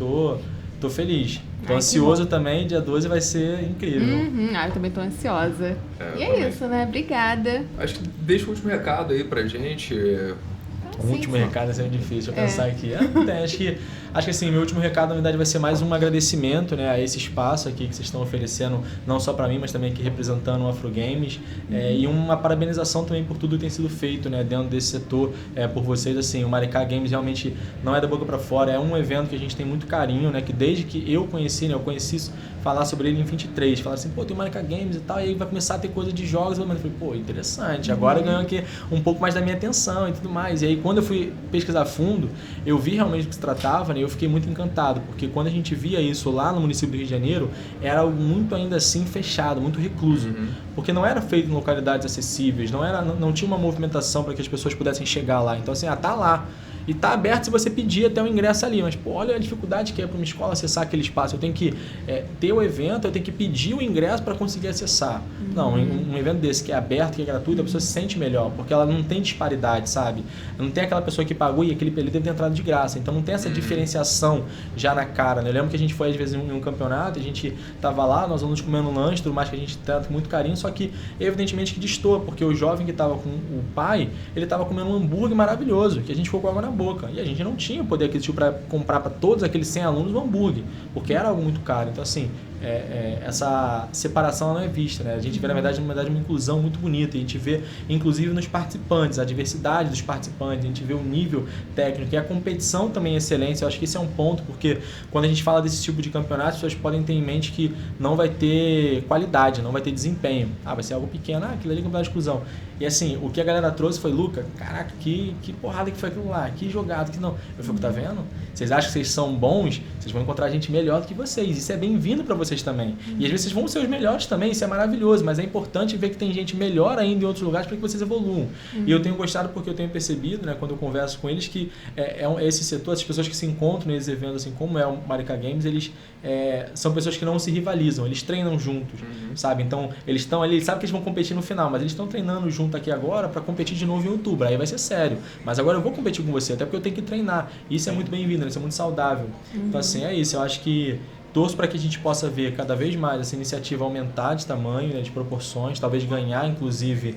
tô tô feliz. Tô Ai, ansioso também, dia 12 vai ser incrível. Eu também tô ansiosa. E é também. isso, né? Obrigada. Acho que deixa o último recado aí pra gente. O último recado é sempre difícil, eu pensar aqui. Acho que assim, meu último recado na verdade vai ser mais um agradecimento, né, a esse espaço aqui que vocês estão oferecendo, não só para mim, mas também aqui representando o Afro Games, e uma parabenização também por tudo que tem sido feito, né, dentro desse setor, por vocês. Assim, o Maricá Games realmente não é da boca para fora, é um evento que a gente tem muito carinho, né, que desde que eu conheci falar sobre ele em 23, falar assim, pô, tem o Maricá Games e tal, e aí vai começar a ter coisa de jogos, eu falei, pô, interessante, agora ganhou aqui um pouco mais da minha atenção e tudo mais. E aí quando eu fui pesquisar a fundo, eu vi realmente do que se tratava, né, eu fiquei muito encantado, porque quando a gente via isso lá no município do Rio de Janeiro, era algo muito ainda assim fechado, muito recluso, porque não era feito em localidades acessíveis, não tinha uma movimentação para que as pessoas pudessem chegar lá. Então assim, tá lá. E tá aberto se você pedir até o ingresso ali, mas pô, olha a dificuldade que é para uma escola acessar aquele espaço. Eu tenho que ter o evento, eu tenho que pedir o ingresso para conseguir acessar. Não, um evento desse que é aberto, que é gratuito, a pessoa se sente melhor, porque ela não tem disparidade, sabe? Não tem aquela pessoa que pagou e ele deve ter entrado de graça, então não tem essa diferenciação já na cara, né? Eu lembro que a gente foi às vezes em um campeonato, a gente tava lá, nós alunos comendo um lanche, tudo mais, que a gente trata com muito carinho, só que evidentemente que destoa, porque o jovem que tava com o pai, ele tava comendo um hambúrguer maravilhoso, que a gente ficou com água na boca, e a gente não tinha o poder aquisitivo para comprar para todos aqueles 100 alunos um hambúrguer, porque era algo muito caro. Então assim, essa separação não é vista, né? A gente vê na verdade uma inclusão muito bonita, a gente vê inclusive nos participantes, a diversidade dos participantes, a gente vê o nível técnico e a competição também é excelente. Eu acho que esse é um ponto, porque quando a gente fala desse tipo de campeonato, as pessoas podem ter em mente que não vai ter qualidade, não vai ter desempenho, vai ser algo pequeno, aquilo ali é campeonato de inclusão. E assim, o que a galera trouxe foi, Luca, caraca, que porrada que foi aquilo lá, que jogado, que não. Eu falei, tá vendo? Vocês acham que vocês são bons, vocês vão encontrar gente melhor do que vocês. Isso é bem-vindo para vocês também. E às vezes vocês vão ser os melhores também, isso é maravilhoso, mas é importante ver que tem gente melhor ainda em outros lugares para que vocês evoluam. E eu tenho gostado porque eu tenho percebido, né, quando eu converso com eles, que esse setor, essas pessoas que se encontram nesses eventos, assim como é o Maricá Games, eles são pessoas que não se rivalizam, eles treinam juntos, sabe? Então, eles estão ali, sabe que eles vão competir no final, mas eles estão treinando junto aqui agora para competir de novo em outubro, aí vai ser sério. Mas agora eu vou competir com você, até porque eu tenho que treinar. E isso é muito bem-vindo, isso é muito saudável. Então, assim, é isso. Eu acho que torço para que a gente possa ver cada vez mais essa iniciativa aumentar de tamanho, né, de proporções, talvez ganhar, inclusive,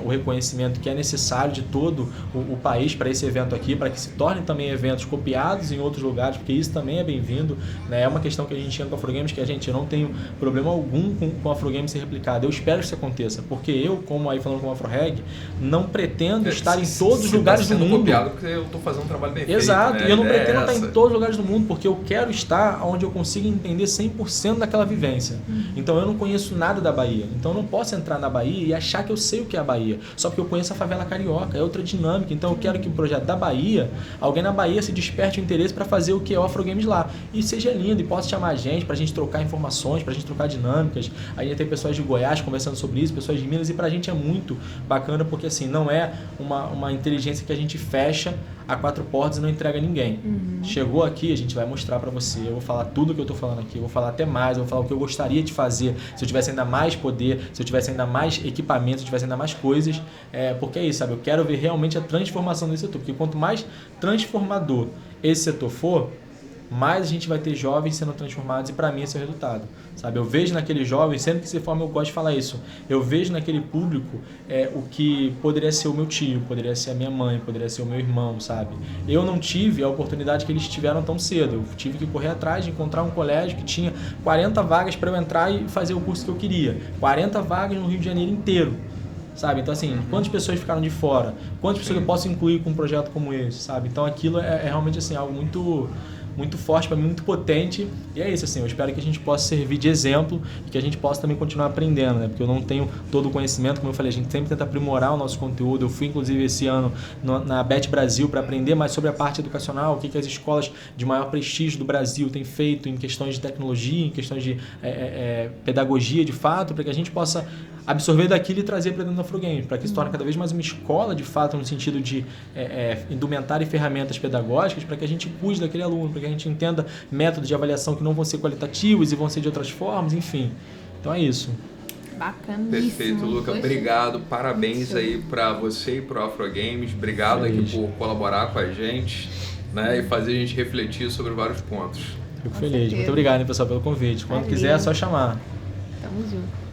o reconhecimento que é necessário de todo o país para esse evento aqui, para que se tornem também eventos copiados em outros lugares, porque isso também é bem-vindo, né? É uma questão que a gente tinha com a Afro Games, que eu não tenho problema algum com a Afro Games ser replicada. Eu espero que isso aconteça, porque eu, como aí falando com a Afro Reg, não pretendo estar em todos os lugares do mundo. Copiado porque eu estou fazendo um trabalho bem feito. Exato, né? E eu não pretendo estar em todos os lugares do mundo, porque eu quero estar onde eu consigo entender 100% daquela vivência. Então eu não conheço nada da Bahia. Então eu não posso entrar na Bahia e achar que eu sei o que é a Bahia. Só porque eu conheço a favela carioca, é outra dinâmica. Então eu quero que o projeto da Bahia, alguém na Bahia se desperte o interesse para fazer o que é o Afro Games lá. E seja lindo, e possa chamar a gente, pra gente trocar informações, pra gente trocar dinâmicas. Aí tem pessoas de Goiás conversando sobre isso, pessoas de Minas, e pra gente é muito bacana, porque assim, não é uma inteligência que a gente fecha a 4 portas e não entrega ninguém. Chegou aqui, a gente vai mostrar pra você, eu vou falar tudo que eu tô falando aqui, eu vou falar até mais, eu vou falar o que eu gostaria de fazer, se eu tivesse ainda mais poder, se eu tivesse ainda mais equipamento, se eu tivesse ainda mais coisas, porque é isso, sabe? Eu quero ver realmente a transformação desse setor, porque quanto mais transformador esse setor for, mais a gente vai ter jovens sendo transformados, e para mim esse é o resultado, sabe? Eu vejo naquele jovem, sempre que se forma, eu gosto de falar isso, eu vejo naquele público o que poderia ser o meu tio, poderia ser a minha mãe, poderia ser o meu irmão, sabe? Eu não tive a oportunidade que eles tiveram tão cedo, eu tive que correr atrás de encontrar um colégio que tinha 40 vagas para eu entrar e fazer o curso que eu queria, 40 vagas no Rio de Janeiro inteiro, sabe? Então assim, quantas pessoas ficaram de fora, quantas pessoas eu posso incluir com um projeto como esse, sabe? Então aquilo é realmente assim, algo muito forte para mim, muito potente, e é isso, assim, eu espero que a gente possa servir de exemplo e que a gente possa também continuar aprendendo, né, porque eu não tenho todo o conhecimento, como eu falei, a gente sempre tenta aprimorar o nosso conteúdo. Eu fui, inclusive, esse ano na Bet Brasil para aprender mais sobre a parte educacional, o que as escolas de maior prestígio do Brasil têm feito em questões de tecnologia, em questões de pedagogia, de fato, para que a gente possa absorver daquilo e trazer para dentro da Afro Games, para que se torne cada vez mais uma escola, de fato, no sentido de indumentária e ferramentas pedagógicas, para que a gente cuide daquele aluno, para que a gente entenda métodos de avaliação que não vão ser qualitativos e vão ser de outras formas, enfim. Então é isso. Bacaníssimo. Perfeito, Luca. Obrigado. Parabéns aí para você e para o Afro Games. Obrigado aqui por colaborar com a gente, né, e fazer a gente refletir sobre vários pontos. Fico Com feliz. certeza. Muito obrigado, hein, pessoal, pelo convite. Quando Valeu. quiser, é só chamar. Tamo junto.